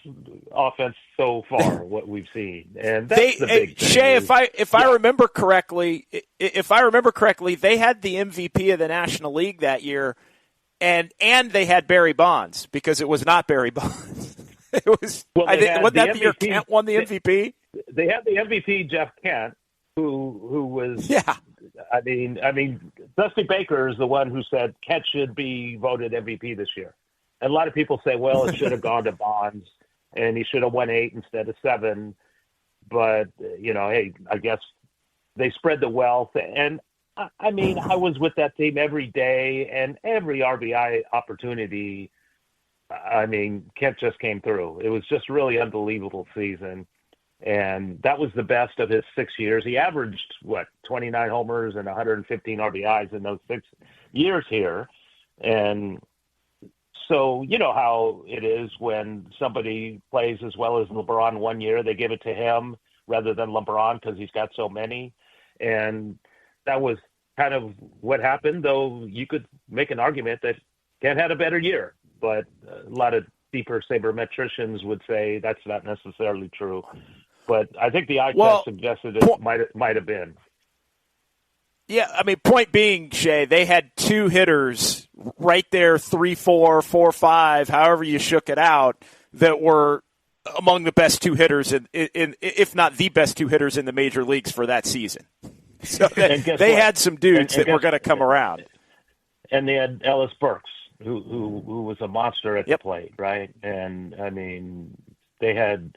offense so far, what we've seen. And that's the big thing. Shay, if I remember correctly, they had the MVP of the National League that year, and they had Barry Bonds because it was not Barry Bonds. It was. Wasn't that the year Kent won the MVP? They had the MVP, Jeff Kent, who was. Yeah. I mean, Dusty Baker is the one who said Kent should be voted MVP this year. And a lot of people say, well, it should have gone to Bonds, and he should have won 8 instead of 7. But, hey, I guess they spread the wealth. And, I mean, I was with that team every day, and every RBI opportunity, I mean, Kent just came through. It was just really unbelievable season. And that was the best of his 6 years. He averaged, 29 homers and 115 RBIs in those 6 years here. And so you know how it is when somebody plays as well as LeBron one year, they give it to him rather than LeBron because he's got so many. And that was kind of what happened, though you could make an argument that Kent had a better year. But a lot of deeper sabermetricians would say that's not necessarily true. But I think the eye test suggested it might have been. Yeah, I mean, point being, Shay, they had 2 hitters right there, 3-4, 4-5, however you shook it out, that were among the best 2 hitters, in if not the best 2 hitters in the major leagues for that season. So they had some dudes that were going to come around. And they had Ellis Burks, who was a monster at the plate, right? And, I mean, they had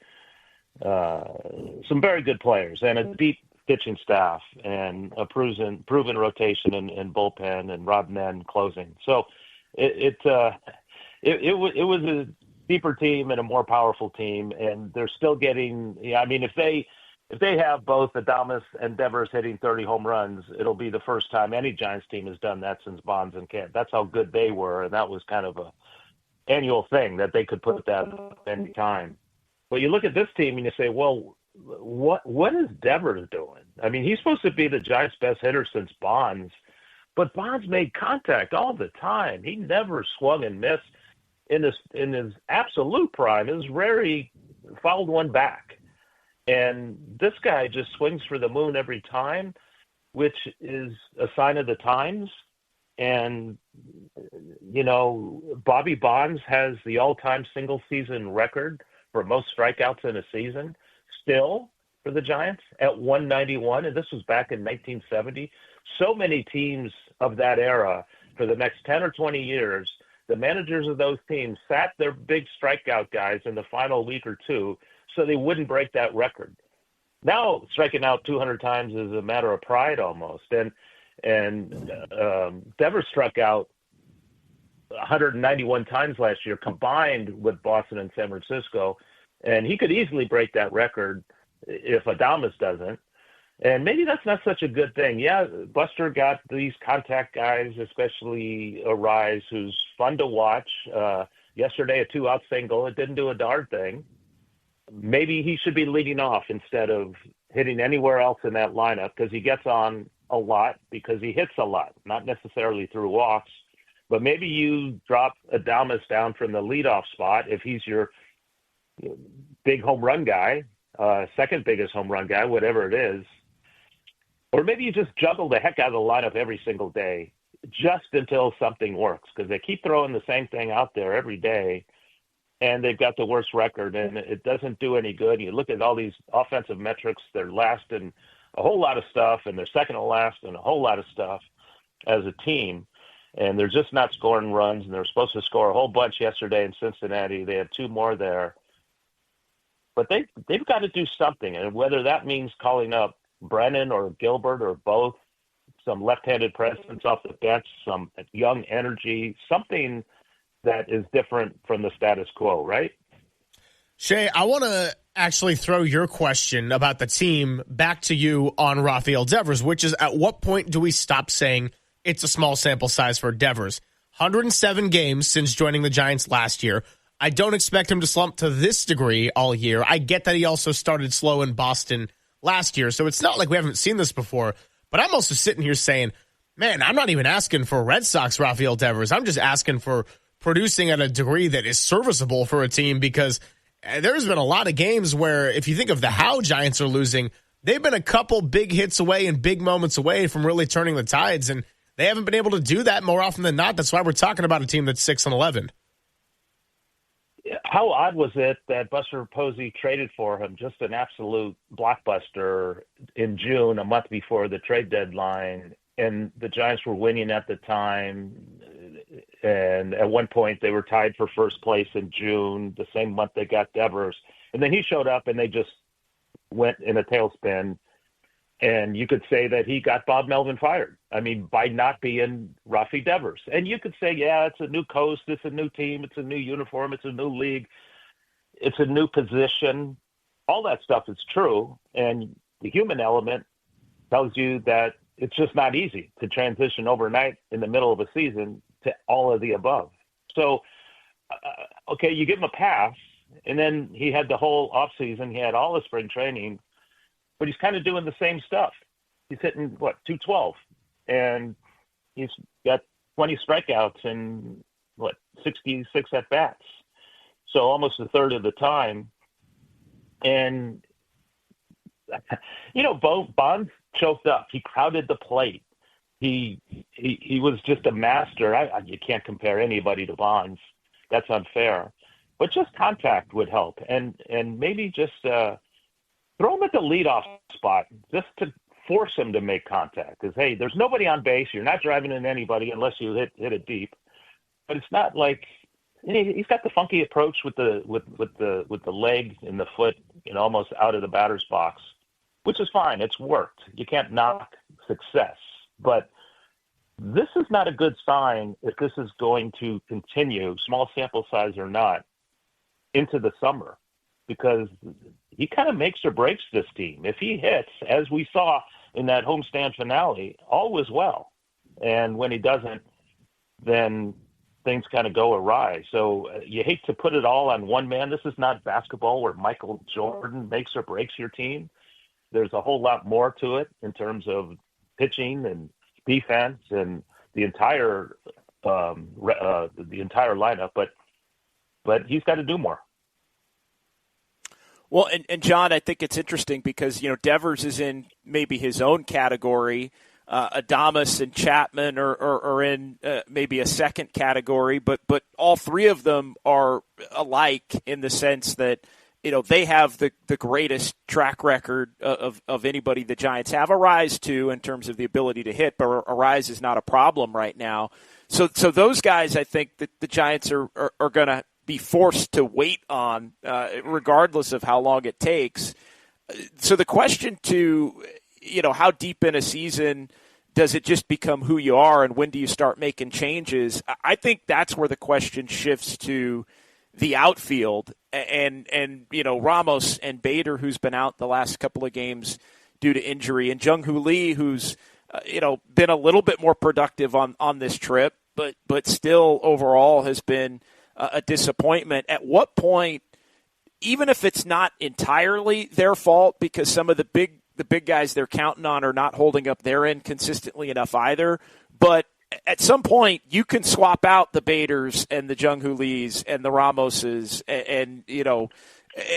some very good players and a deep pitching staff and a proven rotation in bullpen and Rob Nen closing. So it was a deeper team and a more powerful team, and they're still getting. I mean, if they have both Adames and Devers hitting 30 home runs, it'll be the first time any Giants team has done that since Bonds and Kent. That's how good they were, and that was kind of a annual thing that they could put that up any time. But you look at this team and you say, well, what is Devers doing? I mean, he's supposed to be the Giants' best hitter since Bonds, but Bonds made contact all the time. He never swung and missed in his absolute prime. It was rare he fouled one back. And this guy just swings for the moon every time, which is a sign of the times. And, Bobby Bonds has the all-time single-season record for most strikeouts in a season still for the Giants at 191. And this was back in 1970. So many teams of that era for the next 10 or 20 years, the managers of those teams sat their big strikeout guys in the final week or two so they wouldn't break that record. Now striking out 200 times is a matter of pride almost. And Devers struck out 191 times last year, combined with Boston and San Francisco. And he could easily break that record if Adames doesn't. And maybe that's not such a good thing. Yeah, Buster got these contact guys, especially Arise, who's fun to watch. Yesterday, a 2-out single. It didn't do a darn thing. Maybe he should be leading off instead of hitting anywhere else in that lineup, because he gets on a lot because he hits a lot, not necessarily through walks. But maybe you drop Adames down from the leadoff spot if he's your big home run guy, second biggest home run guy, whatever it is. Or maybe you just juggle the heck out of the lineup every single day just until something works, because they keep throwing the same thing out there every day, and they've got the worst record, and it doesn't do any good. You look at all these offensive metrics, they're last in a whole lot of stuff, and they're second to last in a whole lot of stuff as a team, and they're just not scoring runs, and they're supposed to score a whole bunch yesterday in Cincinnati. They had 2 more there. But they've got to do something, and whether that means calling up Brennan or Gilbert or both, some left-handed presence off the bench, some young energy, something that is different from the status quo, right? Shay, I want to actually throw your question about the team back to you on Rafael Devers, which is, at what point do we stop saying it's a small sample size for Devers? 107 games since joining the Giants last year. I don't expect him to slump to this degree all year. I get that he also started slow in Boston last year, so it's not like we haven't seen this before. But I'm also sitting here saying, man, I'm not even asking for Red Sox Rafael Devers. I'm just asking for producing at a degree that is serviceable for a team, because there's been a lot of games where, if you think of the how Giants are losing, they've been a couple big hits away and big moments away from really turning the tides, and they haven't been able to do that more often than not. That's why we're talking about a team that's 6-11. How odd was it that Buster Posey traded for him, just an absolute blockbuster, in June, a month before the trade deadline, and the Giants were winning at the time, and at one point they were tied for first place in June, the same month they got Devers, and then he showed up and they just went in a tailspin, and you could say that he got Bob Melvin fired. I mean, by not being Rafi Devers. And you could say, yeah, it's a new coast, it's a new team, it's a new uniform, it's a new league, it's a new position. All that stuff is true. And the human element tells you that it's just not easy to transition overnight in the middle of a season to all of the above. So, okay, you give him a pass, and then he had the whole offseason, he had all the spring training, but he's kind of doing the same stuff. He's hitting, 212, and he's got 20 strikeouts and, 66 at-bats. So almost a third of the time. And, Bonds choked up. He crowded the plate. He was just a master. You can't compare anybody to Bonds. That's unfair. But just contact would help. And maybe just throw him at the leadoff spot just to force him to make contact. Because, hey, there's nobody on base. You're not driving in anybody unless you hit it deep. But it's not like he's got the funky approach with the leg and the foot, almost out of the batter's box, which is fine. It's worked. You can't knock success. But this is not a good sign if this is going to continue, small sample size or not, into the summer, because he kind of makes or breaks this team. If he hits, as we saw in that homestand finale, all was well. And when he doesn't, then things kind of go awry. So you hate to put it all on one man. This is not basketball where Michael Jordan makes or breaks your team. There's a whole lot more to it in terms of pitching and defense and the entire lineup. But he's got to do more. Well, and John, I think it's interesting because, Devers is in maybe his own category. Adames and Chapman are in maybe a second category, but all three of them are alike in the sense that, they have the greatest track record of anybody the Giants have. Arise, too, in terms of the ability to hit, but Arise is not a problem right now. So those guys, I think that the Giants are going to be forced to wait on, regardless of how long it takes. So the question to, how deep in a season does it just become who you are, and when do you start making changes? I think that's where the question shifts to the outfield, and Ramos and Bader, who's been out the last couple of games due to injury, and Jung-Hoo Lee, who's been a little bit more productive on this trip, but still overall has been a disappointment. At what point, even if it's not entirely their fault because some of the big guys they're counting on are not holding up their end consistently enough either, but at some point you can swap out the Baders and the Jung-Hoo Lees and the Ramoses and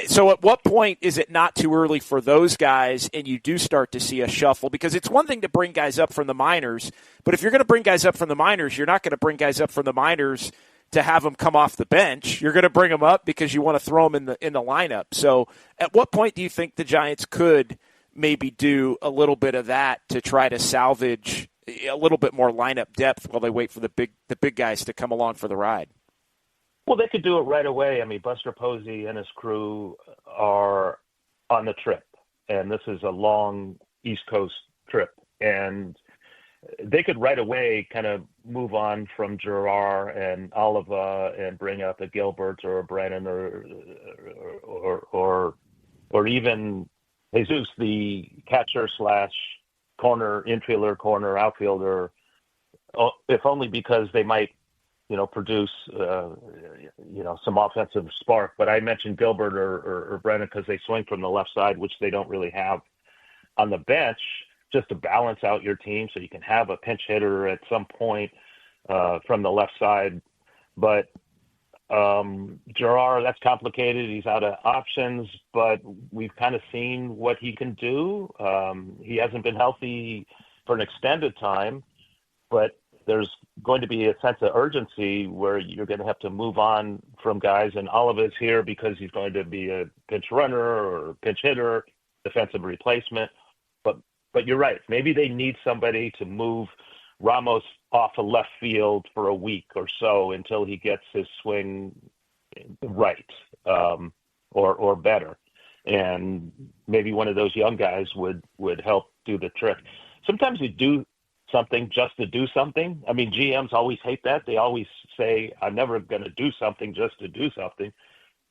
so at what point is it not too early for those guys and you do start to see a shuffle? Because it's one thing to bring guys up from the minors, but if you're going to bring guys up from the minors, you're not going to bring guys up from the minors to have them come off the bench. You're going to bring them up because you want to throw them in the lineup. So at what point do you think the Giants could maybe do a little bit of that to try to salvage a little bit more lineup depth while they wait for the big guys to come along for the ride? Well, they could do it right away. I mean, Buster Posey and his crew are on the trip, and this is a long East Coast trip, and they could right away kind of move on from Gerard and Oliva and bring up a Gilbert or a Brennan or even Jesus, the catcher / corner infielder, corner outfielder, if only because they might, produce, some offensive spark. But I mentioned Gilbert or Brennan because they swing from the left side, which they don't really have on the bench, just to balance out your team so you can have a pinch hitter at some point from the left side. But Gerard, that's complicated. He's out of options, but we've kind of seen what he can do. He hasn't been healthy for an extended time, but there's going to be a sense of urgency where you're going to have to move on from guys. And Oliva's here because he's going to be a pinch runner or pinch hitter, defensive replacement. But you're right. Maybe they need somebody to move Ramos off of left field for a week or so until he gets his swing right, or better. And maybe one of those young guys would help do the trick. Sometimes you do something just to do something. I mean, GMs always hate that. They always say, I'm never going to do something just to do something.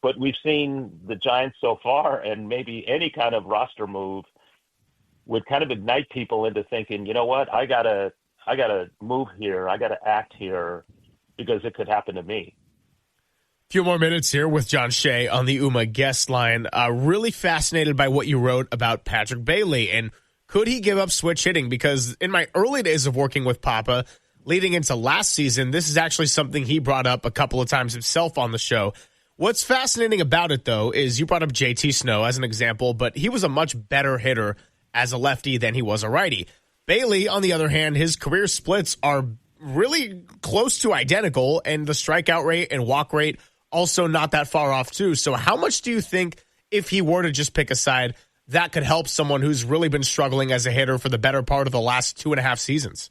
But we've seen the Giants so far, and maybe any kind of roster move would kind of ignite people into thinking, you know what, I gotta move here, I gotta act here, because it could happen to me. Few more minutes here with John Shay on the UMA guest line. Really fascinated by what you wrote about Patrick Bailey, and could he give up switch hitting? Because in my early days of working with Papa, leading into last season, this is actually something he brought up a couple of times himself on the show. What's fascinating about it, though, is you brought up JT Snow as an example, but he was a much better hitter as a lefty than he was a righty. Bailey, on the other hand, his career splits are really close to identical, and the strikeout rate and walk rate also not that far off, too. So how much do you think, if he were to just pick a side, that could help someone who's really been struggling as a hitter for the better part of the last 2.5 seasons?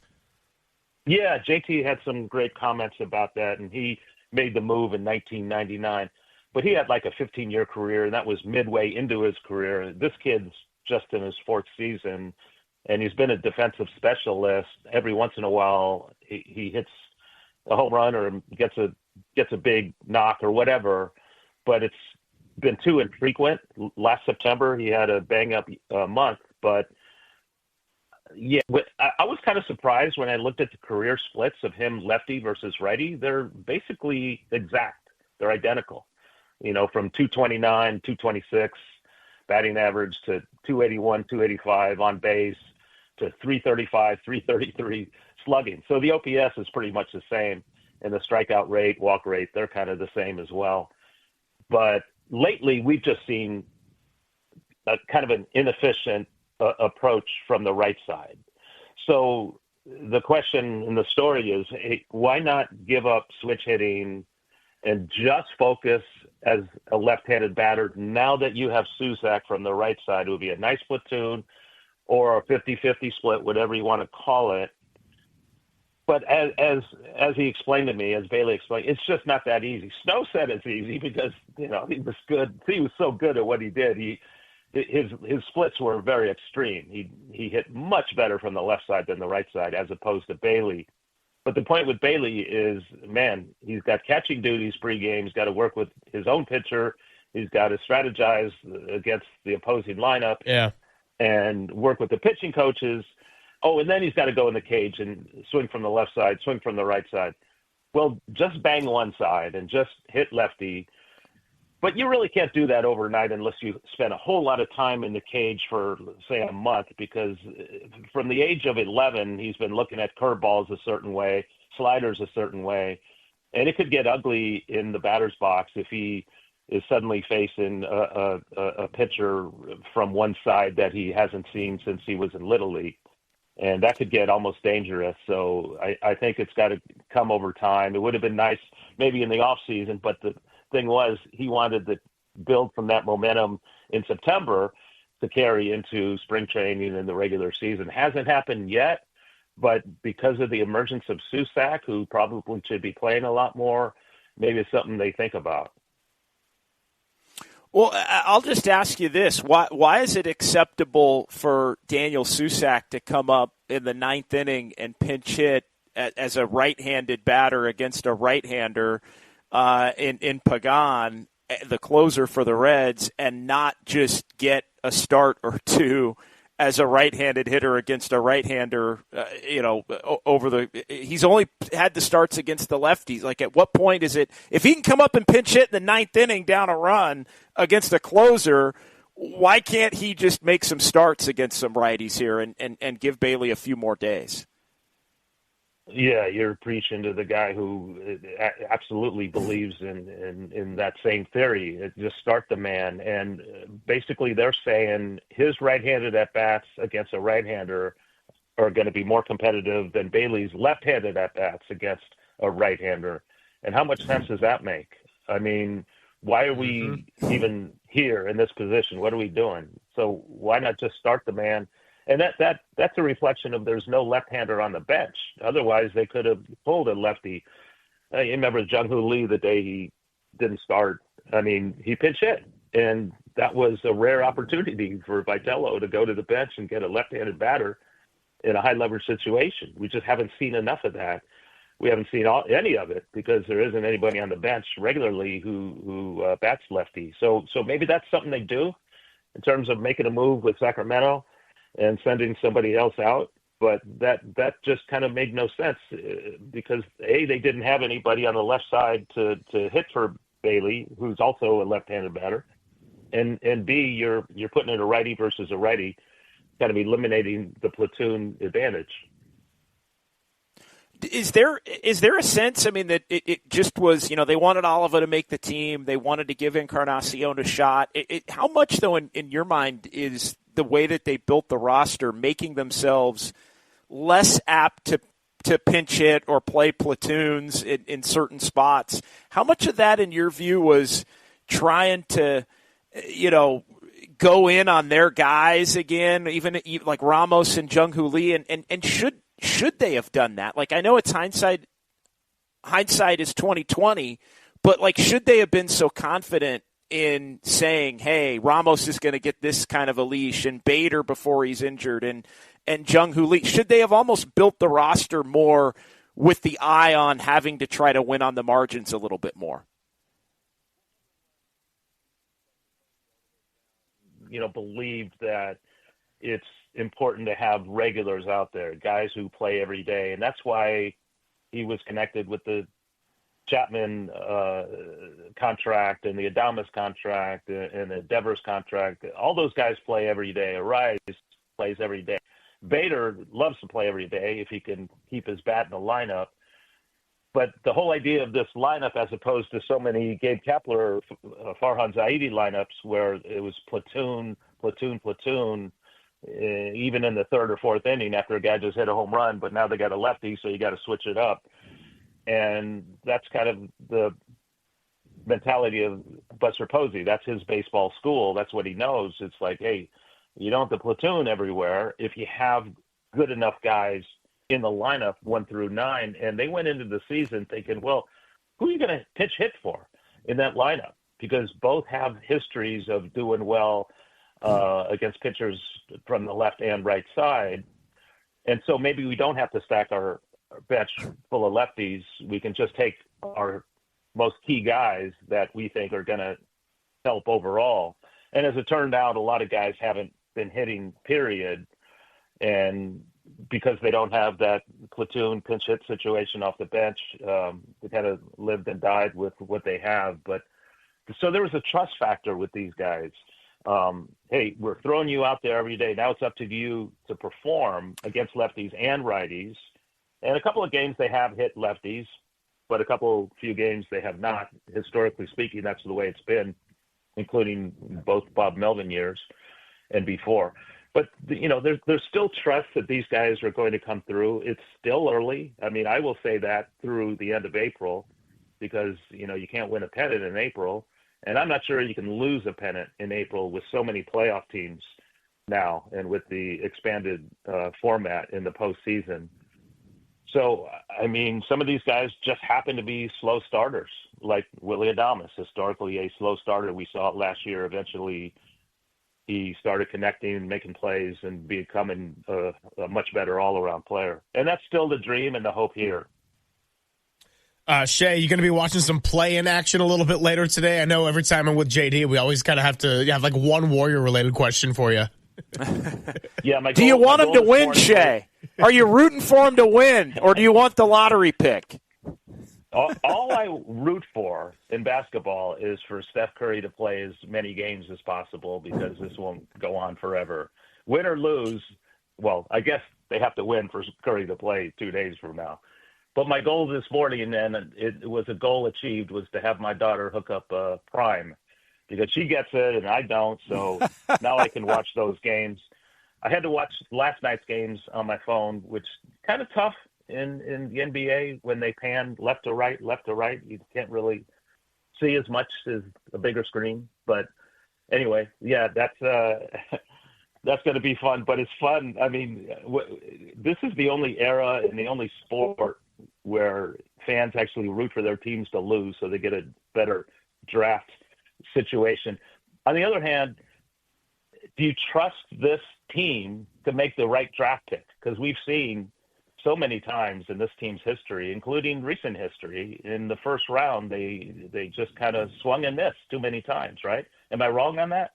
Yeah, JT had some great comments about that, and he made the move in 1999. But he had like a 15-year career, and that was midway into his career. This kid's just in his 4th season, and he's been a defensive specialist. Every once in a while, he hits a home run or gets a big knock or whatever, but it's been too infrequent. Last September, he had a bang-up month, but yeah, I was kind of surprised when I looked at the career splits of him lefty versus righty. They're basically exact. They're identical, from 229, 226 batting average to 281, 285 on base to 335, 333 slugging. So the OPS is pretty much the same, and the strikeout rate, walk rate, they're kind of the same as well. But lately, we've just seen a kind of an inefficient approach from the right side. So the question in the story is, hey, why not give up switch hitting and just focus as a left-handed batter now that you have Susac from the right side? It would be a nice platoon or a 50-50 split, whatever you want to call it. But as he explained to me, as Bailey explained, it's just not that easy. Snow said it's easy because, he was good. He was so good at what he did. his splits were very extreme. He hit much better from the left side than the right side, as opposed to Bailey. But the point with Bailey is, man, he's got catching duties pregame. He's got to work with his own pitcher. He's got to strategize against the opposing lineup. Yeah. And work with the pitching coaches. Oh, and then he's got to go in the cage and swing from the left side, swing from the right side. Well, just bang one side and just hit lefty. But you really can't do that overnight unless you spend a whole lot of time in the cage for, say, a month, because from the age of 11, he's been looking at curveballs a certain way, sliders a certain way, and it could get ugly in the batter's box if he is suddenly facing a pitcher from one side that he hasn't seen since he was in Little League. And that could get almost dangerous. So I think it's got to come over time. It would have been nice maybe in the off season, but the thing was he wanted to build from that momentum in September to carry into spring training and the regular season. Hasn't happened yet, but because of the emergence of Susac, who probably should be playing a lot more, maybe it's something they think about. Well, I'll just ask you this. Why is it acceptable for Daniel Susac to come up in the ninth inning and pinch hit as a right-handed batter against a right-hander in Pagan, the closer for the Reds, and not just get a start or two as a right-handed hitter against a right-hander, he's only had the starts against the lefties. Like, at what point is it, if he can come up and pinch hit in the ninth inning down a run against a closer, why can't he just make some starts against some righties here and give Bailey a few more days? Yeah, you're preaching to the guy who absolutely believes in that same theory. Just start the man. And basically they're saying his right-handed at-bats against a right-hander are going to be more competitive than Bailey's left-handed at-bats against a right-hander. And how much sense does that make? I mean, why are we even here in this position? What are we doing? So why not just start the man? And that's a reflection of there's no left-hander on the bench. Otherwise, they could have pulled a lefty. You remember Jung-Hoo Lee the day he didn't start. I mean, he pinch hit, and that was a rare opportunity for Vitello to go to the bench and get a left-handed batter in a high-leverage situation. We just haven't seen enough of that. We haven't seen any of it because there isn't anybody on the bench regularly who bats lefty. So maybe that's something they do in terms of making a move with Sacramento and sending somebody else out. But that just kind of made no sense because, A, they didn't have anybody on the left side to hit for Bailey, who's also a left-handed batter. And B, you're putting in a righty versus a righty, kind of eliminating the platoon advantage. Is there a sense, I mean, that it just was, they wanted Oliva to make the team. They wanted to give Encarnacion a shot. How much, though, in your mind, is the way that they built the roster making themselves less apt to pinch hit or play platoons in certain spots? How much of that, in your view, was trying to, go in on their guys again, even like Ramos and Jung-Hoo Lee, and should they have done that? Like, I know it's hindsight is 2020, but like, should they have been so confident in saying, hey, Ramos is going to get this kind of a leash, and Bader before he's injured, and Jung-Hoo Lee? Should they have almost built the roster more with the eye on having to try to win on the margins a little bit more? Believed that it's important to have regulars out there, guys who play every day. And that's why he was connected with the Chapman contract and the Adames contract and the Devers contract. All those guys play every day. Arise plays every day. Bader loves to play every day if he can keep his bat in the lineup. But the whole idea of this lineup, as opposed to so many Gabe Kapler, Farhan Zaidi lineups where it was platoon, even in the third or fourth inning after a guy just hit a home run, but now they got a lefty, so you got to switch it up. And that's kind of the mentality of Buster Posey. That's his baseball school. That's what he knows. It's like, hey, you don't have the platoon everywhere if you have good enough guys in the lineup 1 through 9. And they went into the season thinking, well, who are you going to pitch hit for in that lineup? Because both have histories of doing well against pitchers from the left and right side. And so maybe we don't have to stack our bench full of lefties. We can just take our most key guys that we think are going to help overall. And as it turned out, a lot of guys haven't been hitting, period. And because they don't have that platoon pinch hit situation off the bench, they kind of lived and died with what they have. But so there was a trust factor with these guys. Hey, we're throwing you out there every day. Now it's up to you to perform against lefties and righties. And a couple of games they have hit lefties, but few games they have not. Historically speaking, that's the way it's been, including both Bob Melvin years and before. But, there's still trust that these guys are going to come through. It's still early. I mean, I will say that through the end of April because, you can't win a pennant in April. And I'm not sure you can lose a pennant in April with so many playoff teams now and with the expanded format in the postseason. So, I mean, some of these guys just happen to be slow starters, like Willie Adames, historically a slow starter. We saw it last year. Eventually, he started connecting, making plays, and becoming a much better all-around player. And that's still the dream and the hope here. Shay, you going to be watching some play-in action a little bit later today? I know every time I'm with JD, we always kind of have to have like one Warrior-related question for you. Yeah, do you want him to win, Shay? Are you rooting for him to win, or do you want the lottery pick? All I root for in basketball is for Steph Curry to play as many games as possible because this won't go on forever. Win or lose, well, I guess they have to win for Curry to play 2 days from now. But my goal this morning, and it was a goal achieved, was to have my daughter hook up Prime because she gets it and I don't. So now I can watch those games. I had to watch last night's games on my phone, which kind of tough in the NBA when they pan left to right. You can't really see as much as a bigger screen. But anyway, yeah, that's going to be fun. But it's fun. I mean, this is the only era and the only sport where fans actually root for their teams to lose so they get a better draft situation. On the other hand, do you trust this team to make the right draft pick? Because we've seen so many times in this team's history, including recent history, in the first round, they just kind of swung and missed too many times, right? Am I wrong on that?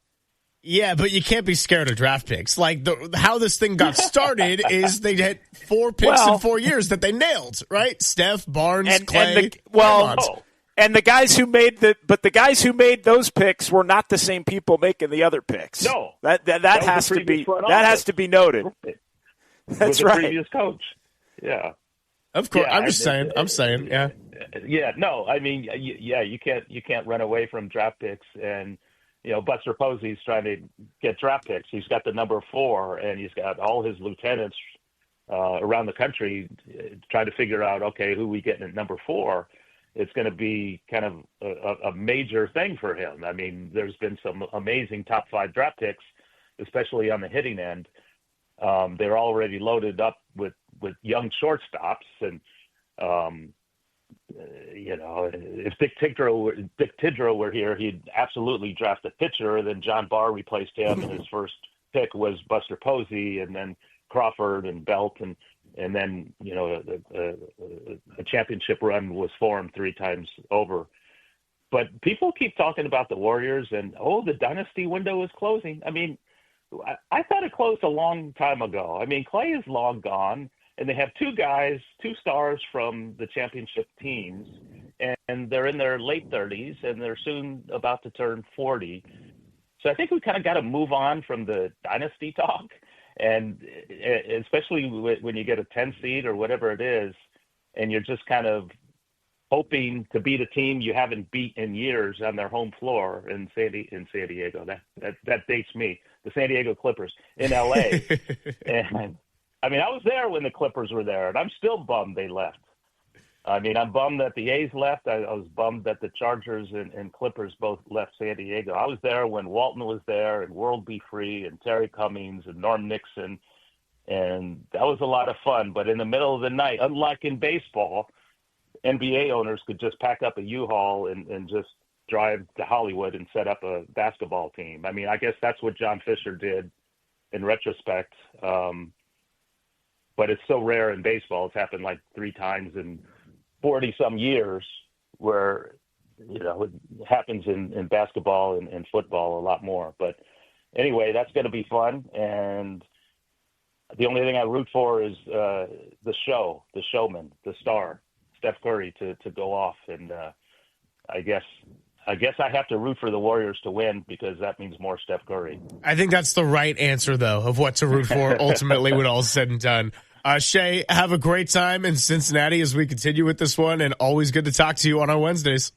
Yeah, but you can't be scared of draft picks. Like how this thing got started is they had 4 picks in 4 years that they nailed, right? Steph, Barnes, Clay. And the guys who made those picks were not the same people making the other picks. No, that has to be noted. That's right. right. Previous coach. Yeah. Of course. Yeah, I'm saying. Yeah. Yeah. No, I mean, yeah, you can't run away from draft picks. And, Buster Posey's trying to get draft picks. He's got the number 4 and he's got all his lieutenants around the country trying to figure out, okay, who we get at number 4. It's going to be kind of a major thing for him. I mean, there's been some amazing top 5 draft picks, especially on the hitting end. They're already loaded up with young shortstops, and if Dick Tidrow were here, he'd absolutely draft a pitcher. Then John Barr replaced him, and his first pick was Buster Posey, and then Crawford and Belt, and then a championship run was formed 3 times over. But people keep talking about the Warriors, and the dynasty window is closing. I mean, I thought it closed a long time ago. I mean, Clay is long gone, and they have 2 stars from the championship teams, and they're in their late 30s, and they're soon about to turn 40. So I think we kind of got to move on from the dynasty talk, and especially when you get a 10 seed or whatever it is, and you're just kind of hoping to beat a team you haven't beat in years on their home floor in San Diego. That dates me. The San Diego Clippers in LA. And I mean, I was there when the Clippers were there, and I'm still bummed they left. I mean, I'm bummed that the A's left. I was bummed that the Chargers and Clippers both left San Diego. I was there when Walton was there, and World Be Free, and Terry Cummings, and Norm Nixon, and that was a lot of fun. But in the middle of the night, unlike in baseball, NBA owners could just pack up a U-Haul and just drive to Hollywood and set up a basketball team. I mean, I guess that's what John Fisher did in retrospect. But it's so rare in baseball. It's happened like 3 times in 40-some years, where, you know, it happens in basketball and football a lot more. But anyway, that's going to be fun. And the only thing I root for is the showman, the star, Steph Curry, to go off. And I guess I have to root for the Warriors to win, because that means more Steph Curry. I think that's the right answer, though, of what to root for ultimately when all's said and done. Shay, have a great time in Cincinnati as we continue with this one, and always good to talk to you on our Wednesdays.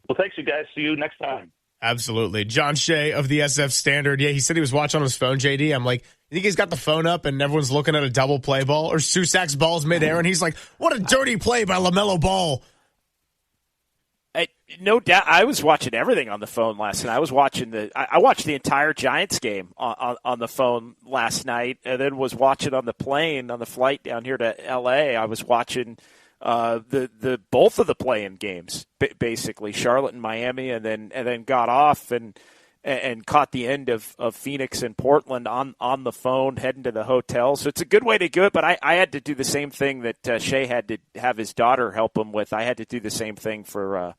Well, thanks, you guys. See you next time. Absolutely. John Shay of the SF Standard. Yeah, he said he was watching on his phone, JD. I'm like, you think he's got the phone up and everyone's looking at a double play ball, or Susak's ball's midair, and he's like, what a dirty play by LaMelo Ball. No doubt. I was watching everything on the phone last night. I watched the entire Giants game on the phone last night, and then was watching on the plane on the flight down here to LA. I was watching the both of the play-in games, basically Charlotte and Miami, and then got off and caught the end of Phoenix and Portland on the phone heading to the hotel. So it's a good way to do it. But I had to do the same thing that Shay had to have his daughter help him with. I had to do the same thing for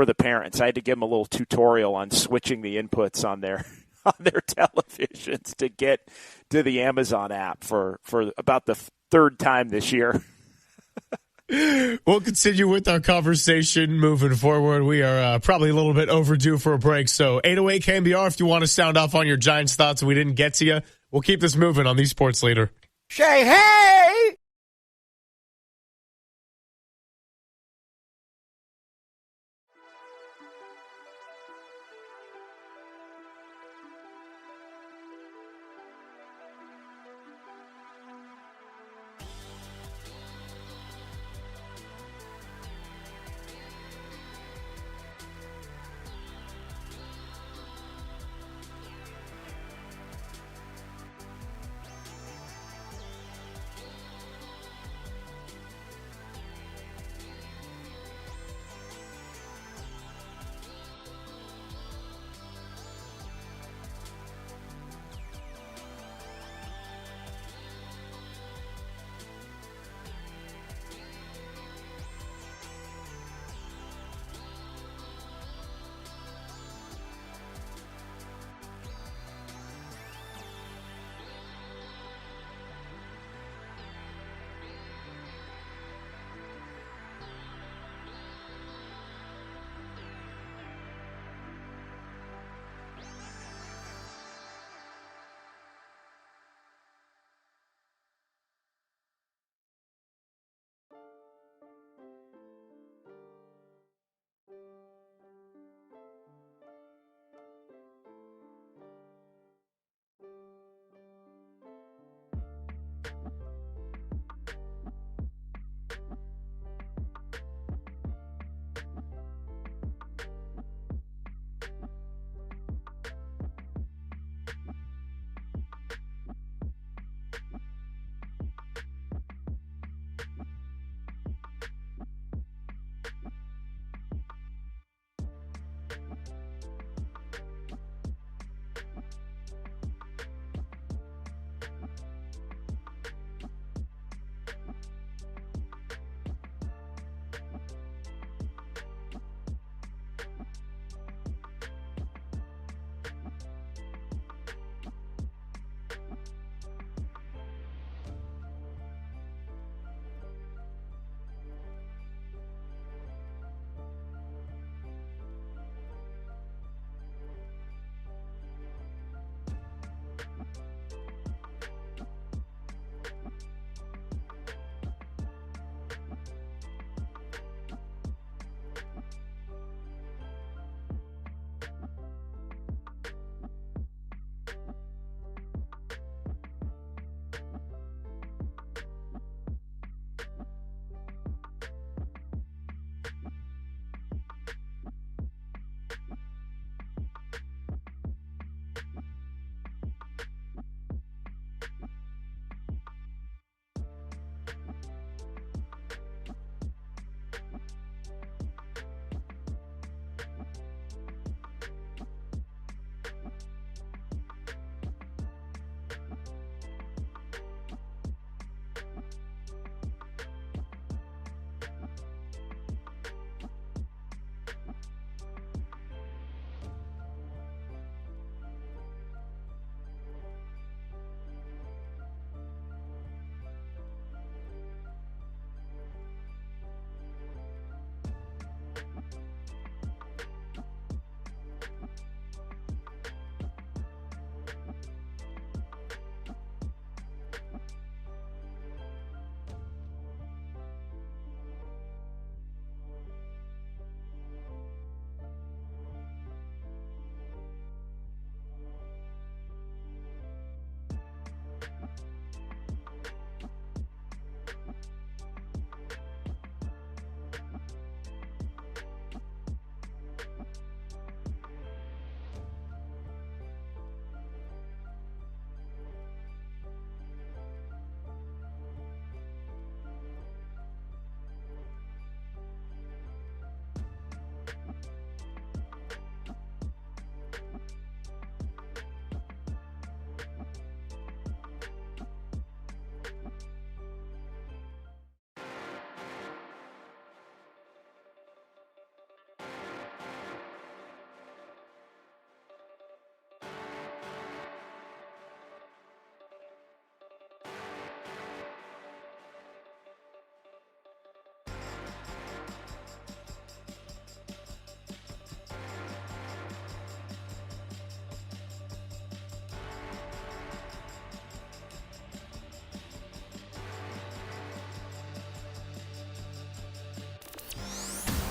the parents. I had to give them a little tutorial on switching the inputs on their televisions to get to the Amazon app for about the 3rd time this year. We'll continue with our conversation moving forward. We are probably a little bit overdue for a break. So 808 KNBR, if you want to sound off on your Giants thoughts and we didn't get to you, we'll keep this moving on the Sports Leader. Shay, hey!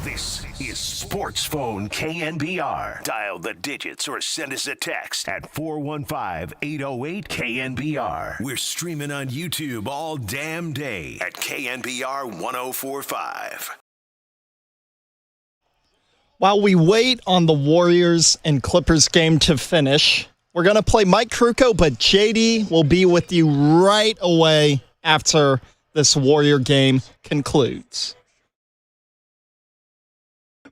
This is Sports Phone KNBR. Dial the digits or send us a text at 415-808-KNBR. We're streaming on YouTube all damn day at KNBR 1045. While we wait on the Warriors and Clippers game to finish, we're going to play Mike Krukow, but JD will be with you right away after this Warrior game concludes.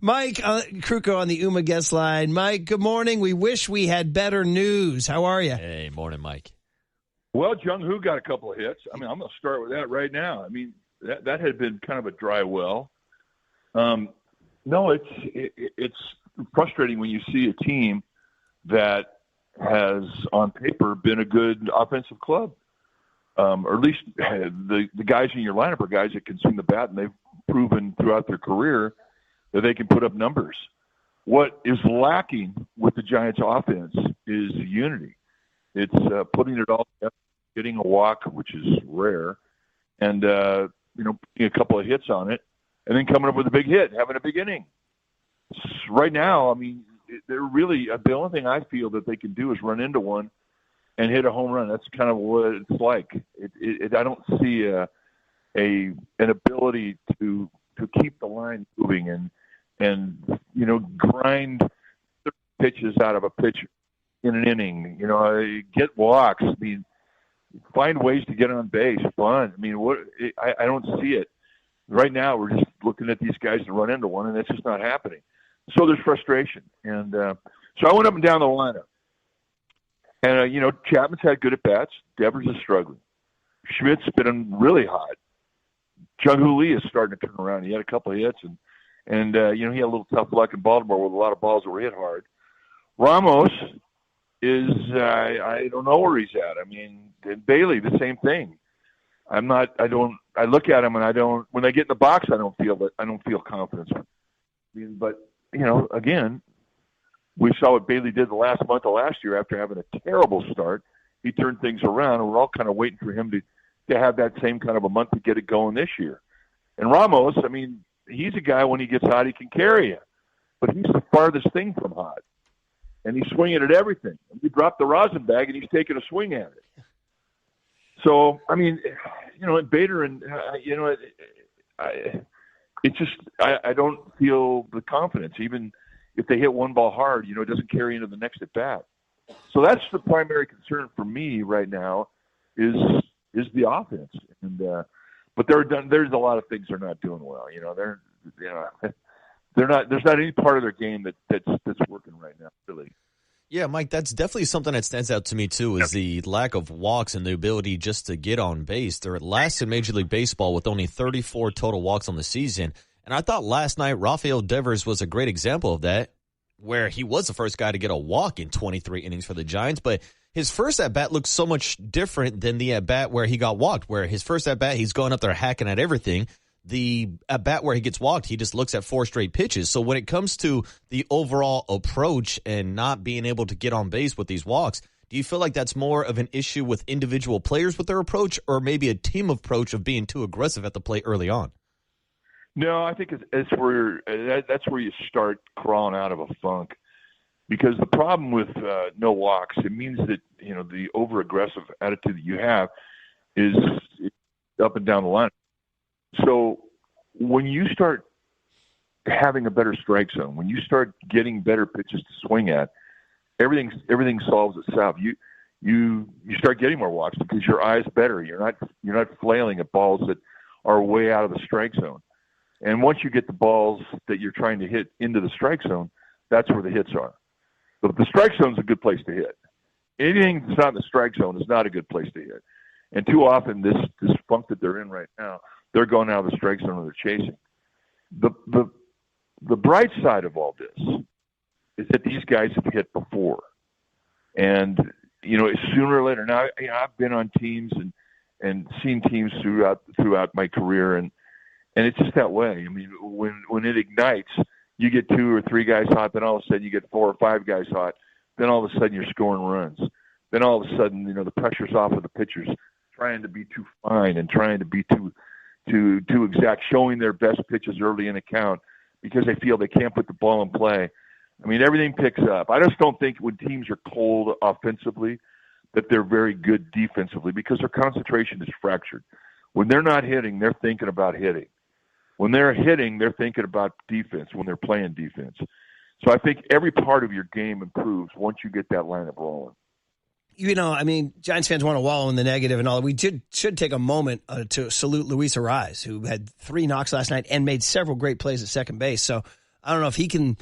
Mike Krukow on the UMA guest line. Mike, good morning. We wish we had better news. How are you? Hey, morning, Mike. Well, Jung-Hoo got a couple of hits. I mean, I'm going to start with that right now. I mean, that had been kind of a dry well. No, it's frustrating when you see a team that has, on paper, been a good offensive club. Or at least the guys in your lineup are guys that can swing the bat, and they've proven throughout their career that they can put up numbers. What is lacking with the Giants' offense is unity. It's putting it all together, getting a walk, which is rare, and putting a couple of hits on it, and then coming up with a big hit, having a big inning. Right now, I mean, they're really the only thing I feel that they can do is run into one and hit a home run. That's kind of what it's like. I don't see an ability to keep the line moving and grind pitches out of a pitcher in an inning. Get walks. I mean, find ways to get on base. Fun. I mean, I don't see it right now. We're just looking at these guys to run into one, and it's just not happening. So there's frustration, and so I went up and down the lineup. And Chapman's had good at bats. Devers is struggling. Schmidt's been really hot. Jung-Hoo Lee is starting to turn around. He had a couple of hits, and he had a little tough luck in Baltimore with a lot of balls that were hit hard. Ramos is I don't know where he's at. I mean, and Bailey, the same thing. I look at him and when they get in the box, I don't feel confidence. I mean, but again, we saw what Bailey did the last month of last year after having a terrible start. He turned things around, and we're all kind of waiting for him to have that same kind of a month to get it going this year. And Ramos, I mean, he's a guy, when he gets hot, he can carry you. But he's the farthest thing from hot. And he's swinging at everything. You drop the rosin bag, and he's taking a swing at it. So, I mean, and Bader, and, I don't feel the confidence. Even if they hit one ball hard, it doesn't carry into the next at bat. So that's the primary concern for me right now is the offense. And but there's a lot of things they're not doing well. There's not any part of their game that's working right now, really. Yeah, Mike, that's definitely something that stands out to me, too, is the lack of walks and the ability just to get on base. They're at last in Major League Baseball with only 34 total walks on the season. And I thought last night Rafael Devers was a great example of that, where he was the first guy to get a walk in 23 innings for the Giants. But his first at-bat looked so much different than the at-bat where he got walked, where his first at-bat, he's going up there hacking at everything. The at-bat where he gets walked, he just looks at 4 straight pitches. So when it comes to the overall approach and not being able to get on base with these walks, do you feel like that's more of an issue with individual players with their approach, or maybe a team approach of being too aggressive at the plate early on? No, I think that's where you start crawling out of a funk, because the problem with no walks, it means that the over-aggressive attitude that you have is up and down the line. So when you start having a better strike zone, when you start getting better pitches to swing at, everything solves itself. You start getting more walks because your eye's better. You're not flailing at balls that are way out of the strike zone. And once you get the balls that you're trying to hit into the strike zone, that's where the hits are. But the strike zone is a good place to hit. Anything that's not in the strike zone is not a good place to hit. And too often, this funk that they're in right now, they're going out of the strike zone and they're chasing. The bright side of all this is that these guys have hit before. And, sooner or later, now, I've been on teams and seen teams throughout my career, and it's just that way. I mean, when it ignites, you get 2 or 3 guys hot, then all of a sudden you get 4 or 5 guys hot, then all of a sudden you're scoring runs. Then all of a sudden, the pressure's off of the pitchers trying to be too fine and trying to be too exact, showing their best pitches early in a count, because they feel they can't put the ball in play. I mean, everything picks up. I just don't think when teams are cold offensively that they're very good defensively because their concentration is fractured. When they're not hitting, they're thinking about hitting. When they're hitting, they're thinking about defense when they're playing defense. So I think every part of your game improves once you get that lineup rolling. You know, I mean, Giants fans want to wallow in the negative and all. We should take a moment to salute Luis Ariz, who had 3 knocks last night and made several great plays at second base. So I don't know if he can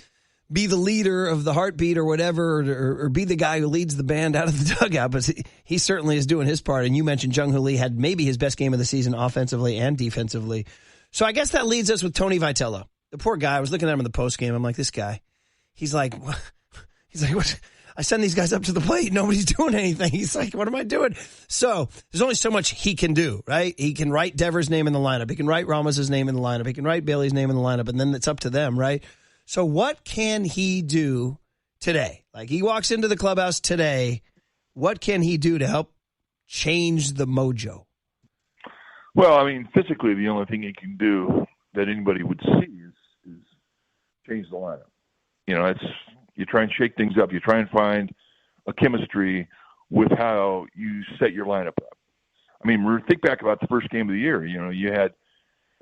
be the leader of the heartbeat or whatever, or be the guy who leads the band out of the dugout, but he certainly is doing his part. And you mentioned Jung-Hoo Lee had maybe his best game of the season offensively and defensively. So I guess that leads us with Tony Vitello. The poor guy, I was looking at him in the postgame. I'm like, this guy, he's like, what? I send these guys up to the plate. Nobody's doing anything. He's like, what am I doing? So there's only so much he can do, right? He can write Devers' name in the lineup. He can write Ramos' name in the lineup. He can write Bailey's name in the lineup, and then it's up to them, right? So what can he do today? Like, he walks into the clubhouse today. What can he do to help change the mojo? Well, I mean, physically, the only thing he can do that anybody would see is change the lineup. You know, you try and shake things up. You try and find a chemistry with how you set your lineup up. I mean, think back about the first game of the year. You know, you had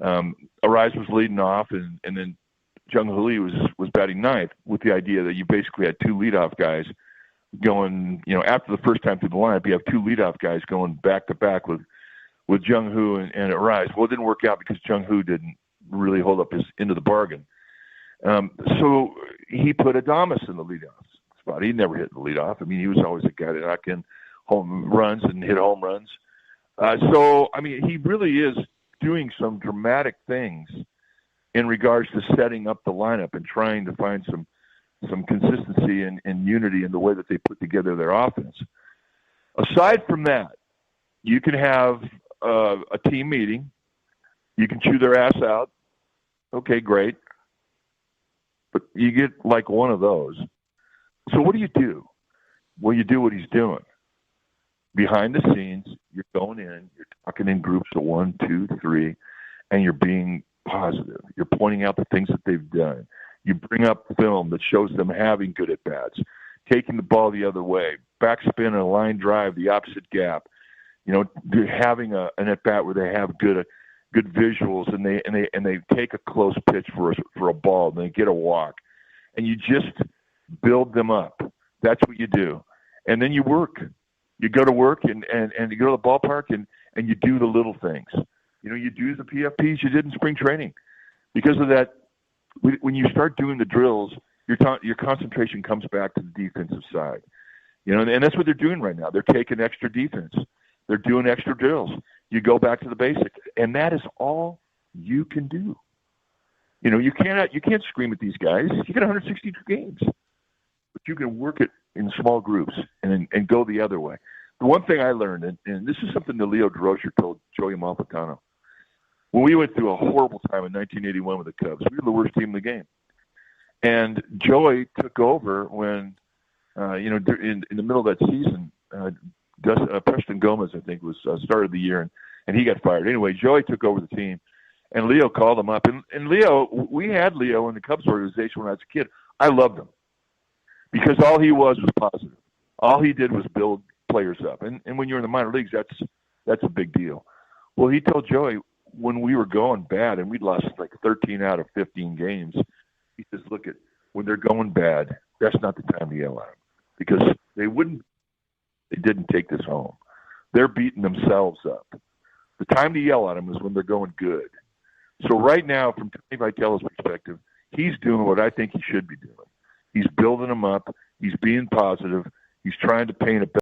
Ariz was leading off, and then Jung-Hoo Lee was batting ninth with the idea that you basically had 2 leadoff guys going, you know, after the first time through the lineup, you have 2 leadoff guys going back-to-back with Jung-Hoo and Ariz. Well, it didn't work out because Jung-Hoo didn't really hold up his end of the bargain. So he put Adames in the leadoff spot. He never hit the leadoff. I mean, he was always a guy to knock in home runs and hit home runs. So, I mean, he really is doing some dramatic things in regards to setting up the lineup and trying to find some consistency and unity in the way that they put together their offense. Aside from that, you can have a team meeting. You can chew their ass out. Okay, great. But you get like one of those. So what do? Well, you do what he's doing. Behind the scenes, you're going in, you're talking in groups of 1, 2, 3, and you're being positive. You're pointing out the things that they've done. You bring up film that shows them having good at-bats, taking the ball the other way, backspin and a line drive, the opposite gap. You know, having an at-bat where they have good visuals and they take a close pitch for a ball and they get a walk, and you just build them up. That's what you do, and then you work. You go to work and you go to the ballpark and you do the little things. You know, you do the PFPs you did in spring training. Because of that, when you start doing the drills, your concentration comes back to the defensive side. You know, and that's what they're doing right now. They're taking extra defense. They're doing extra drills. You go back to the basics, and that is all you can do. You know, you can't scream at these guys. You got 162 games, but you can work it in small groups and go the other way. The one thing I learned, and this is something that Leo DeRocher told Joey Malfitano, when we went through a horrible time in 1981 with the Cubs, we were the worst team in the game. And Joey took over when, in the middle of that season, Preston Gomez, I think, was started the year, and he got fired. Anyway, Joey took over the team, and Leo called him up. And Leo, we had Leo in the Cubs organization when I was a kid. I loved him because all he was positive. All he did was build players up. And when you're in the minor leagues, that's a big deal. Well, he told Joey, when we were going bad and we'd lost like 13 out of 15 games, he says, look, when they're going bad, that's not the time to yell at them because they didn't take this home. They're beating themselves up. The time to yell at them is when they're going good. So right now, from Tony Vitello's perspective, he's doing what I think he should be doing. He's building them up. He's being positive. He's trying to paint a